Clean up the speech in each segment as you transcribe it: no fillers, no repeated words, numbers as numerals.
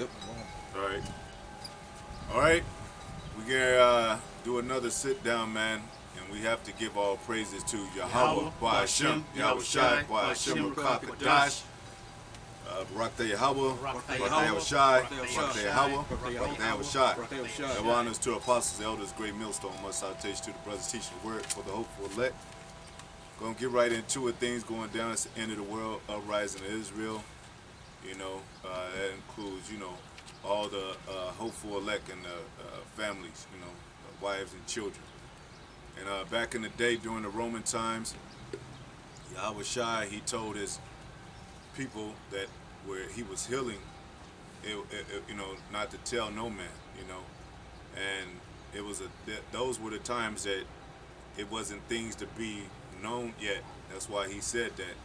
Yep. All right. We're gonna do another sit down, man, and we have to give all praises to Yahweh, Ba'ashem, Yahweh Shai, Ba'ashem, Rakakadash, Barak the Yahweh, Barak the Yahweh Shai, Barak the Yahweh, Barak the Yahweh Shai. Double honors to apostles, elders, great millstone, much salutation to the brothers teaching the word for the hopeful elect. Gonna get right into it. Things going down. It's the end of the world. Uprising of Israel. You know, that includes, you know, all the hopeful elect and the families, you know, wives and children. And back in the day, during the Roman times, Yahweh Shai, he told his people that where he was healing, you know, not to tell no man, you know. And it was those were the times that it wasn't things to be known yet. That's why he said that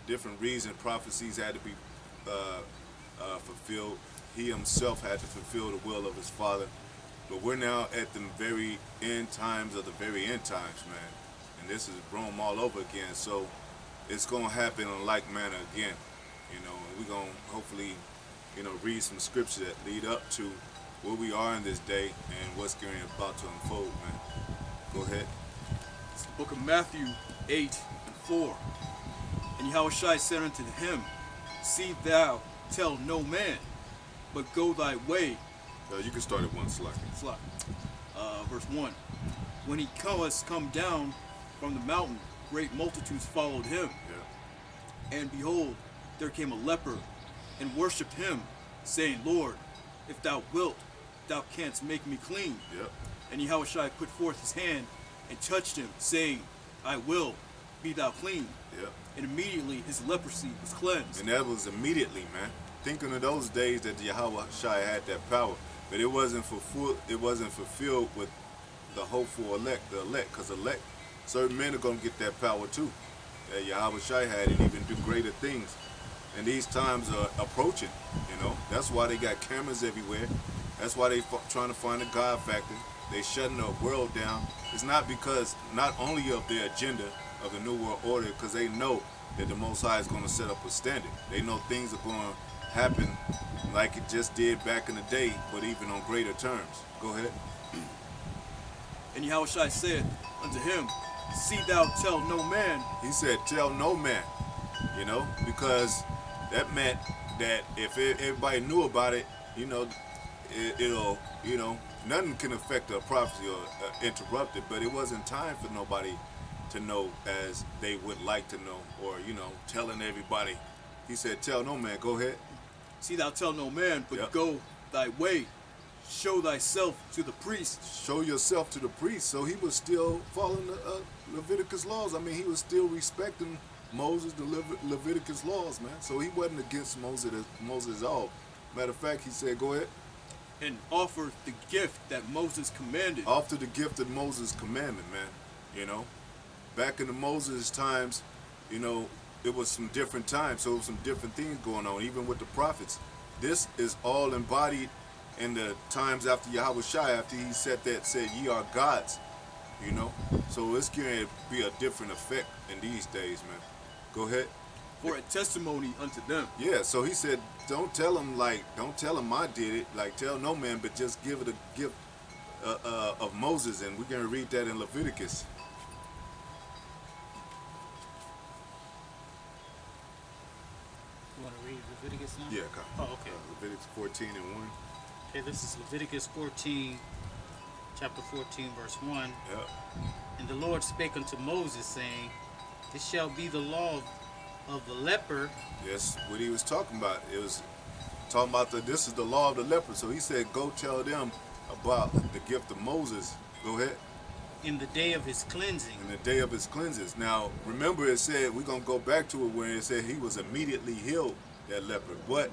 different reasons prophecies had to be fulfilled. He himself had to fulfill the will of his Father. But we're now at the very end times of the very end times, man. And this is Rome all over again. So it's going to happen in like manner again. You know, and we're going to hopefully, you know, read some scripture that lead up to where we are in this day and what's going about to unfold, man. Go ahead. It's the book of Matthew 8:4. And Yahushua said unto him, See thou tell no man, but go thy way. You can start at one slide. Verse 1. When he was come down from the mountain, great multitudes followed him. Yeah. And behold, there came a leper, and worshipped him, saying, Lord, if thou wilt, thou canst make me clean. Yep. And Yahushua put forth his hand, and touched him, saying, I will, be thou clean. Yep. And immediately his leprosy was cleansed. And that was immediately, man. Thinking of those days that Yahweh Shai had that power, but it wasn't fulfilled with the hopeful elect, the elect, because elect, certain men are going to get that power too, that Yahweh Shai had, and even do greater things. And these times are approaching, you know. That's why they got cameras everywhere. That's why they trying to find a God factor. They shutting the world down. It's not because, not only of their agenda of the New World Order, because they know that the Most High is going to set up a standard. They know things are going to happen like it just did back in the day, but even on greater terms. Go ahead. And Yahushua said unto him, See thou tell no man. He said, tell no man, you know, because that meant that if everybody knew about it, you know, it'll, you know, nothing can affect a prophecy or interrupt it, but it wasn't time for nobody to know as they would like to know, or, you know, telling everybody. He said, tell no man. Go ahead. See thou tell no man, but Yep. go thy way. Show thyself to the priest. Show yourself to the priest. So he was still following the Leviticus laws. I mean, he was still respecting Moses, the Leviticus laws, man. So he wasn't against Moses at all. Matter of fact, he said, go ahead. And offer the gift that Moses commanded. After the gift of Moses' commandment, man. You know, back in the Moses times, you know, it was some different times. So it was some different things going on, even with the prophets. This is all embodied in the times after Yahweh Shai, after he said ye are gods, you know. So it's going to be a different effect in these days, man. Go ahead. For a testimony unto them. Yeah, so he said, don't tell them I did it, like tell no man, but just give it a gift of Moses, and we're going to read that in Leviticus. You want to read Leviticus now? Yeah, Oh, okay. Leviticus 14 and 1. Okay, this is Leviticus 14, chapter 14, verse 1. Yeah. And the Lord spake unto Moses, saying, This shall be the law of the leper. Yes, what he was talking about. It was talking about this is the law of the leper. So he said, go tell them about the gift of Moses. Go ahead. In the day of his cleansing. In the day of his cleanses. Now, remember it said, we're going to go back to it where it said he was immediately healed, that leper. But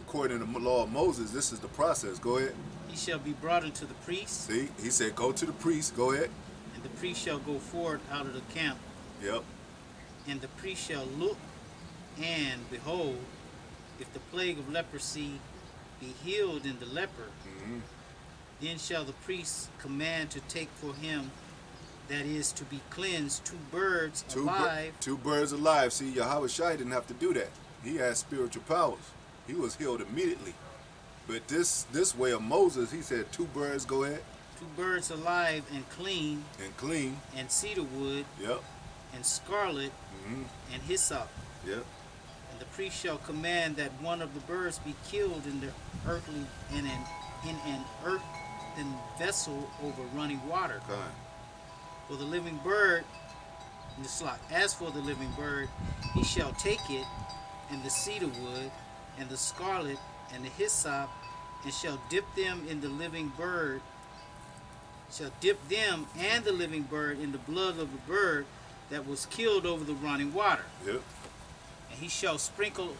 according to the law of Moses, this is the process. Go ahead. He shall be brought unto the priest. See, he said, go to the priest. Go ahead. And the priest shall go forward out of the camp. Yep. And the priest shall look, and behold, if the plague of leprosy be healed in the leper, then shall the priest command to take for him, that is to be cleansed, two birds alive. Two birds alive. See, Yahweh Shai didn't have to do that. He had spiritual powers. He was healed immediately. But this way of Moses, he said 2 birds, go ahead, 2 birds alive and clean, and clean. and cedar wood, Yep. and scarlet, Mm-hmm. and hyssop. Yep. And the priest shall command that one of the birds be killed in the earthly in an earthen vessel over running water. Fine. For the living bird, in the slot. As for the living bird, he shall take it, and the cedar wood, and the scarlet, and the hyssop, and shall dip them in the living bird. Shall dip them and the living bird in the blood of the bird that was killed over the running water. Yep. And he shall sprinkle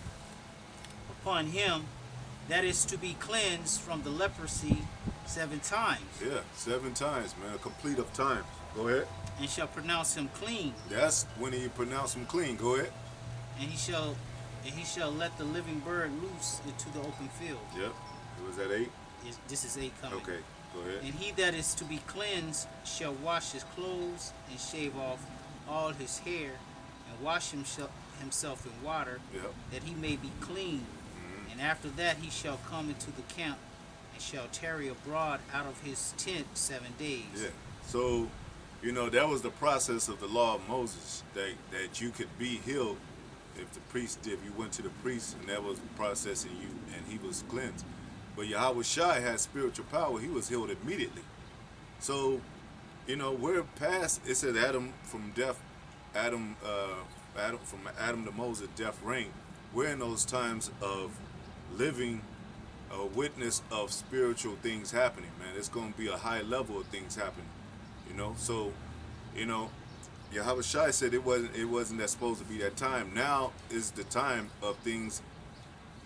upon him that is to be cleansed from the leprosy 7 times, Yeah. 7 times, man. A complete of times. Go ahead. and shall pronounce him clean. That's when he pronounce him clean. Go ahead. And he shall let the living bird loose into the open field. Yep. It was at 8. This is 8 coming. Okay. Go ahead. And he that is to be cleansed shall wash his clothes and shave off all his hair and wash himself in water, Yep. that he may be clean. And after that he shall come into the camp and shall tarry abroad out of his tent 7 days. Yeah. So, that was the process of the law of Moses, that you could be healed if you went to the priest, and that was the process in you, and he was cleansed. But Yahweh Shai had spiritual power. He was healed immediately. So, we're past, it said Adam from Adam to Moses, death reigned. We're in those times of living a witness of spiritual things happening, man. It's going to be a high level of things happening, So, Yahweh Shai said it wasn't that supposed to be that time. Now is the time of things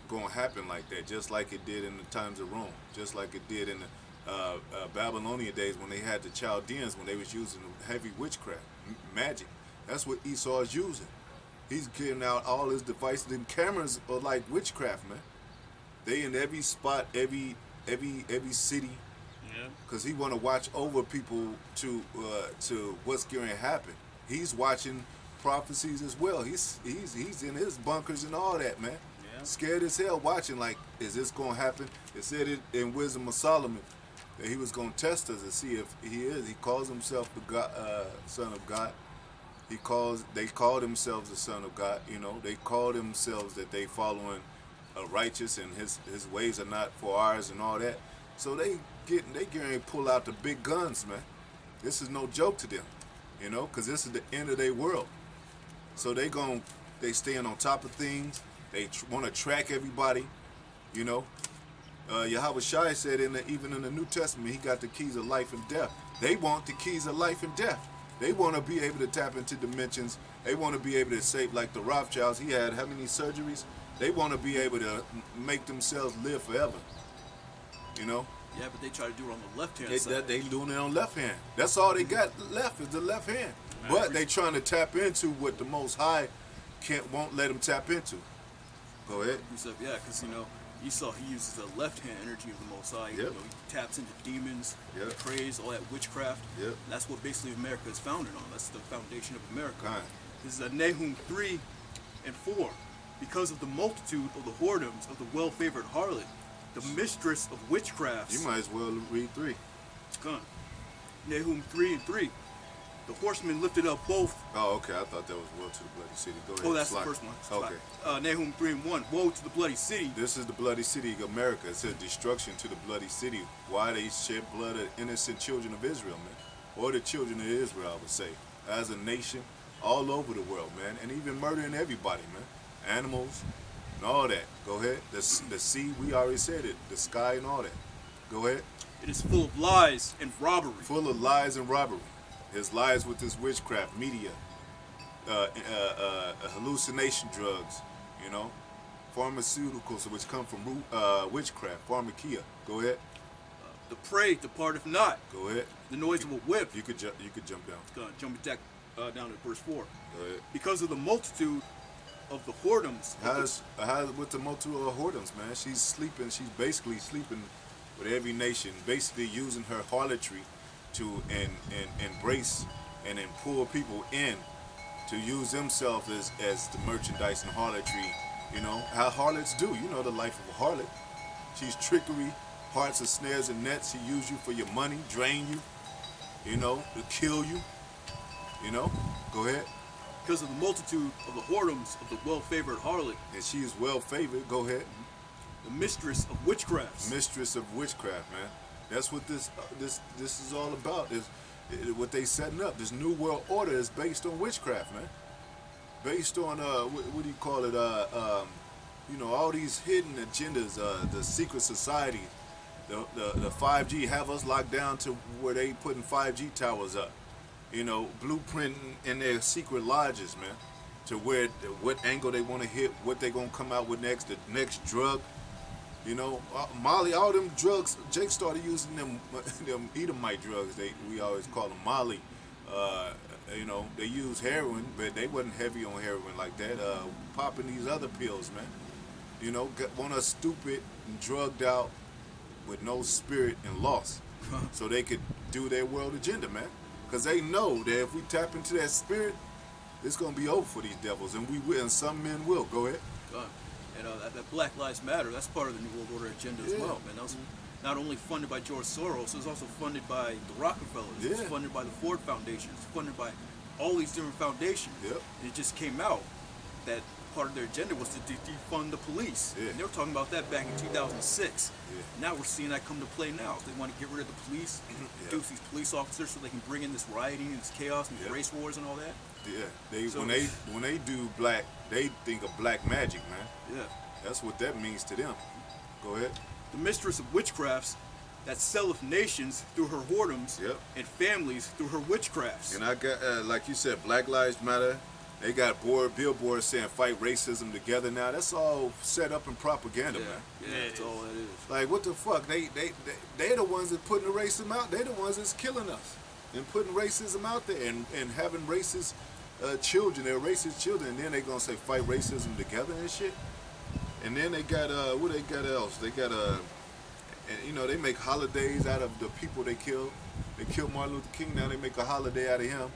going to happen like that, just like it did in the times of Rome, just like it did in the Babylonian days when they had the Chaldeans, when they was using heavy witchcraft, magic. That's what Esau is using. He's getting out all his devices, and cameras are like witchcraft, man. They in every spot, every city, Yeah. because he want to watch over people to what's going to happen. He's watching prophecies as well. He's in his bunkers and all that, man. Yeah. Scared as hell, watching like, is this going to happen? It said it in Wisdom of Solomon that he was going to test us and see if he is. He calls himself the God, Son of God. They call themselves the Son of God. They call themselves that they following righteous, and his ways are not for ours and all that. So they getting ready to pull out the big guns, man. This is no joke to them, because this is the end of their world. So they staying on top of things. They want to track everybody, Yahweh Shai said even in the New Testament, he got the keys of life and death. They want the keys of life and death. They want to be able to tap into dimensions. They want to be able to save, like the Rothschilds. He had how many surgeries? They want to be able to make themselves live forever. Yeah, but they try to do it on the left-hand side. They doing it on left hand. That's all they got left is the left hand. But they trying to tap into what the Most High won't let them tap into. Go ahead. Yeah, because Esau, he uses the left-hand energy of the Most High. Yep. He taps into demons, Yep. praise, all that witchcraft. Yep. And that's what basically America is founded on. That's the foundation of America. Kind. This is Nahum 3 and 4. Because of the multitude of the whoredoms of the well-favored harlot, the mistress of witchcrafts. You might as well read 3. Come. Nahum 3 and 3. The horsemen lifted up both. Oh, okay. I thought that was Woe to the Bloody City. Go ahead. Oh, that's Slack. the first one. Okay. Nahum 3 and 1. Woe to the bloody city. This is the bloody city of America. It says destruction to the bloody city. Why they shed blood of innocent children of Israel, man. Or the children of Israel, I would say. As a nation, all over the world, man. And even murdering everybody, man. Animals and all that. Go ahead. The sea, we already said it. The sky and all that. Go ahead. It is full of lies and robbery. Full of lies and robbery. His lies with this witchcraft, media, hallucination drugs, pharmaceuticals which come from witchcraft, pharmakia. Go ahead. The prey departeth not. Go ahead. The noise of a whip. You could jump down. Jump back down to verse 4. Go ahead. Because of the multitude of the whoredoms. How with the multitude of whoredoms, man? She's sleeping. She's basically sleeping with every nation, basically using her harlotry to embrace and then pull people in to use themselves as the merchandise and harlotry. How harlots do. The life of a harlot. She's trickery, hearts of snares and nets. She use you for your money, drain you, you know, to kill you. You know, go ahead. Because of the multitude of the whoredoms of the well-favored harlot, And she is well favored. Go ahead. the mistress of witchcrafts. Mistress of witchcraft, man. That's what this is all about. Is what they setting up. This new world order is based on witchcraft, man. Based on what do you call it? You know, all these hidden agendas. The secret society, the 5G have us locked down to where they putting 5G towers up. You know, blueprinting in their secret lodges, man, to where what angle they want to hit, what they gonna come out with next, the next drug. You know, Molly, all them drugs. Jake started using them Edomite drugs. We always call them Molly. You know, they use heroin, but they wasn't heavy on heroin like that. Popping these other pills, man. You know, want us stupid and drugged out with no spirit and lost, so they could do their world agenda, man. Because they know that if we tap into that spirit, it's gonna be over for these devils, and we will. And some men will. Go ahead. And that Black Lives Matter, that's part of the New World Order agenda as well, man. That was not only funded by George Soros, it was also funded by the Rockefellers, it was funded by the Ford Foundation, it was funded by all these different foundations. Yep. And it just came out that part of their agenda was to defund the police. Yeah. And they were talking about that back in 2006. Yeah. Now we're seeing that come to play now. They want to get rid of the police, reduce these police officers so they can bring in this rioting and this chaos and these race wars and all that. Yeah, when they do black, they think of black magic, man. Yeah. That's what that means to them. Go ahead. The mistress of witchcrafts that selleth nations through her whoredoms and families through her witchcrafts. And I got, like you said, Black Lives Matter. They got billboards saying fight racism together now. That's all set up in propaganda, man. Yeah, that's all that is. Like, what the fuck? They're the ones that putting the racism out. They're the ones that's killing us and putting racism out there and having racist children. They're racist children. And then they going to say fight racism together and shit. And then they got, what they got else? They got, and, you know, they make holidays out of the people they killed. They killed Martin Luther King. Now they make a holiday out of him.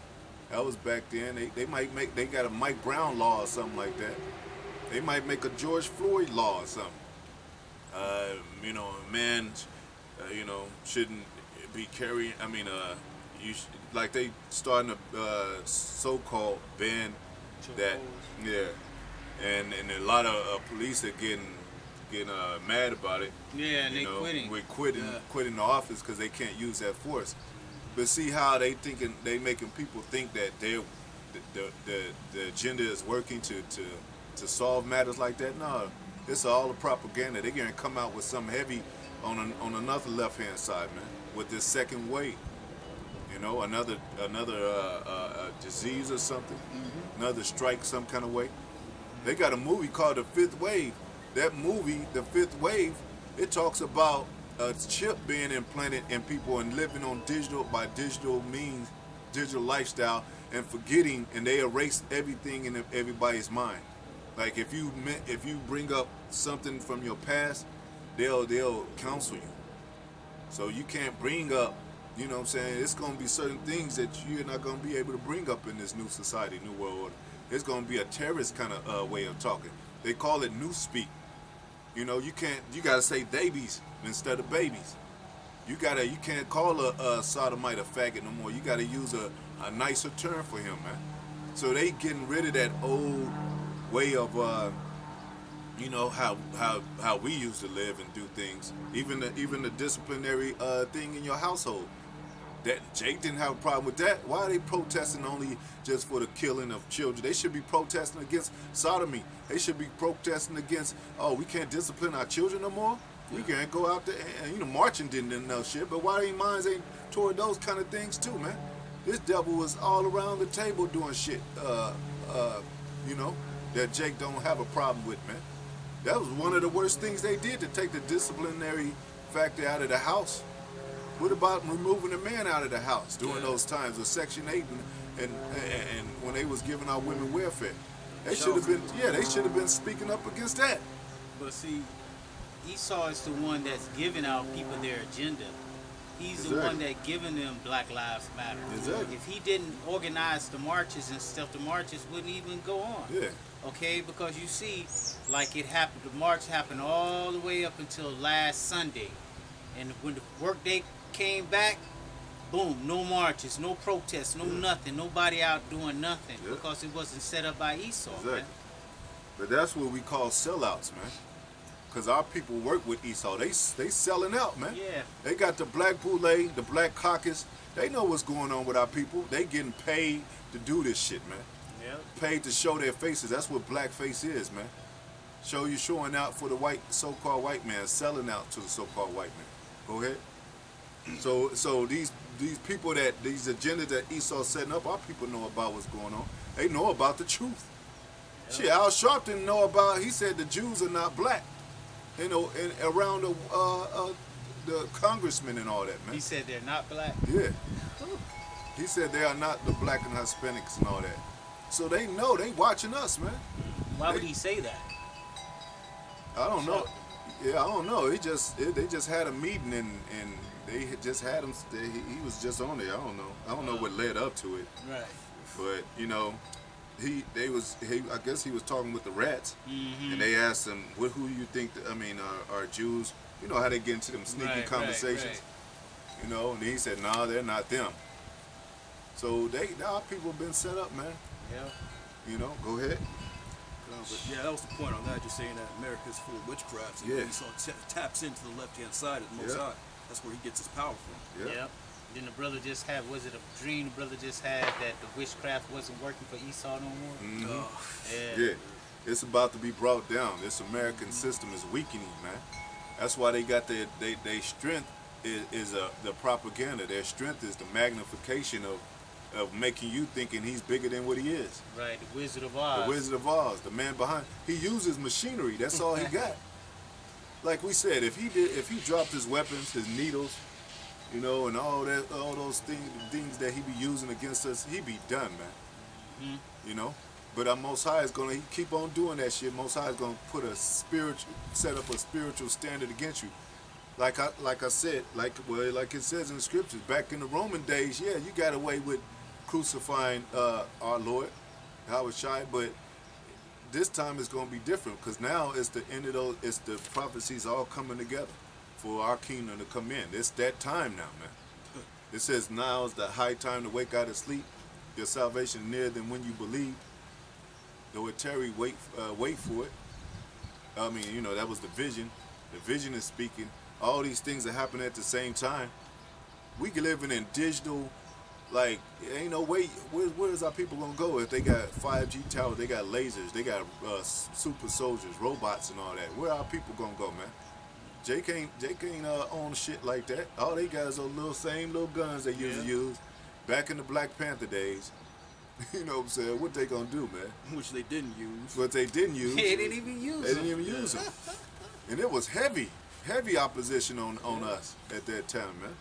That was back then. They might make, they got a Mike Brown law or something like that. They might make a George Floyd law or something. You know, a man, you know, shouldn't be carrying, I mean, like they starting a so-called ban that, and a lot of police are getting mad about it. Yeah, and you they know, quitting. We're quitting the office because they can't use that force. But see how they making people think that the agenda is working to solve matters like that. No, it's all a propaganda. They're gonna come out with something heavy on another left-hand side, man, with this second wave. You know, another disease or something, another strike some kind of way. They got a movie called The Fifth Wave. That movie, The Fifth Wave, it talks about a chip being implanted in people and living on digital means, digital lifestyle, and forgetting, and they erase everything in everybody's mind. Like if you bring up something from your past, they'll counsel you. So you can't bring up, you know what I'm saying? It's gonna be certain things that you're not gonna be able to bring up in this new society, new world order. It's gonna be a terrorist kind of way of talking. They call it new speak. You know, you gotta say babies instead of babies. You can't call a sodomite a faggot no more. You gotta use a nicer term for him, man. So they getting rid of that old way of, you know, how we used to live and do things. Even the disciplinary thing in your household. That Jake didn't have a problem with that. Why are they protesting only just for the killing of children? They should be protesting against sodomy. They should be protesting against, oh, we can't discipline our children no more. We can't go out there and, you know, marching didn't know shit. But why their minds ain't toward those kind of things too, man? This devil was all around the table doing shit, you know, that Jake don't have a problem with, man. That was one of the worst things they did, to take the disciplinary factor out of the house. What about removing the man out of the house during those times of Section 8 and when they was giving our women welfare? They should have been speaking up against that. But see, Esau is the one that's giving our people their agenda. He's the one that giving them Black Lives Matter. Exactly. If he didn't organize the marches and stuff, the marches wouldn't even go on. Yeah. Okay, because you see, like it happened, the march happened all the way up until last Sunday. And when the workday came back, boom, no marches, no protests, no nothing, nobody out doing nothing Yeah. because it wasn't set up by Esau, Exactly. man. But that's what we call sellouts, man. Because our people work with Esau. They selling out, man. Yeah. They got the black boule, the black caucus. They know what's going on with our people. They getting paid to do this shit, man. Yep. Paid to show their faces. That's what blackface is, man. Showing out for the so-called white man, selling out to the so-called white man. Go ahead. So these people these agendas that Esau setting up, our people know about what's going on. They know about the truth. Yep. Shit, Al Sharpton know about. He said the Jews are not black. You know, and around the congressmen and all that, man. He said they're not black. Yeah. He said they are not the black and Hispanics and all that. So they know, they watching us, man. Why would he say that? I don't know. Yeah, I don't know. They just had a meeting and they had just had him. He was just on there. I don't know. I don't know what led up to it. Right. But you know, I guess he was talking with the rats, Mm-hmm. and they asked him, who you think? Are Jews? You know how they get into them sneaky Right, conversations. right. You know, and he said, "Nah, they're not them." So our people been set up, man. Yep. You know, go ahead. But yeah, that was the point on that. Just saying that America's full of witchcraft. And Yeah. Esau taps into the left-hand side of the Most Yeah. High. That's where he gets his power from. Yeah. Yep. Then the brother just had, was it a dream the brother just had that the witchcraft wasn't working for Esau no more? Mhm. Oh, Yeah, it's about to be brought down. This American system is weakening, man. That's why they got their strength is the propaganda. Their strength is the magnification of making you thinking he's bigger than what he is. Right, the Wizard of Oz. The Wizard of Oz, the man behind. He uses machinery. That's all he got. Like we said, if he dropped his weapons, his needles, you know, and all those things that he be using against us, he be done, man. Mhm. You know. But our Most High is gonna keep on doing that shit. Most High is gonna set up a spiritual standard against you. Like I said, like it says in the scriptures, back in the Roman days, yeah, you got away with crucifying our Lord, Yahweh Shai, but this time it's gonna be different because now it's the end of those. It's the prophecies all coming together for our kingdom to come in. It's that time now, man. It says now is the high time to wake out of sleep. Your salvation nearer than when you believe. Though it tarry, wait for it. I mean, you know, that was the vision. The vision is speaking. All these things are happening at the same time. We living in digital, like, ain't no way. Where is our people gonna go if they got 5G towers, they got lasers, they got super soldiers, robots, and all that? Where our people gonna go, man? Jay can't own shit like that. All they got is those same little guns they used to use back in the Black Panther days. You know what I'm saying? What they gonna do, man? which they didn't use. What they didn't use. They didn't even use They them. didn't even use them. And it was heavy opposition on us at that time, man.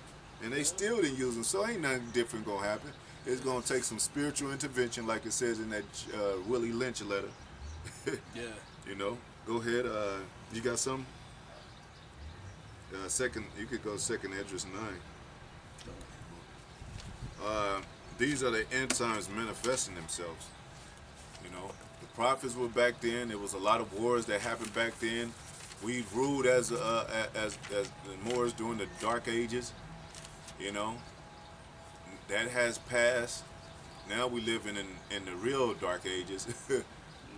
And they still didn't use them, so ain't nothing different gonna happen. It's gonna take some spiritual intervention, like it says in that Willie Lynch letter. Yeah. You know, go ahead. You got something? You could go second Esdras 9. These are the end times manifesting themselves. You know, the prophets were back then. There was a lot of wars that happened back then. We ruled as the Moors during the Dark Ages. You know, that has passed. Now we live in the real Dark Ages,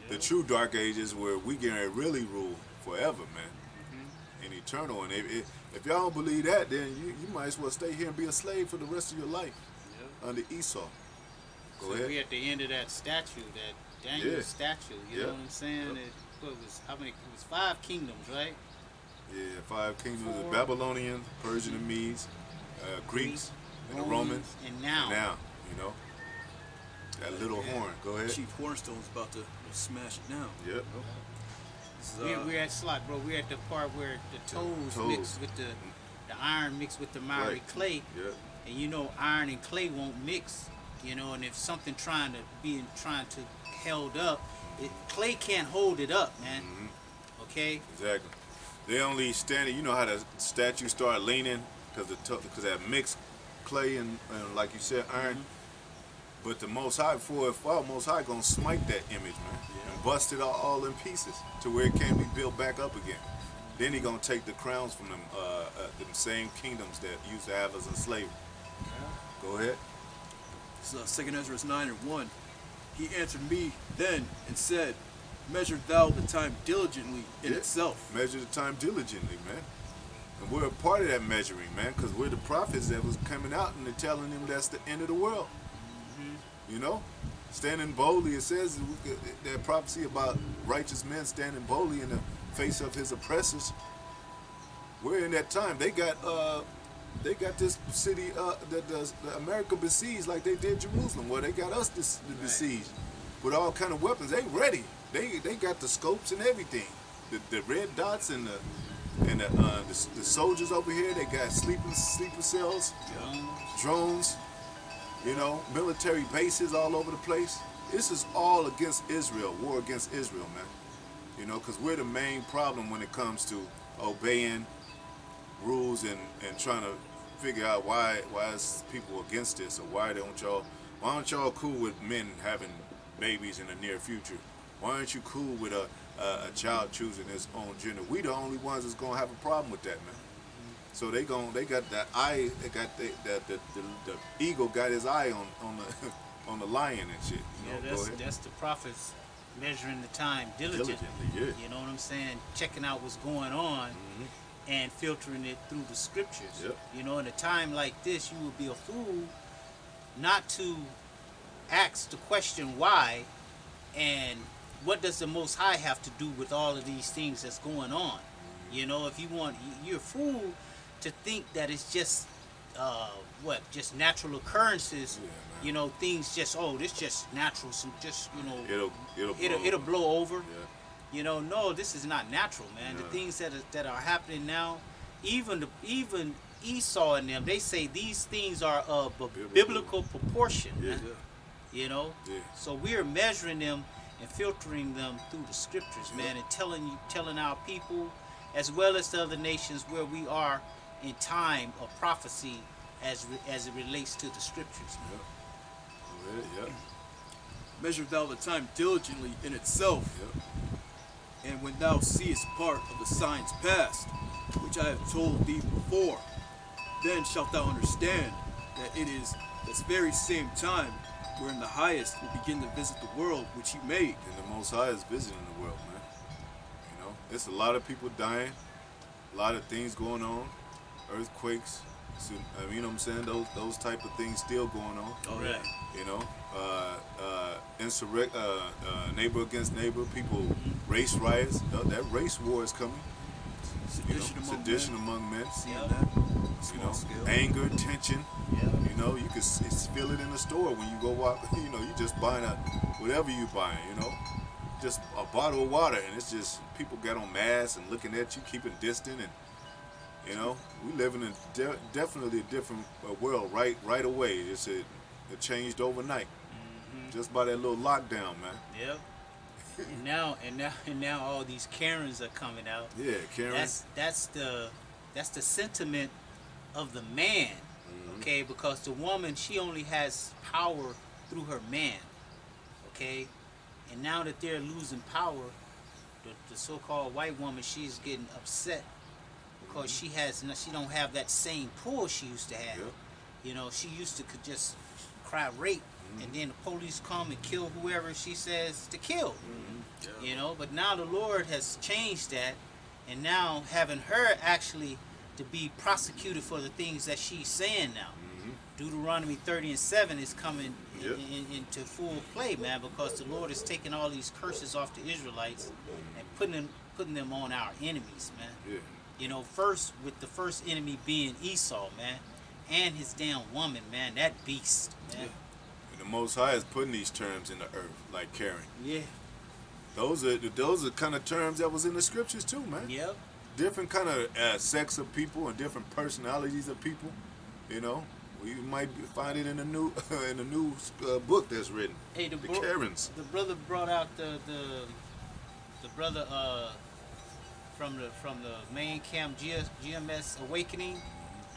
the true Dark Ages, where we can really rule forever, man, and eternal. And if y'all don't believe that, then you might as well stay here and be a slave for the rest of your life under Esau. Go So ahead. we at the end of that statue, that Daniel statue. You know what I'm saying? It was how many? It was 5 kingdoms, right? Yeah, 5 kingdoms: the 4. Babylonians, Persian and Medes, Greeks, and the Romans. And now. You know, that little horn. Go ahead. Chief Hornstone's about to smash it down. Yep. This is, We're at slot, bro. We're at the part where the toes mixed with the iron mixed with the miry Right. clay. Yep. And you know iron and clay won't mix, you know, and if something trying to held up, clay can't hold it up, man. Mm-hmm. Okay? Exactly. They only standing. You know how the statue start leaning because that mixed clay and like you said iron. But the Most High, before it fall, Most High gonna smite that image, man, and bust it all in pieces to where it can't be built back up again. Then he gonna take the crowns from them same kingdoms that used to have us in slavery. Go ahead. So 2 Ezra 9:1. He answered me then and said, "Measure thou the time diligently in Yeah. itself." Measure the time diligently, man. And we're a part of that measuring, man, because we're the prophets that was coming out and they're telling them that's the end of the world. You know? Standing boldly, it says that prophecy about righteous men standing boldly in the face of his oppressors. We're in that time. They got this city, the America besieged like they did Jerusalem. Well, they got us besieged with all kind of weapons. They ready. They got the scopes and everything. The red dots and the soldiers over here. They got sleeper cells, drones. You know, military bases all over the place. This is all against Israel, war against Israel, man. You know, because we're the main problem when it comes to obeying rules and trying to figure out why is people against this, or why aren't y'all cool with men having babies in the near future? Why aren't you cool with a child choosing his own gender? We the only ones that's gonna have a problem with that, man. So they got that eye. They got the eagle got his eye on the on the lion and shit. You know? That's the prophets measuring the time diligently. Yeah. You know what I'm saying? Checking out what's going on and filtering it through the scriptures. Yep. You know, in a time like this, you would be a fool not to ask the question why, and what does the Most High have to do with all of these things that's going on? You know, if you're a fool to think that it's just just natural occurrences. Yeah, man. You know, things just this just natural. Some just It'll blow over. Yeah. You know, no, this is not natural, man. No. The things that are happening now, even Esau and them, they say these things are of a biblical proportion. Yeah. Man. You know, Yeah. so we're measuring them and filtering them through the scriptures, man, and telling our people, as well as the other nations, where we are in time of prophecy as it relates to the scriptures, man. Yep. Measure thou the time diligently in itself, Yep. and when thou seest part of the signs past, which I have told thee before, then shalt thou understand that it is this very same time wherein the highest will begin to visit the world which he made. And the Most High is visiting the world, man. You know, it's a lot of people dying, a lot of things going on, earthquakes. So, you know what I'm saying? Those type of things still going on. Oh, Right. yeah. You know, neighbor against neighbor, people, race riots. That race war is coming. Sedition among men. Seeing Yep. that. You Small know, scale. anger, tension. Yeah. You know, you can feel it in the store when you go walk. You know, you just buying whatever you buying. You know, just a bottle of water, and it's just people got on masks and looking at you, keeping distant, and you know, we live in definitely a different world right away. It changed overnight, just by that little lockdown, man. Yep. and now all these Karens are coming out. Yeah, Karen. That's the sentiment of the man, okay? Because the woman, she only has power through her man, okay? And now that they're losing power, the so-called white woman, she's getting upset because she don't have that same pull she used to have. Yep. You know, she used to could just cry rape, and then the police come and kill whoever she says to kill. You know, but now the Lord has changed that, and now having her actually to be prosecuted for the things that she's saying now. Deuteronomy 30:7 is coming Yep. into full play, man, because the Lord is taking all these curses off the Israelites and putting them on our enemies, man. Yeah. You know, first with the first enemy being Esau, man, and his damn woman, man, that beast, man. And the Most High is putting these terms in the earth, like Karen. Yeah. Those are kind of terms that was in the scriptures too, man. Yep. Different kind of sex of people and different personalities of people. You know, we might find it in the new book that's written. Hey, the Karens. The brother brought out the brother from the main camp GMS Awakening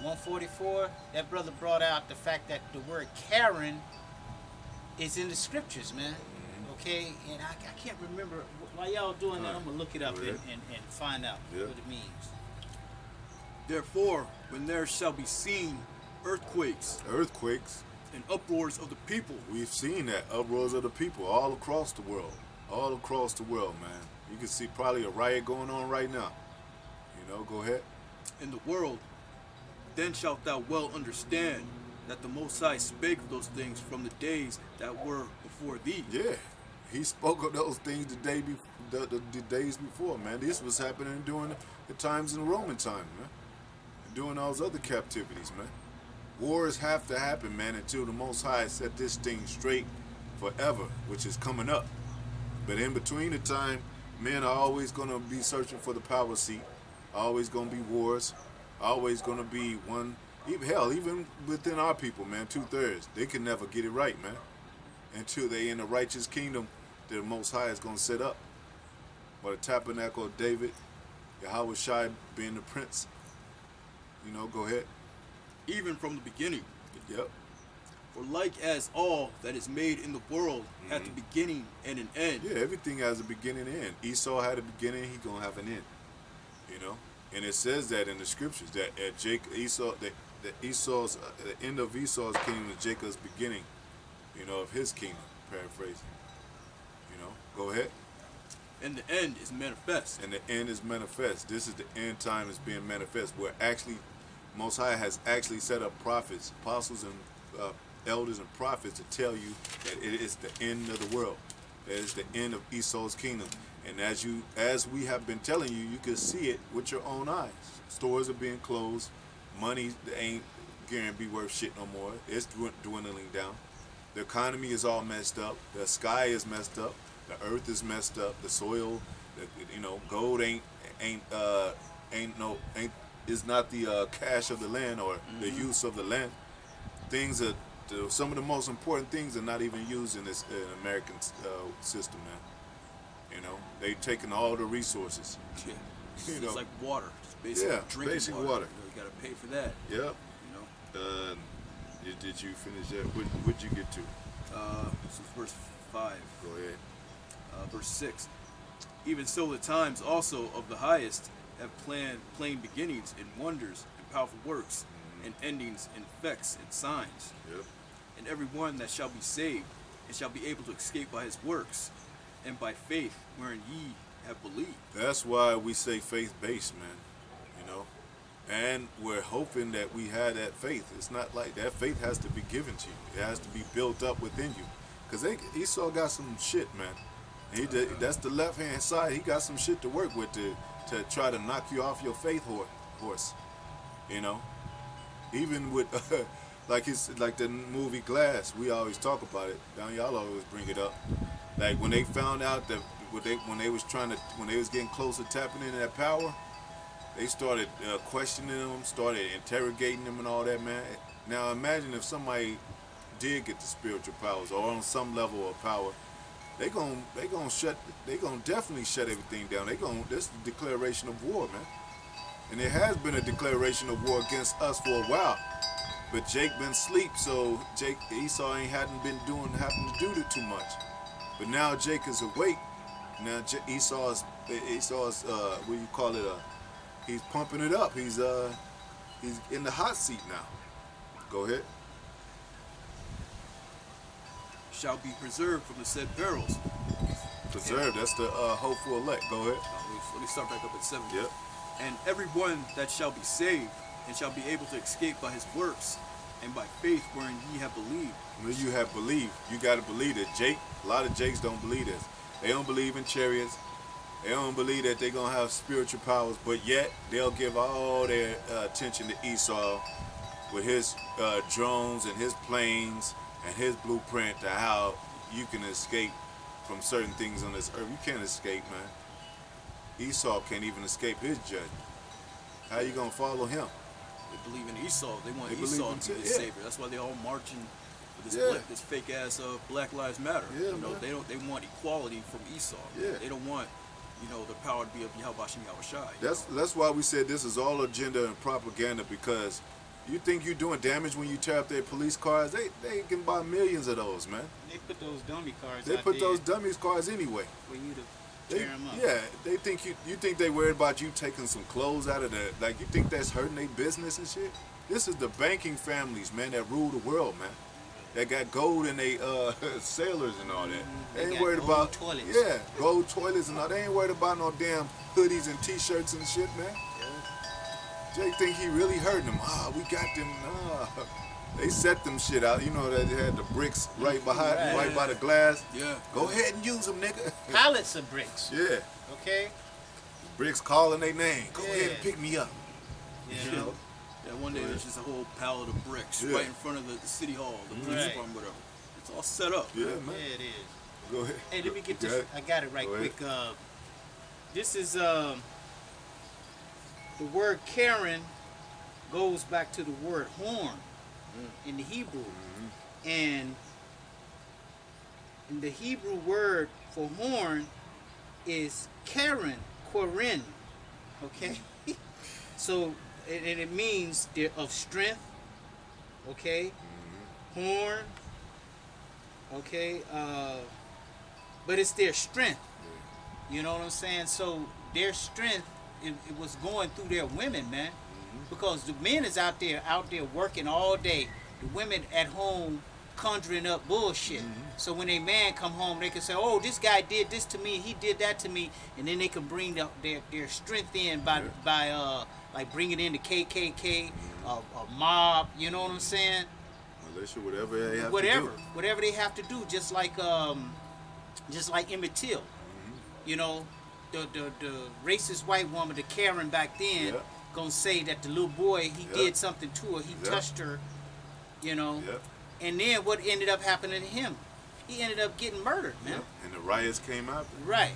144. That brother brought out the fact that the word Karen It's in the scriptures, man. Okay, and I can't remember. While y'all doing that, I'm gonna look it up and find out what it means. Therefore, when there shall be seen earthquakes and uproars of the people, we've seen that uproars of the people all across the world, man. You can see probably a riot going on right now. You know, go ahead. In the world, then shalt thou well understand that the Most High spake of those things from the days that were before thee. Yeah, he spoke of those things the days before, man. This was happening during the times in the Roman time, man. During those other captivities, man. Wars have to happen, man, until the Most High set this thing straight forever, which is coming up. But in between the time, men are always going to be searching for the power seat. Always going to be wars. Always going to be one. Even within our people, man, 2/3, they can never get it right, man. Until they in the righteous kingdom that the Most High is going to set up. Or the tabernacle of David, Yahweh Shai being the prince. You know, go ahead. Even from the beginning. Yep. For like as all that is made in the world hath a beginning and an end. Yeah, everything has a beginning and end. Esau had a beginning, he gonna have an end. You know? And it says that in the scriptures that at the end of Esau's kingdom is Jacob's beginning, you know, of his kingdom, paraphrasing. You know, go ahead. And the end is manifest. And the end is manifest. This is the end time is being manifest, where actually Most High has actually set up prophets, apostles, and elders and prophets to tell you that it is the end of the world. That is the end of Esau's kingdom. And as we have been telling you, you can see it with your own eyes. Stores are being closed. Money ain't guaranteed worth shit no more. It's dwindling down. The economy is all messed up. The sky is messed up. The earth is messed up. The soil, gold is not the cash of the land or the use of the land. Things are some of the most important things are not even used in this American system, man. You know, they've taken all the resources. Yeah. It's like water. It's basic drinking water. You gotta pay for that. Yep. You know. Did you finish that? What'd you get to? This is verse 5. Go ahead. Verse 6. Even so, the times also of the highest have plain beginnings in wonders and powerful works, and endings in effects and signs. Yep. And every one that shall be saved, and shall be able to escape by his works, and by faith wherein ye have believed. That's why we say faith-based, man. You know, and we're hoping that we have that faith. It's not like that faith has to be given to you. It has to be built up within you. Because Esau got some shit, man. That's the left-hand side. He got some shit to work with to try to knock you off your faith horse. You know, even with like the movie Glass. We always talk about it. Y'all always bring it up. Like when they found out that when they was getting close to tapping into that power, they started questioning them, started interrogating them and all that, man. Now imagine if somebody did get the spiritual powers or on some level of power, they gonna definitely shut everything down. This is a declaration of war, man. And there has been a declaration of war against us for a while. But Jake been asleep, so Esau hadn't been having to do too much. But now Jake is awake. Now Esau's what do you call it? He's pumping it up. He's in the hot seat now. Go ahead. Shall be preserved from the said perils. Preserved. That's the hopeful elect. Go ahead. Let me start back up at 7. Yep. And every one that shall be saved, and shall be able to escape by his works, and by faith wherein ye have believed. When you have believed, you got to believe it. A lot of Jakes don't believe this. They don't believe in chariots. They don't believe that they're going to have spiritual powers, but yet they'll give all their attention to Esau with his drones and his planes and his blueprint to how you can escape from certain things on this earth. You can't escape, man. Esau can't even escape his judgment. How you going to follow him? They believe in Esau. They want Esau to be the savior. That's why they all marching with this fake ass Black Lives Matter. Yeah, they want equality from Esau. Yeah. They don't want the power to be of Yahweh Shem Yahweh Shai. That's why we said this is all agenda and propaganda, because You think you're doing damage when you tear up their police cars? They can buy millions of those, man. They put those dummy cars They out put there those dummies cars anyway. for you to They, tear them up. yeah, they think you think they worried about you taking some clothes out of the, like, you think that's hurting their business and shit? This is the banking families, man, that rule the world, man. That got gold in they sailors and all that. They ain't got worried gold about toilets. Yeah, gold toilets and all. They ain't worried about no damn hoodies and t-shirts and shit, man. Jake think he really hurting them. We got them. They set them shit out. You know that they had the bricks right behind, right by the glass. Yeah. Go ahead and use them, nigga. Pallets of bricks. Yeah. Okay. Bricks calling their name. Go Yeah. ahead and pick me up. Yeah. You know? Yeah, one day there's just a whole pallet of bricks Yeah. right in front of the city hall, the police Right. department, whatever. It's all set up. Yeah, Yeah, man. it is. Go ahead. Hey, let me get Go this. ahead. I got it right Go ahead. quick. This is the word Karen goes back to the word horn in the Hebrew, and the Hebrew word for horn is Karen, Korin. Okay, so and it means they're of strength. Okay, horn. Okay, but it's their strength. You know what I'm saying? So their strength, it was going through their women, man. Because the men is out there working all day. The women at home conjuring up bullshit. So when a man come home, they can say, "Oh, this guy did this to me. He did that to me," and then they can bring their strength in by like bringing in the KKK, a mob. You know what I'm saying? Militia, whatever they have to Whatever they have to do, just like Emmett Till. You know, the racist white woman, the Karen back then, Yeah. gonna say that the little boy, he Yeah. did something to her, he Yeah. touched her, you know. Yep. And then what ended up happening to him? He ended up getting murdered, man. Yep. And the riots came out. Right.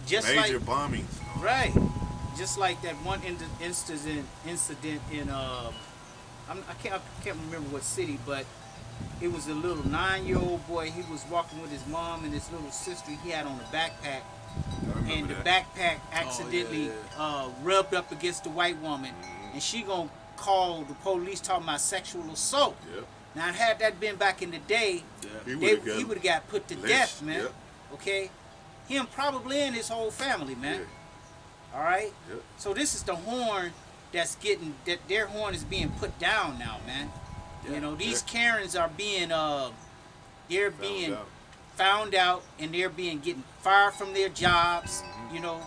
Just Major like bombings. right. Just like that one incident in I can't remember what city, but it was a little 9-year-old boy. He was walking with his mom and his little sister. He had on a backpack, I remember and the that. backpack accidentally yeah. rubbed up against the white woman, and she gonna call the police talking about sexual assault. Yep. Now, had that been back in the day, Yeah. he would have got put to lynched, death, man. yep. Okay, him probably and his whole family, man. Yeah. All right. Yep. So this is the horn that their horn is being put down now, man. Yeah. You know, these Yeah. Karens are being they're being out. found out, and they're being getting fired from their jobs. You know,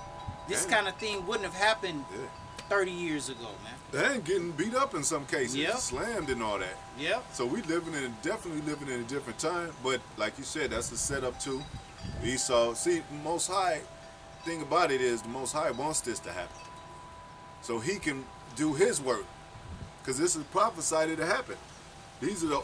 this Yeah. kind of thing wouldn't have happened Yeah. 30 years ago, man. They ain't getting beat up in some cases. Yep. Slammed and all that. Yep. So we definitely living in a different time. But like you said, that's the setup too. Esau, see, Most High, thing about it is the Most High wants this to happen. So he can do his work. Because this is prophesied to happen. These are the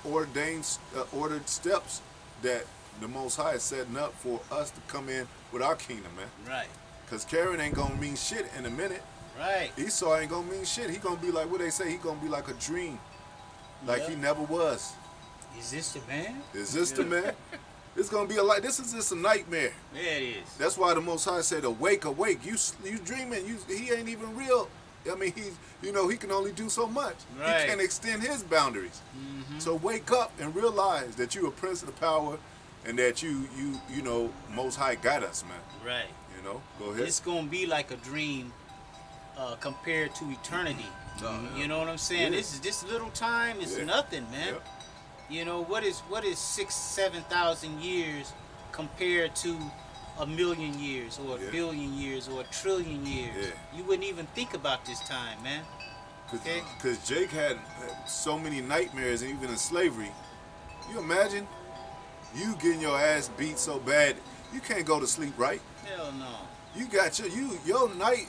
ordered steps that the Most High is setting up for us to come in with our kingdom, man. Right. Because Karen ain't going to mean shit in a minute. Right. Esau ain't gonna mean shit. He gonna be like what they say. He gonna be like a dream, like Yeah. he never was. Is this the man? Is this the man? It's gonna be this is just a nightmare. Yeah, it is. That's why the Most High said, "Awake, awake! You dreaming? He ain't even real. I mean, he can only do so much. Right. He can't extend his boundaries. So wake up and realize that you're a prince of the power, and that you Most High got us, man. Right. You know, go ahead. It's gonna be like a dream compared to eternity. Oh, yeah. You know what I'm saying? Yeah. This little time is Yeah. nothing, man. Yep. You know what is 6,000-7,000 years compared to 1,000,000 years or a Yeah. billion years or 1,000,000,000,000 years? Yeah. You wouldn't even think about this time, man. Okay. Because Jake had so many nightmares, and even in slavery. You imagine you getting your ass beat so bad you can't go to sleep, right? Hell no. You got your night.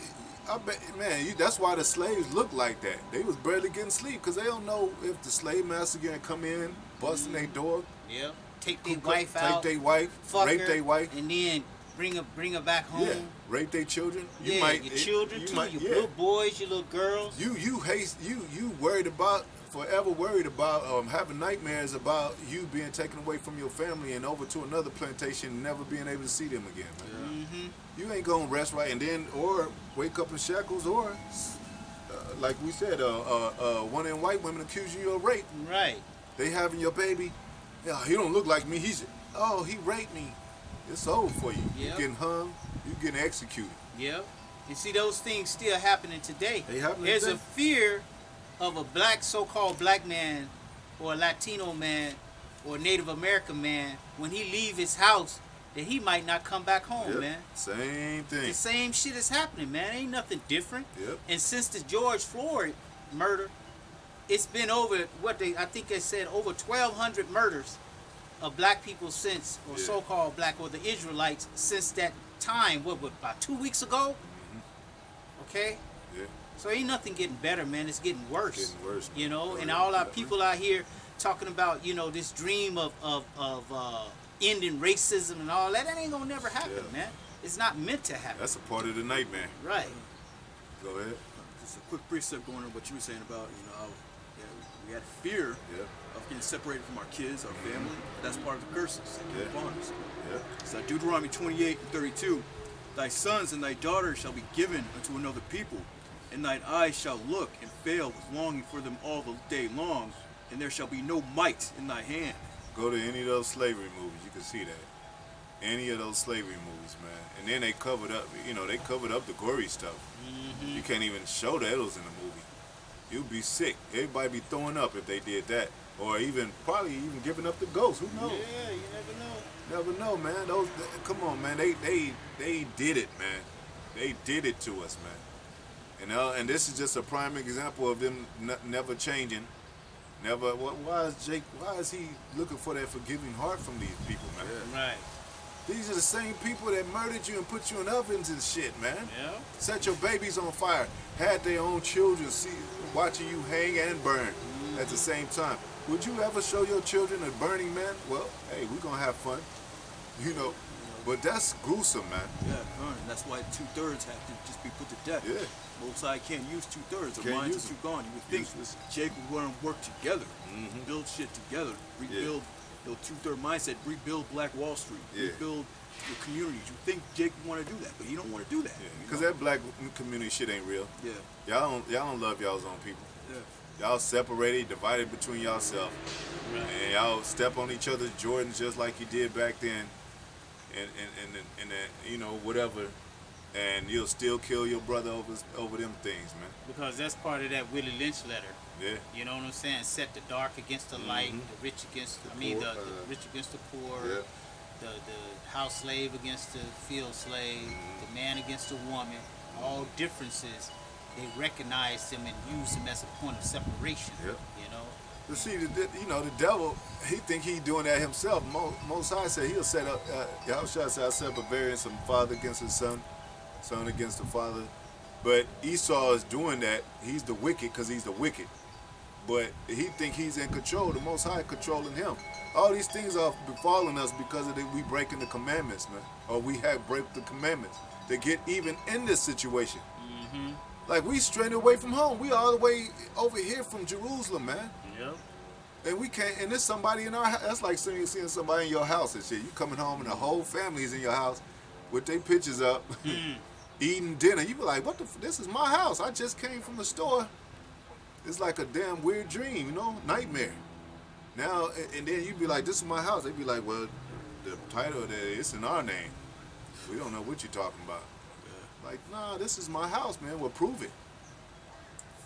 I bet, man. That's why the slaves look like that. They was barely getting sleep because they don't know if the slave master gonna come in, busting their door, Yep. Take their wife out. take their wife, fuck rape her, their wife, and then bring her back home. yeah, rape their children. Yeah, your children too, your yeah. little boys, your little girls. You worried about forever worried about having nightmares about you being taken away from your family and over to another plantation and never being able to see them again, man. Mm-hmm. You ain't gonna rest right and then or wake up in shackles or like we said, one of them white women accuse you of rape. Right. They having your baby. Yeah, he don't look like me. He raped me. It's over for you. Yep. You getting hung. You getting executed. Yep. And see, those things still happening today. They happening There's today. a fear of a black, so-called black man, or a Latino man, or a Native American man, when he leave his house, that he might not come back home, Yep. man. Same thing. The same shit is happening, man. Ain't nothing different. Yep. And since the George Floyd murder, it's been over I think they said over 1,200 murders of black people since, or Yeah. so-called black, or the Israelites since that time. What about 2 weeks ago? Okay. Yeah. So ain't nothing getting better, man. It's getting worse. Getting worse, man. You know, and Yeah, all our definitely. people out here talking about, you know, this dream of ending racism and all that. That ain't gonna never happen, Yeah. man. It's not meant to happen. That's a part of the nightmare. Right. Go ahead. Just a quick precept going on what you were saying about, you know, how we had fear Yeah. of getting separated from our kids, our family. That's part of the curses that came Yeah. upon us. Yeah. So Deuteronomy 28:32, thy sons and thy daughters shall be given unto another people, and thine eyes shall look and fail with longing for them all the day long, and there shall be no might in thy hand. Go to any of those slavery movies, you can see that. Any of those slavery movies, man. And then they covered up, they covered up the gory stuff. You can't even show that it was in the movie. You'd be sick. Everybody be throwing up if they did that. Or probably even giving up the ghost. Who knows? Yeah, you never know. Never know, man. Come on, man. They did it, man. They did it to us, man. And this is just a prime example of them never changing. Never. Why is he looking for that forgiving heart from these people, man? Right. These are the same people that murdered you and put you in ovens and shit, man. Yeah. Set your babies on fire. Had their own children watching you hang and burn at the same time. Would you ever show your children a burning man? Well, hey, we're gonna have fun. But that's gruesome, man. Yeah, and that's why 2/3 have to just be put to death. Yeah. Most High can't use 2/3. The Can't minds use are too them. gone. You would think Useless. Jake would want to work together, build shit together, rebuild the 2/3 mindset, rebuild Black Wall Street, Yeah. rebuild your communities. You think Jake would want to do that, but he don't want to do that. Because that black community shit ain't real. Yeah, Y'all don't love y'all's own people. yeah. Y'all separated, divided between yourself, and y'all step on each other's Jordans just like you did back then, and whatever, and you'll still kill your brother over them things, man. Because that's part of that Willie Lynch letter. Yeah. You know what I'm saying? Set the dark against the light, the rich against poor, the rich against the poor, Yeah. the house slave against the field slave, the man against the woman. All differences, they recognize them and use them as a point of separation. Yep. You know. But see, the devil, he think he doing that himself. Most High said he'll set up. Yahushua said, "I set up a variance from father against his son, son against the father." But Esau is doing that. He's the wicked because he's the wicked. But he think he's in control. The Most High controlling him. All these things are befalling us because of we breaking the commandments, man. Or we have break the commandments to get even in this situation. Like we strayed away from home. We all the way over here from Jerusalem, man. Yep. And we can't. And there's somebody in our house. That's like seeing somebody in your house and shit. You coming home and the whole family's in your house with their pictures up, eating dinner. You be like, "What the? This is my house. I just came from the store." It's like a damn weird dream, nightmare. Now and then you be like, "This is my house." They be like, "Well, the title of that it's in our name. We don't know what you're talking about." Like, nah, this is my house, man. Well, prove it.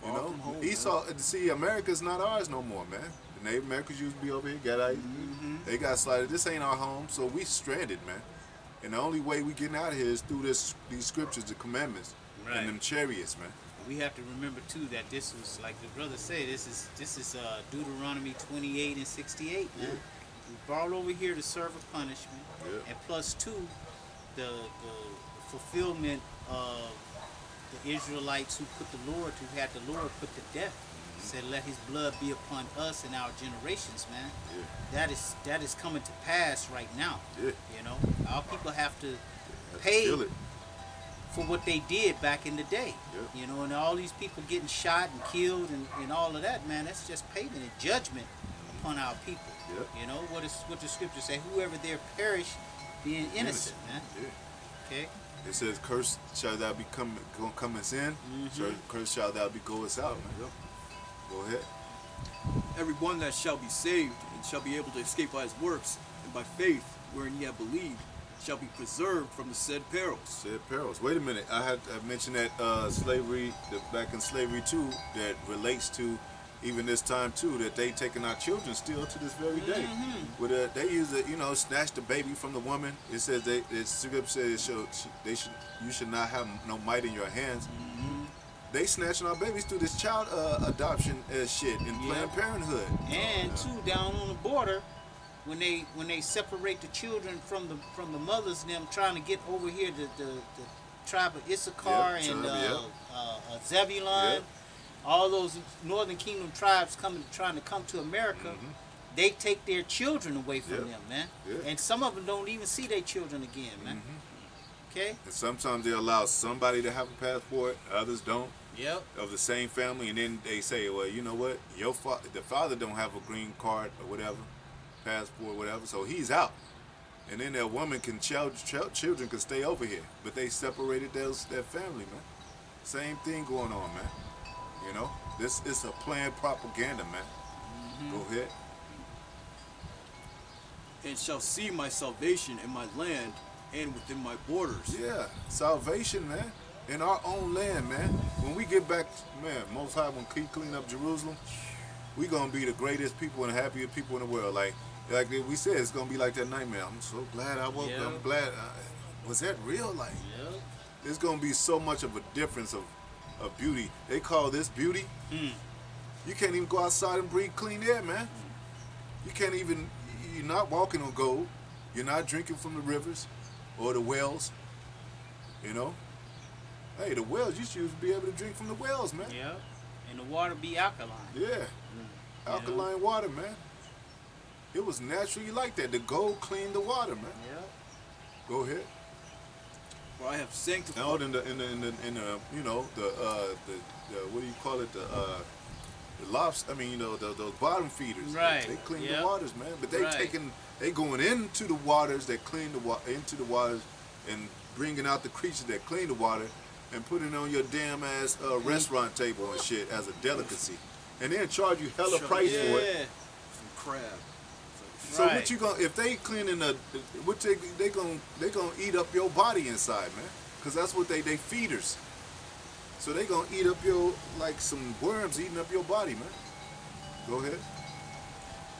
Far from home, Esau. See, America's not ours no more, man. The Native Americans used to be over here. They got slided. This ain't our home, so we stranded, man. And the only way we getting out of here is through these scriptures, the commandments, Right. and them chariots, man. We have to remember too that this was, like the brother said, this is Deuteronomy 28 and 68. Man. We brought over here to serve a punishment, and plus two, the fulfillment of the Israelites who had the Lord put to death. Said, "Let His blood be upon us and our generations, man." That is coming to pass right now. Yeah. You know, our people have to Have to pay feel it. for what they did back in the day. Yeah. You know, and all these people getting shot and killed and all of that, man, that's just payment and judgment upon our people. Yeah. You know, what the scripture say, whoever there perish being innocent, man. Yeah. Okay? It says, "Curse shall thou be coming in, curse shall thou be goest out." Man. Yep. Go ahead. Every one that shall be saved and shall be able to escape by his works, and by faith wherein ye have believed, shall be preserved from the said perils. Said perils. Wait a minute. I mentioned that slavery, back in slavery too, that relates to even this time too, that they taking our children still to this very day. With they use it, snatch the baby from the woman. It says the scripture says you should not have no might in your hands. They snatching our babies through this child adoption shit in Planned Parenthood. And too, down on the border, when they separate the children from the mothers, and them trying to get over here, the tribe of Issachar and Zebulun, Yep. all those Northern Kingdom tribes trying to come to America, they take their children away from them, man. Yep. And some of them don't even see their children again, man. Okay? And sometimes they allow somebody to have a passport, others don't, Yep. of the same family, and then they say, well, you know what, the father don't have a green card or whatever, passport, whatever, so he's out. And then that woman children can stay over here, but they separated their family, man. Same thing going on, man. This is a planned propaganda, man. Go ahead. And shall see my salvation in my land and within my borders. Yeah, salvation, man, in our own land, man. When we get back, man, Most High, when we clean up Jerusalem, we gonna be the greatest people and happiest people in the world. Like we said, it's gonna be like that nightmare. I'm so glad I woke up. I'm glad. Was that real? Like, there's gonna be so much of a difference of beauty. They call this beauty. You can't even go outside and breathe clean air, man. You can't even. You're not walking on gold. You're not drinking from the rivers or the wells. Hey, the wells, you should be able to drink from the wells, man. Yeah. And the water be alkaline. Yeah. Alkaline water, man. It was naturally like that. The gold cleaned the water, man. Yeah. Go ahead. For I have sanctified. Out in the what do you call it? The lobster. I mean, those bottom feeders. Right. They clean Yep. the waters, man. But they Right. they going into the waters. They clean into the waters and bringing out the creatures that clean the water and putting it on your damn ass restaurant table and shit as a delicacy, and then charge you hella price for it. Some crab. So Right. what you gonna, if they cleaning what they gonna eat up your body inside, man? Cause that's what they feeders. So they gonna eat up like some worms eating up your body, man. Go ahead.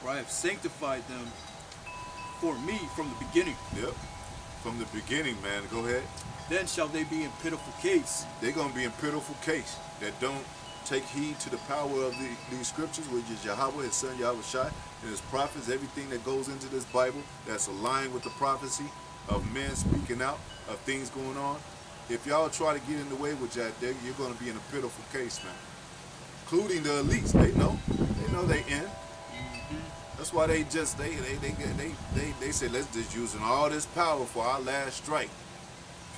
For I have sanctified them for me from the beginning. Yep. From the beginning, man. Go ahead. Then shall they be in pitiful case. They're gonna be in pitiful case that don't take heed to the power of these scriptures, which is Yahweh, His Son Yahweh Shai, and His prophets. Everything that goes into this Bible that's aligned with the prophecy of men speaking out of things going on. If y'all try to get in the way with that, you're gonna be in a pitiful case, man. Including the elites, they know they in. That's why they say let's just using all this power for our last strike.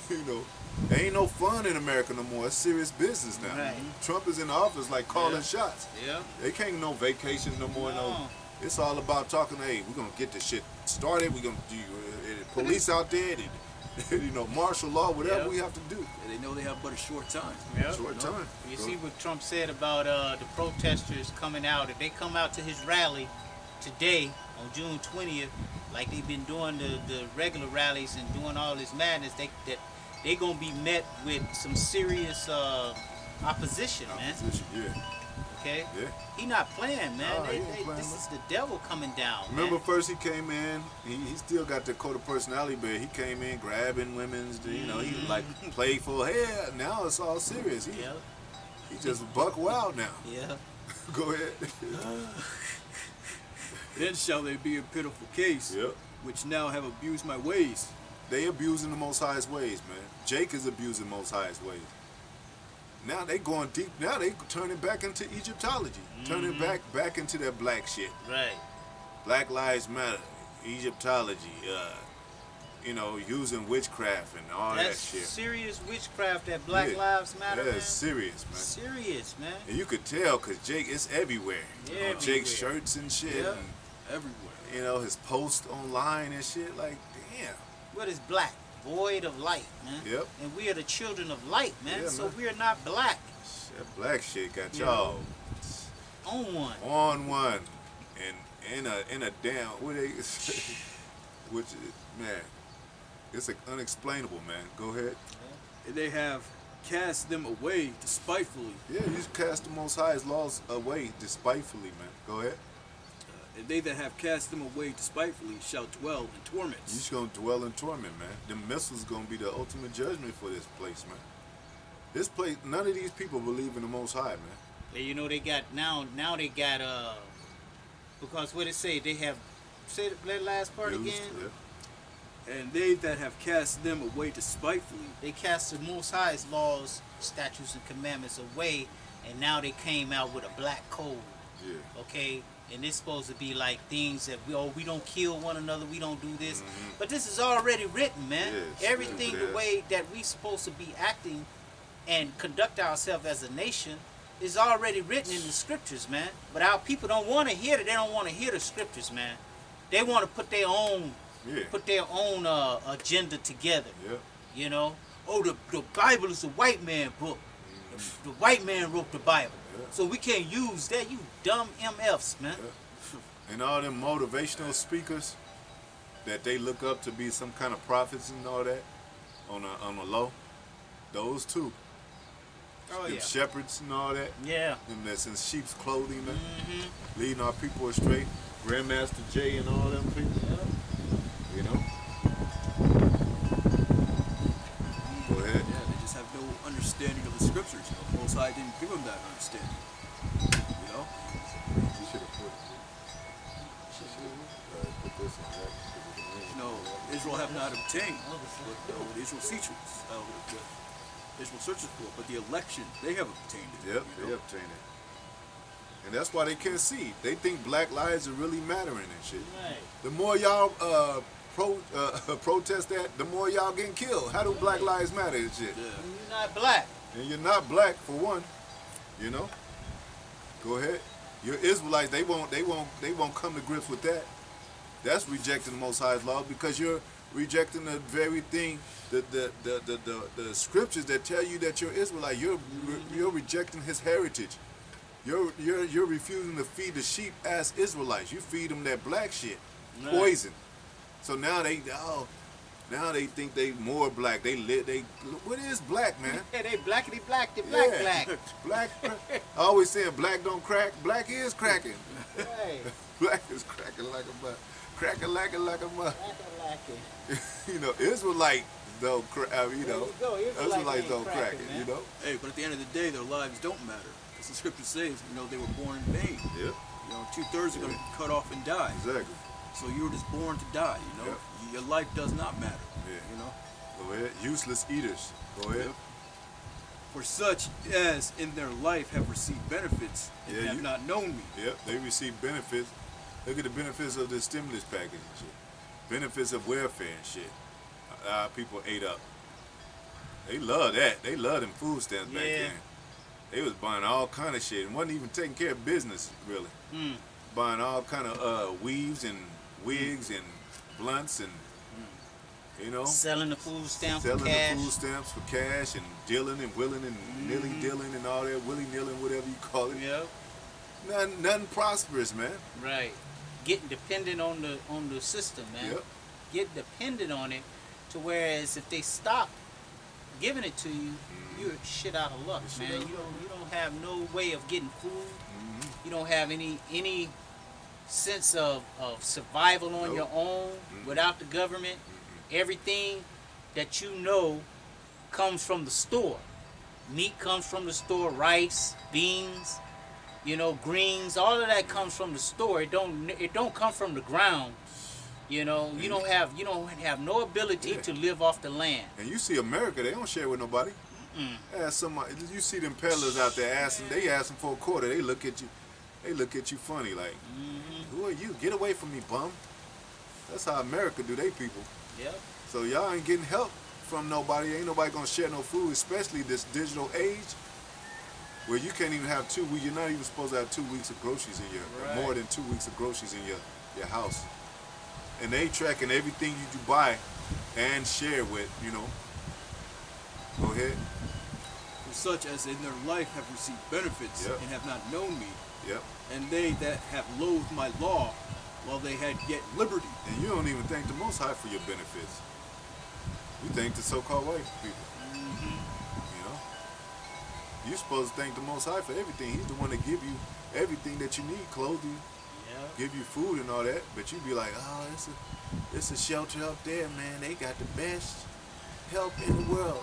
There ain't no fun in America no more. It's serious business now. Right. Trump is in the office like calling shots. Yeah. They can't no vacation no more. No. It's all about talking. Hey, we're gonna get this shit started. We're gonna do police out there. Martial law, whatever we have to do. And they know they have but a short time. Yep. Short time. You see what Trump said about the protesters coming out. If they come out to his rally today on June 20th, like they've been doing the regular rallies and doing all this madness, they gonna be met with some serious opposition, man. Opposition, yeah. Okay? Yeah. He not playing, man. Nah, he ain't playing, This man. is the devil coming down. Remember, man. first he came in, he still got the code of personality, but he came in grabbing women's, he like playful. Hey, now it's all serious. He just buck wild now. Yeah. Go ahead. Then shall they be in pitiful case, Yep. which now have abused my ways. They abusing the Most High's ways, man. Jake is abusing Most High's ways. Now they going deep. Now they turning back into Egyptology, turning back into that black shit. Right. Black Lives Matter, Egyptology. Using witchcraft and all That's that shit. serious witchcraft. That Black Yeah. Lives Matter. Yeah, man. it's serious, man. Serious, man. And you could tell because Jake, it's everywhere. Everywhere. Jake's shirts and shit. Yeah. Everywhere. And, his posts online and shit. Like, damn. What is black? void of light, man. Yep. And we are the children of light, man. Yeah, so man. we are not black. That black shit got Yeah. y'all On one. on one, and in a damn what they, which man, it's unexplainable, man. Go ahead. And they have cast them away despitefully. Yeah, you just cast the Most High's laws away despitefully, man. Go ahead. And they that have cast them away despitefully shall dwell in You torments. just gonna dwell in torment, man. The missiles gonna be the ultimate judgment for this place, man. This place, none of these people believe in the Most High, man. Yeah, you know they got now they got because what it say they have say that last part Used, again. yeah. And they that have cast them away despitefully They cast the Most High's laws, statutes, and commandments away, and now they came out with a black code. Yeah. Okay, and it's supposed to be like things that we don't kill one another, we don't do this, but this is already written, man. Yes, Everything it the is. way that we supposed to be acting and conduct ourselves as a nation is already written in the scriptures, man. But our people don't want to hear it. They don't want to hear the scriptures, man. They want to put their own agenda together. Yeah. You know, oh, the Bible is a white man book. The white man wrote the Bible. Yeah. So we can't use that. You dumb MFs, man. And all them motivational speakers that they look up to be some kind of prophets and all that on the low, those two. Oh, Them yeah. shepherds and all that. Yeah. Them that's in sheep's clothing, man. Mm-hmm. Leading our people astray. Grandmaster Jay and all them people. You know? Go ahead. Yeah, they just have no understanding of the scriptures. You know, the Most High didn't give them that understanding. You know, You should have put this on that. you know, Israel have not obtained what the Israel searches, what Israel searches for, but the election they have obtained it. Yep, you they know? obtain it. And that's why they can't see. They think black lives are really mattering and shit. Right. The more y'all protest that, the more y'all getting killed. How do black lives matter and shit? Yeah. And you're not black. And you're not black for one. You know? Go ahead. You're Israelites, they won't come to grips with that. That's rejecting the Most High's law because you're rejecting the very thing, the scriptures that tell you that you're Israelite. You're rejecting his heritage. You're refusing to feed the sheep as Israelites. You feed them that black shit, Right. poison. So now they think they more black. What is black, man? Yeah, they blackity black, they black Yeah. black. Black. I always saying black don't crack. Black is cracking. Right. Black is cracking like a butt. Cracking like a mud. Black. You know, Israelite don't crack. You know, There you go. Israelites ain't don't crack cracking, it. man. You know. Hey, but at the end of the day, their lives don't matter. As the scripture says, you know, they were born in vain. Yeah. You know, 2/3 are going to be cut off and die. Exactly. So you were just born to die, you know? Your life does not matter. Yeah. You know? Go ahead. Useless eaters. Go ahead. Yep. For such as in their life have received benefits and Yeah, have you- not known me. Yep. They receive benefits. Look at the benefits of the stimulus package and shit. Benefits of welfare and shit. People ate up. They love that. They love them food stamps back Yeah. then. They was buying all kind of shit and wasn't even taking care of business really. Mm. Buying all kind of weaves and wigs and blunts and you know, Selling the food stamp selling for cash. the food stamps for cash and dealing and willing and nilly dealing and all that, willy nilling, whatever you call it. Yep. Nothing prosperous, man. Right. Getting dependent on the system, man. Yep. Get dependent on it to whereas if they stop giving it to you, you're shit out of luck, You're man. shit out of You don't have no way of getting food. Mm-hmm. You don't have any sense of survival on Nope. your own without the government. Everything that you know comes from the store. Meat comes from the store, rice, beans, you know, greens, all of that comes from the store. It don't come from the ground. You know, you don't have no ability Yeah. to live off the land. And you see America, they don't share with nobody. Ask somebody, you see them peddlers out there asking for a quarter. They look at you funny like, who are you? Get away from me, bum. That's how America do they people. Yep. So y'all ain't getting help from nobody. Ain't nobody gonna share no food, especially this digital age where you can't even have you're not even supposed to have 2 weeks of groceries in Right. more than 2 weeks of groceries in your house. And they tracking everything you buy and share with, Go ahead. For such as in their life have received benefits Yep. and have not known me, Yep. and they that have loathed my law, while they had yet liberty. And you don't even thank the Most High for your benefits. You thank the so-called white people. You're supposed to thank the Most High for everything. He's the one that give you everything that you need, clothe you, give you food and all that. But you be like, oh, it's a shelter up there, man. They got the best help in the world.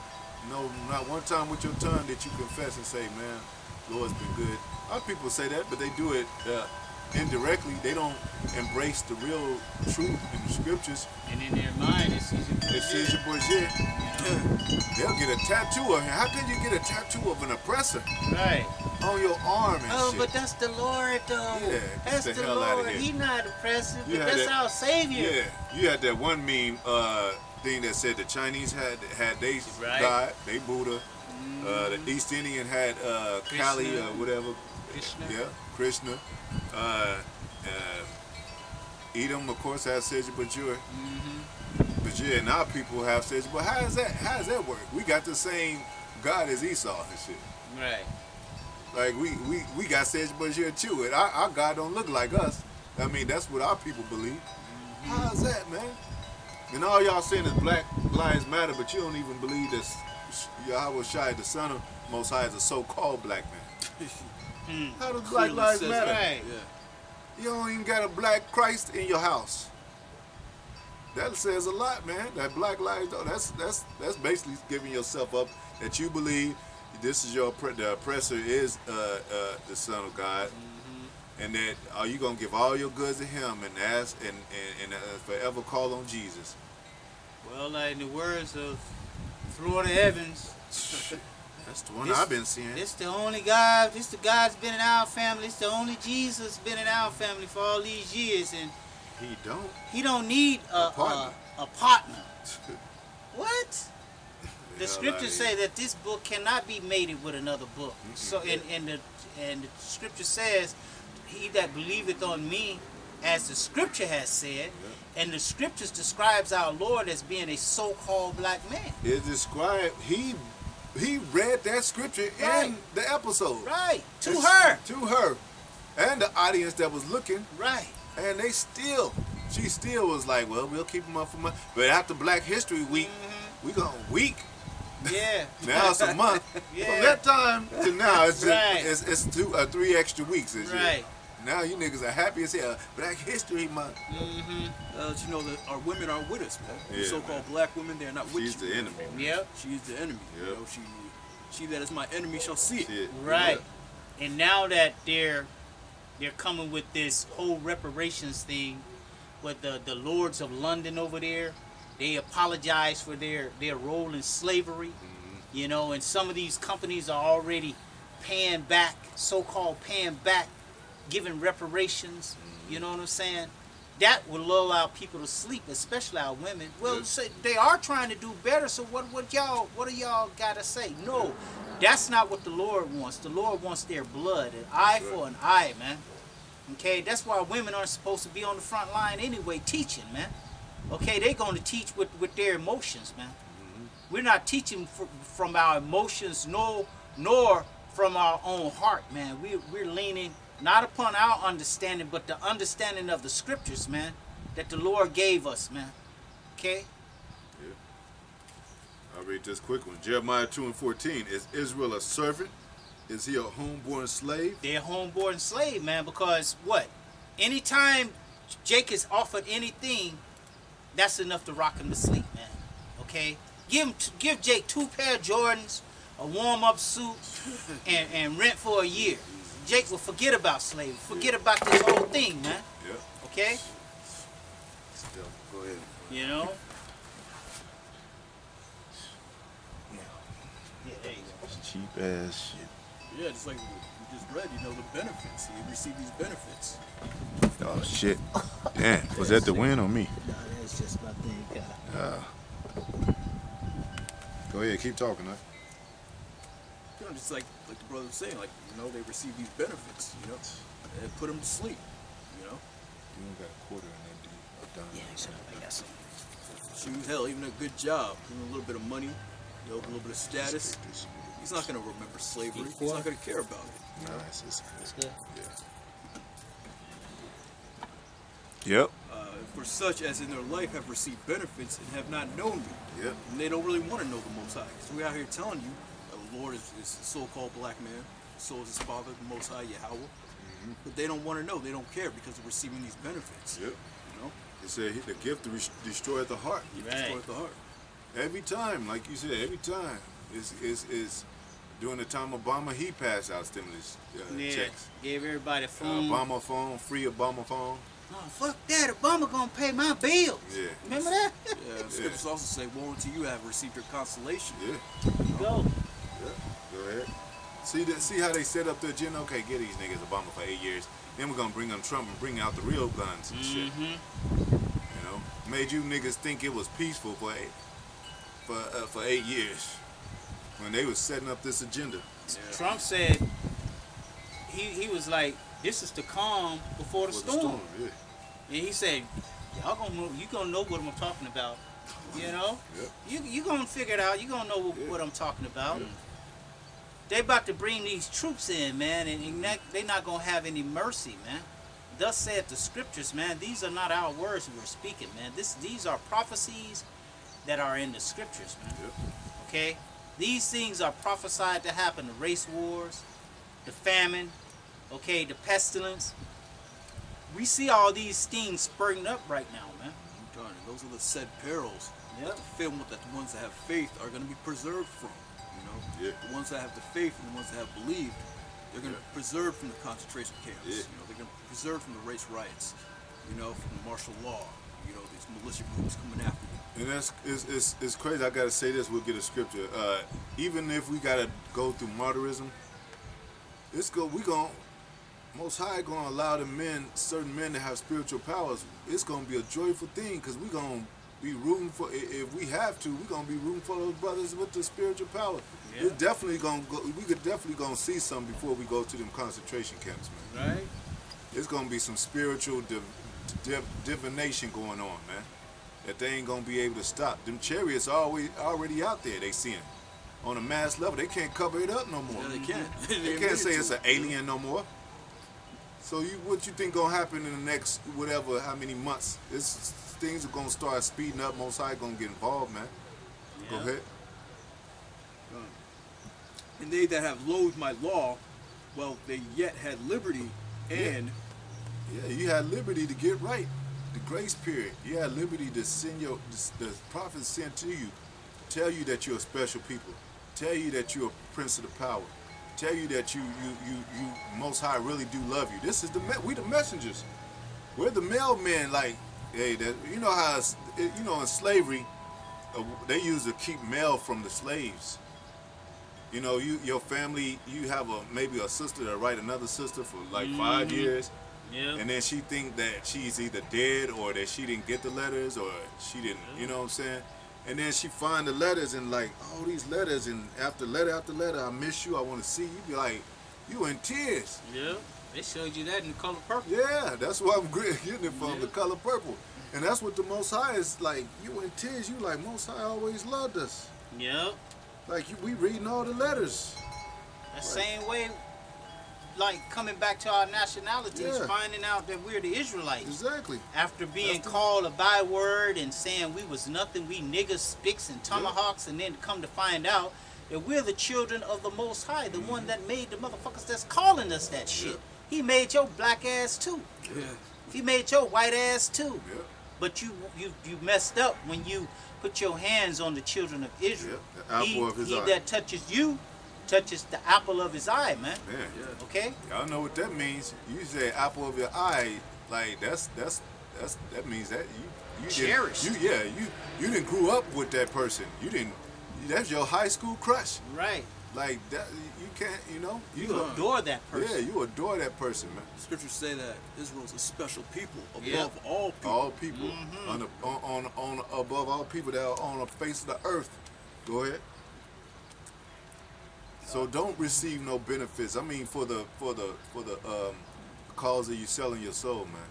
No, not one time with your tongue did you confess and say, man, Lord's been good. A lot of people say that, but they do it indirectly. They don't embrace the real truth in the scriptures. And in their mind, it's Caesar Borgia. They'll get a tattoo of him. How can you get a tattoo of an oppressor? Right. On your arm and Oh, shit. but that's the Lord, though. Yeah, that's get the the hell outta Lord. here. He's not oppressive, You but had that's that- our Savior. Yeah, you had that one meme thing that said the Chinese had they Right. God, they Buddha. The East Indian had Kali Krishna. or whatever. Krishna. Yeah, Krishna. Edom, of course, has Caesar Borgia. But yeah, now people have Caesar. But how does that work? We got the same God as Esau and shit. Right. Like we got Caesar Borgia too, and our God don't look like us. I mean, that's what our people believe. How's that, man? And all y'all saying is Black Lives Matter, but you don't even believe that Yahweh Shai, the Son of Most High, is a so-called black man. How does Black Clearly Lives says matter? that. Right. Yeah. You don't even got a black Christ in your house. That says a lot, man. That Black Lives, though, that's basically giving yourself up that you believe this is the oppressor is the Son of God, and that are you gonna give all your goods to Him and ask and forever call on Jesus? Well, like in the words of Florida Evans, That's the one This- I've been seeing. it's the only God. This the God's been in our family. It's the only Jesus been in our family for all these years, and He don't. He don't need a partner. a partner. What? The hell scriptures outta say that this book cannot be mated with another book. So and the scripture says, "He that believeth on me," as the scripture has said, and the scriptures describes our Lord as being a so-called black man. It described he read that scripture Right. in the episode. Right. To It's- her. To her. And the audience that was looking. Right. And she still was like, well, we'll keep them up for month. But after Black History Week, we gonna week. Yeah. Now it's a month. Yeah. From that time to now, it's just, Right. it's 3 extra weeks this year. Right. Now you niggas are happy as hell. Black History Month. You know that our women are with us, man. Yeah, The so-called man. black women, they're not with She's you. the enemy. Yep. She is the enemy. Yep. You know, she that is my enemy shall see it. Shit. Right. And now that they're coming with this whole reparations thing with the Lords of London over there, they apologize for their role in slavery. You know, and some of these companies are already paying back, so-called paying back, giving reparations. You know what I'm saying? That will lull our people to sleep, especially our women. Well, Yeah. so they are trying to do better. So what do y'all gotta say? No, that's not what the Lord wants. The Lord wants their blood, an eye for an eye, man. Okay, that's why women aren't supposed to be on the front line anyway, teaching, man. Okay, they're going to teach with their emotions, man. We're not teaching from our emotions, nor from our own heart, man. We're leaning not upon our understanding, but the understanding of the scriptures, man, that the Lord gave us, man. Okay? I'll read this quick one. Jeremiah 2:14. Is Israel a servant? Is he a homeborn slave? They're a homeborn slave, man, because what? Anytime Jake is offered anything, that's enough to rock him to sleep, man. Okay? Give Jake 2 pair of Jordans, a warm-up suit, and rent for a year. Jake will forget about slavery, forget about this whole thing, man. Yeah. Okay? Still, go ahead. You know? Yeah, there you go. Cheap ass shit. Yeah, just like we just read, you know, the benefits. They receive these benefits. Oh shit. Damn. Was that the win or me? No, that's just my thing. Go ahead, keep talking, huh? You know, just like the brother was saying, like, you know, they receive these benefits, you know, and put them to sleep, you know. You don't got a quarter in that, dude. Yeah, I got some. Shoot, hell, even a good job, even a little bit of money, a little bit of status. He's not going to remember slavery. He's not going to care about it. Nah, That's good. Yep. For such as in their life have received benefits and have not known me. Yep. And they don't really want to know the Most High. So we're out here telling you, the Lord is a so-called black man, so is his father, the Most High, Yahweh. But they don't want to know. They don't care because they're receiving these benefits. Yep. You know? He said the gift destroyed the heart. You Right. destroy the heart. Every time, like you said, every time. Is during the time Obama, he passed out stimulus checks. Gave everybody a phone. Obama phone, free Obama phone. Oh, fuck that. Obama gonna pay my bills. Yeah. Remember that? Yeah, the scriptures also say, woe unto you have received your consolation. Yeah. Go. Yeah. Go ahead. See how they set up the agenda? Okay, get these niggas Obama for 8 years. Then we're gonna bring them Trump and bring out the real guns and shit. You know, made you niggas think it was peaceful for 8 years when they was setting up this agenda. Yeah. Trump said he was like, this is the calm before the storm. Yeah. And he said, you gonna know what I'm talking about. You know? Yep. You gonna figure it out. You gonna know what I'm talking about. They about to bring these troops in, man, and they not gonna have any mercy, man. Thus saith the scriptures, man. These are not our words we're speaking, man. These are prophecies that are in the scriptures, man. Yep. Okay? These things are prophesied to happen. The race wars, the famine, okay, the pestilence. We see all these things spurting up right now, man. I'm telling you, those are the said perils. Yep. The film that the ones that have faith are going to be preserved from. You know, Yeah. the ones that have the faith and the ones that have believed, they're going to be preserved from the concentration camps. Yeah. You know, they're going to be preserved from the race riots. You know, from the martial law. You know, these militia groups coming after you. And it's crazy. I gotta say this. We'll get a scripture. Even if we gotta go through martyrism, we gon' Most High gonna allow the men, certain men, to have spiritual powers. It's gonna be a joyful thing because we gonna be rooting for. If we have to, we gonna be rooting for those brothers with the spiritual power. Yeah. It's definitely gonna go. We could definitely gonna see some before we go to them concentration camps, man. Right? It's gonna be some spiritual divination going on, man. That they ain't gonna be able to stop. Them chariots are already out there. They see 'em on a mass level. They can't cover it up no more. Yeah, they can't. They can't say it's an alien no more. So what you think gonna happen in the next whatever, how many months? Things are gonna start speeding up. Most High gonna get involved, man. Go Yeah. ahead. And they that have loathed my law, well, they yet had liberty and Yeah, you had liberty to get right. The grace period. You had liberty to send the prophets sent to you, tell you that you're a special people, tell you that you're a prince of the power, tell you that you Most High really do love you. This is we the messengers. We're the mailmen. Like, hey, you know how in slavery they used to keep mail from the slaves. You know, your family, you have maybe a sister that write another sister for like 5 years. Yeah. And then she think that she's either dead or that she didn't get the letters or she didn't, you know what I'm saying? And then she find the letters and like, all these letters, and after letter, I miss you, I want to see you. Be like, you in tears. Yeah. They showed you that in the color purple. Yeah, that's where I'm getting it from, the color purple. And that's what the Most High is like. You in tears. You like, Most High always loved us. Yep. Like, we reading all the letters. That same way, like coming back to our nationalities, Yeah. finding out that we're the Israelites. Exactly. After being That's the- called a byword and saying we was nothing, we niggas, spicks, and tomahawks, and then come to find out that we're the children of the Most High, the one that made the motherfuckers that's calling us that shit. He made your black ass too. yeah, He made your white ass too. Yeah. But you messed up when you put your hands on the children of Israel. Yeah, the apple of his he eye. that touches you, touches the apple of his eye, man. Man. yeah. Okay? Y'all know what that means. You say apple of your eye, like that means that you Cherished. You didn't grew up with that person. That's your high school crush. Right. Like that, you can't, You adore that person. Yeah, you adore that person, man. Scriptures say that Israel's a special people above Yeah. all people. All people on above all people that are on the face of the earth. Go ahead. So don't receive no benefits. I mean, for the cause of you selling your soul, man.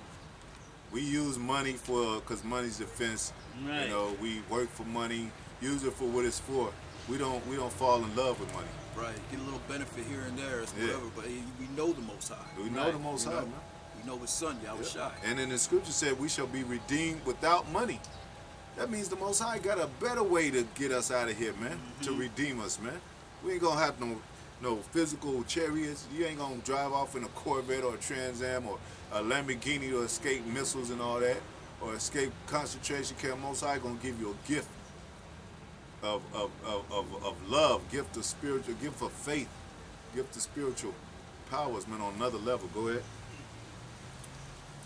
We use money because money's defense. Right. You know, we work for money, use it for what it's for. We don't fall in love with money. Right. Get a little benefit here and there, or Yeah. whatever. But we know the Most High. We know Right. the Most You High, know? man. We know His Son, Yahweh Yeah. Shai. And then the scripture said we shall be redeemed without money. That means the Most High got a better way to get us out of here, man. To redeem us, man. We ain't gonna have no physical chariots. You ain't gonna drive off in a Corvette or a Trans Am or a Lamborghini to escape missiles and all that, or escape concentration camp. Most High gonna give you a gift of love, gift of spiritual, gift of faith, gift of spiritual powers, man, on another level. Go ahead.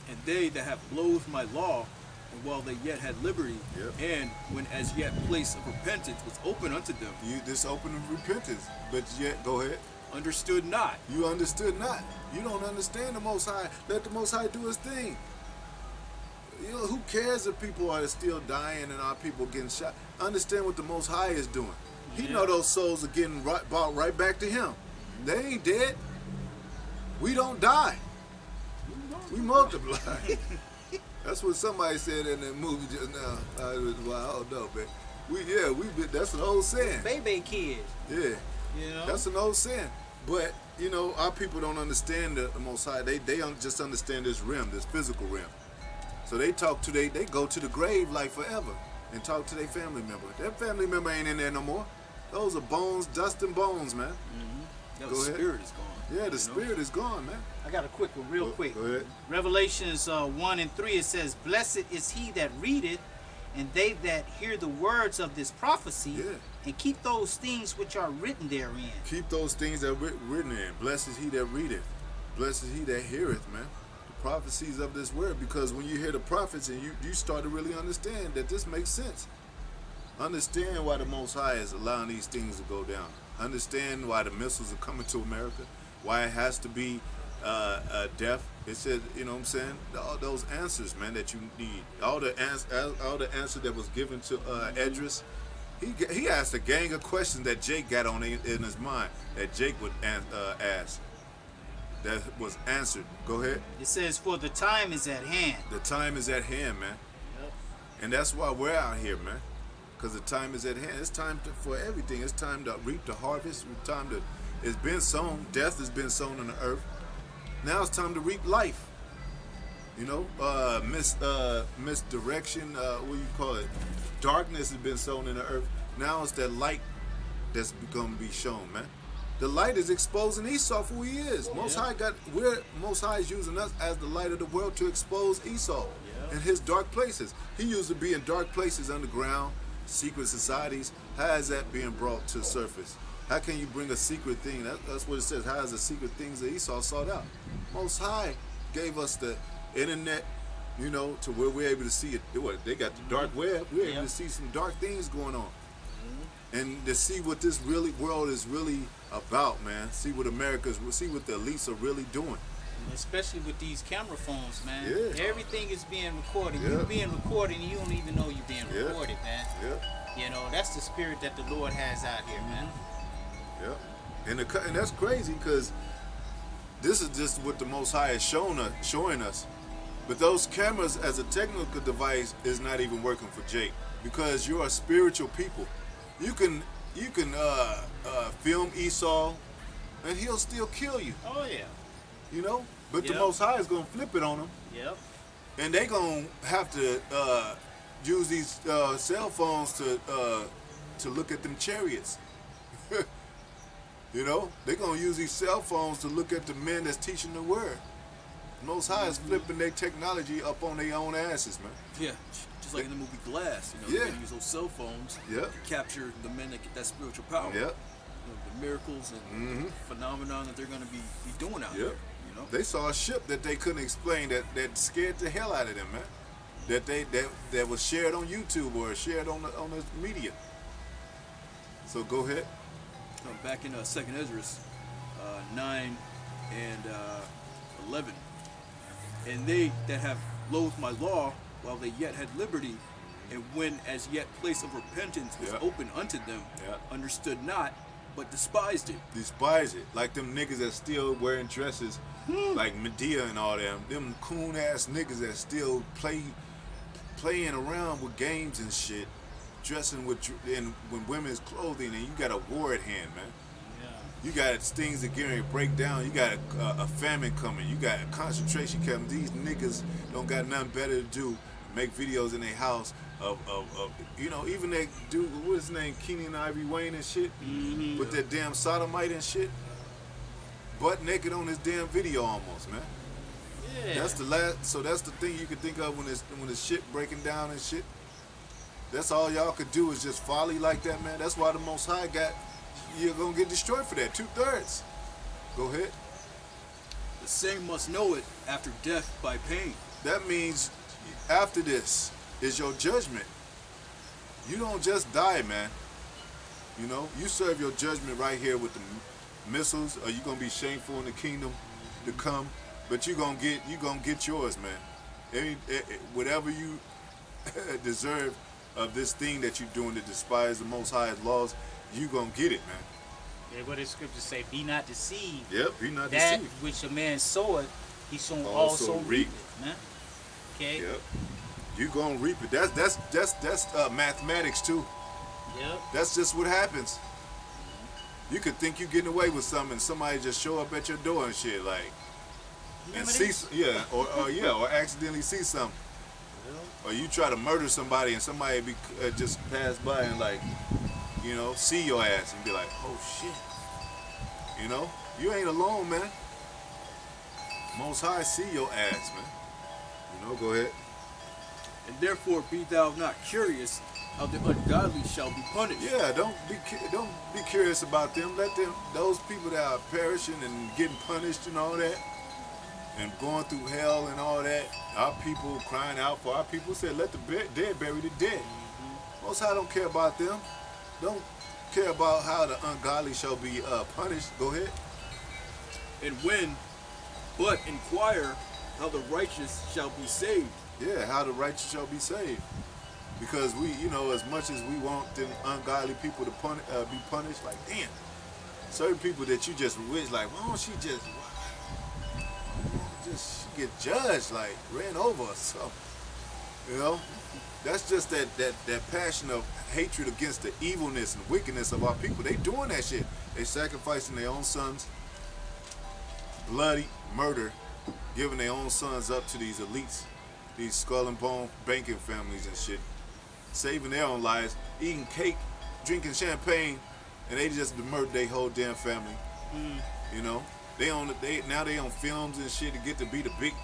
And they that have loathed my law, and while they yet had liberty, Yep. and when as yet place of repentance was open unto them, You this open of repentance, but yet go ahead. understood not. You understood not. You don't understand the Most High. Let the Most High do His thing. You know, who cares if people are still dying and our people getting shot? Understand what the Most High is doing. He know those souls are getting brought right back to Him. They ain't dead. We don't die. We multiply. That's what somebody said in that movie just now. I don't know, man. That's an old saying. Baby kids. Yeah. You know. That's an old saying. But, you know, our people don't understand the Most High. They just understand this realm, this physical realm. So they go to the grave like forever and talk to their family member. That family member ain't in there no more. Those are bones, dust and bones, man. Yeah, Go the ahead. spirit is gone. Yeah, the you know? spirit is gone, man. I got a quick one, real quick. Go ahead. Revelations 1 and 3, it says, "Blessed is he that readeth, and they that hear the words of this prophecy, Yeah. and keep those things which are written therein." Keep those things that are written in. Blessed is he that readeth. Blessed is he that heareth, man. The prophecies of this word. Because when you hear the prophets and you start to really understand that this makes sense. Understand why the Most High is allowing these things to go down. Understand why the missiles are coming to America. Why it has to be death. It said, you know what I'm saying? All those answers, man, that you need. All the answer that was given to Edris. He asked a gang of questions that Jake got on in his mind that Jake would ask. That was answered. Go ahead. It says, "For the time is at hand." The time is at hand, man. And that's why we're out here, man. Because the time is at hand. It's time for everything. It's time to reap the harvest. It's been sown. Death has been sown on the earth. Now it's time to reap life. You know, misdirection, what do you call it? Darkness has been sown in the earth. Now it's that light that's going to be shown, man. The light is exposing Esau for who he is. Most High is using us as the light of the world to expose Esau in his dark places. He used to be in dark places underground, secret societies. How is that being brought to the surface? How can you bring a secret thing? That's what it says. How is the secret things that Esau sought out? Most High gave us the internet, you know, to where we're able to see it. They got the dark web. We're able to see some dark things going on. And to see what this world is really about, man. See what see what the elites are really doing. Especially with these camera phones, man. Yeah. Everything is being recorded. Yeah. You're being recorded and you don't even know you're being Yeah. recorded, man. Yeah. You know, that's the spirit that the Lord has out here, man. Yeah, and that's crazy because this is just what the Most High is showing us. But those cameras, as a technical device, is not even working for Jake because you're a spiritual people. You can film Esau, and he'll still kill you. Oh yeah. You know, but the Yep. Most High is gonna flip it on him, Yep. and they gonna have to use these cell phones to look at them chariots. You know, they're going to use these cell phones to look at the men that's teaching the word. Most High is flipping their technology up on their own asses, man. Yeah, just like in the movie Glass, you know, Yeah. they're gonna use those cell phones Yep. to capture the men that get that spiritual power. Yep. You know, the miracles and phenomenon that they're gonna be doing out Yep. there. You know, They saw a ship that they couldn't explain that scared the hell out of them, man. That was shared on YouTube or shared on the media. So go ahead. back in Second Esdras 9 and 11, and they that have loathed my law while they yet had liberty, and when as yet place of repentance was Yeah. open unto them, Yeah. understood not, but despised it. Despise it. Like them niggas that still wearing dresses like Medea and all them coon ass niggas that still playing around with games and shit, dressing with women's clothing, and you got a war at hand, man. You got things that getting ready to break down. You got a famine coming. You got a concentration camp. These niggas don't got nothing better to do. Make videos in their house of even that dude, what's his name, Keenan Ivory Wayne and shit, with that damn sodomite and shit, butt naked on his damn video almost, man. Yeah. That's the last. So that's the thing you can think of when the shit breaking down and shit. That's all y'all could do is just folly like that, man. That's why the Most High you're gonna get destroyed for that. 2/3. Go ahead. The same must know it after death by pain. That means after this is your judgment. You don't just die, man. You know, you serve your judgment right here with the missiles, or you gonna be shameful in the kingdom to come. But you gonna get yours, man. Whatever you deserve of this thing that you're doing to despise the Most High's laws, you gonna get it, man. Yeah, what the scriptures say, be not deceived. Yep, be not that deceived. which a man soweth, he shall also reap it, man. Okay. Yep. You gonna reap it. That's mathematics too. Yep. That's just what happens. You could think you're getting away with something, and somebody just show up at your door and shit, like, and see, or accidentally see something. Or you try to murder somebody and somebody just pass by and like, see your ass and be like, oh shit. You ain't alone, man. Most High see your ass, man. Go ahead. And therefore be thou not curious how the ungodly shall be punished. Yeah, don't be curious about them. Let those people that are perishing and getting punished and all that, and going through hell and all that. Our people crying out for our people said, let the dead bury the dead. Most High don't care about them. Don't care about how the ungodly shall be punished. Go ahead. And but inquire how the righteous shall be saved. Yeah, how the righteous shall be saved. Because we, as much as we want them ungodly people to be punished, like, damn, certain people that you just wish, like, why don't she just get judged, like, ran over or something, That's just that passion of hatred against the evilness and wickedness of our people. They doing that shit. They sacrificing their own sons, bloody murder, giving their own sons up to these elites, these skull and bone banking families and shit, saving their own lives, eating cake, drinking champagne, and they just murdered their whole damn family. They on films and shit to get to be the big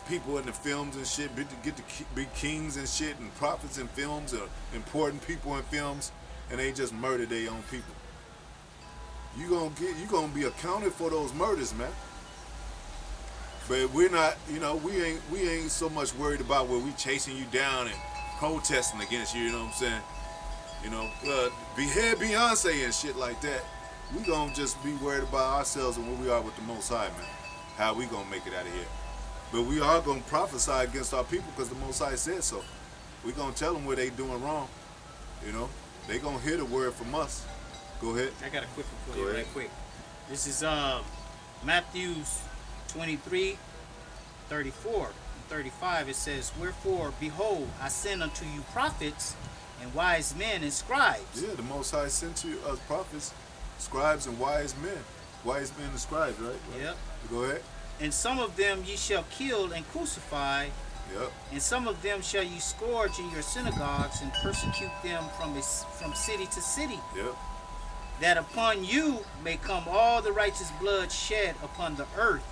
people in the films and shit, get to be kings and shit and prophets in films or important people in films, and they just murdered their own people. You gonna be accounted for those murders, man. But we're not, we ain't so much worried about where we chasing you down and protesting against you, you know what I'm saying? Behead Beyonce and shit like that. We gonna just be worried about ourselves and where we are with the Most High, man. How we gonna make it out of here. But we are gonna prophesy against our people because the Most High said so. We gonna tell them where they doing wrong. They gonna hear the word from us. Go ahead. I got a quick one for you right quick. This is Matthew 23, 34 and 35. It says, wherefore, behold, I send unto you prophets and wise men and scribes. Yeah, the Most High sent to us prophets, scribes, and wise men. Wise men and scribes, right? Yep. Go ahead. And some of them ye shall kill and crucify. Yep. And some of them shall ye scourge in your synagogues and persecute them from city to city. Yep. That upon you may come all the righteous blood shed upon the earth,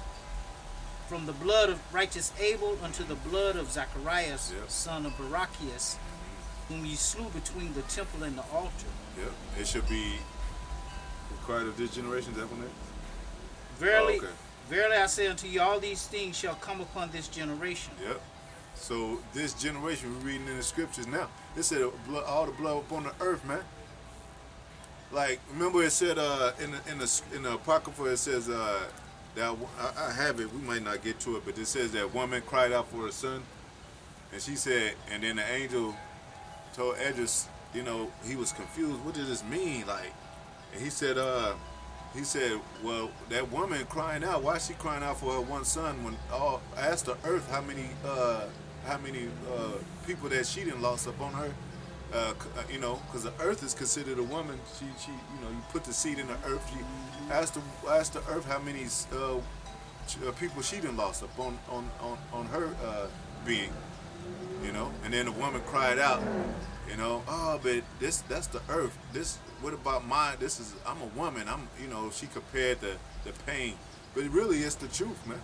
from the blood of righteous Abel unto the blood of Zacharias, son of Barachias, whom ye slew between the temple and the altar. Yep. It should be required of this generation, is that one there? Verily, verily I say unto you, all these things shall come upon this generation. Yep. So this generation, we're reading in the scriptures now. It said all the blood upon the earth, man. Like, remember it said in the Apocrypha, it says that I have it. We might not get to it, but it says that woman cried out for her son, and she said, and then the angel told Esdras, he was confused. What does this mean? Like, and he said he said, well, that woman crying out, why is she crying out for her one son when asked the earth how many people that she didn't lost up on her, you know, because the earth is considered a woman. She, you know, you put the seed in the earth. She asked the earth how many people she didn't lost up on her being, you know. And then the woman cried out, you know, oh, but that's the earth. What about mine? I'm a woman. You know, she compared the pain, but really it's the truth, man.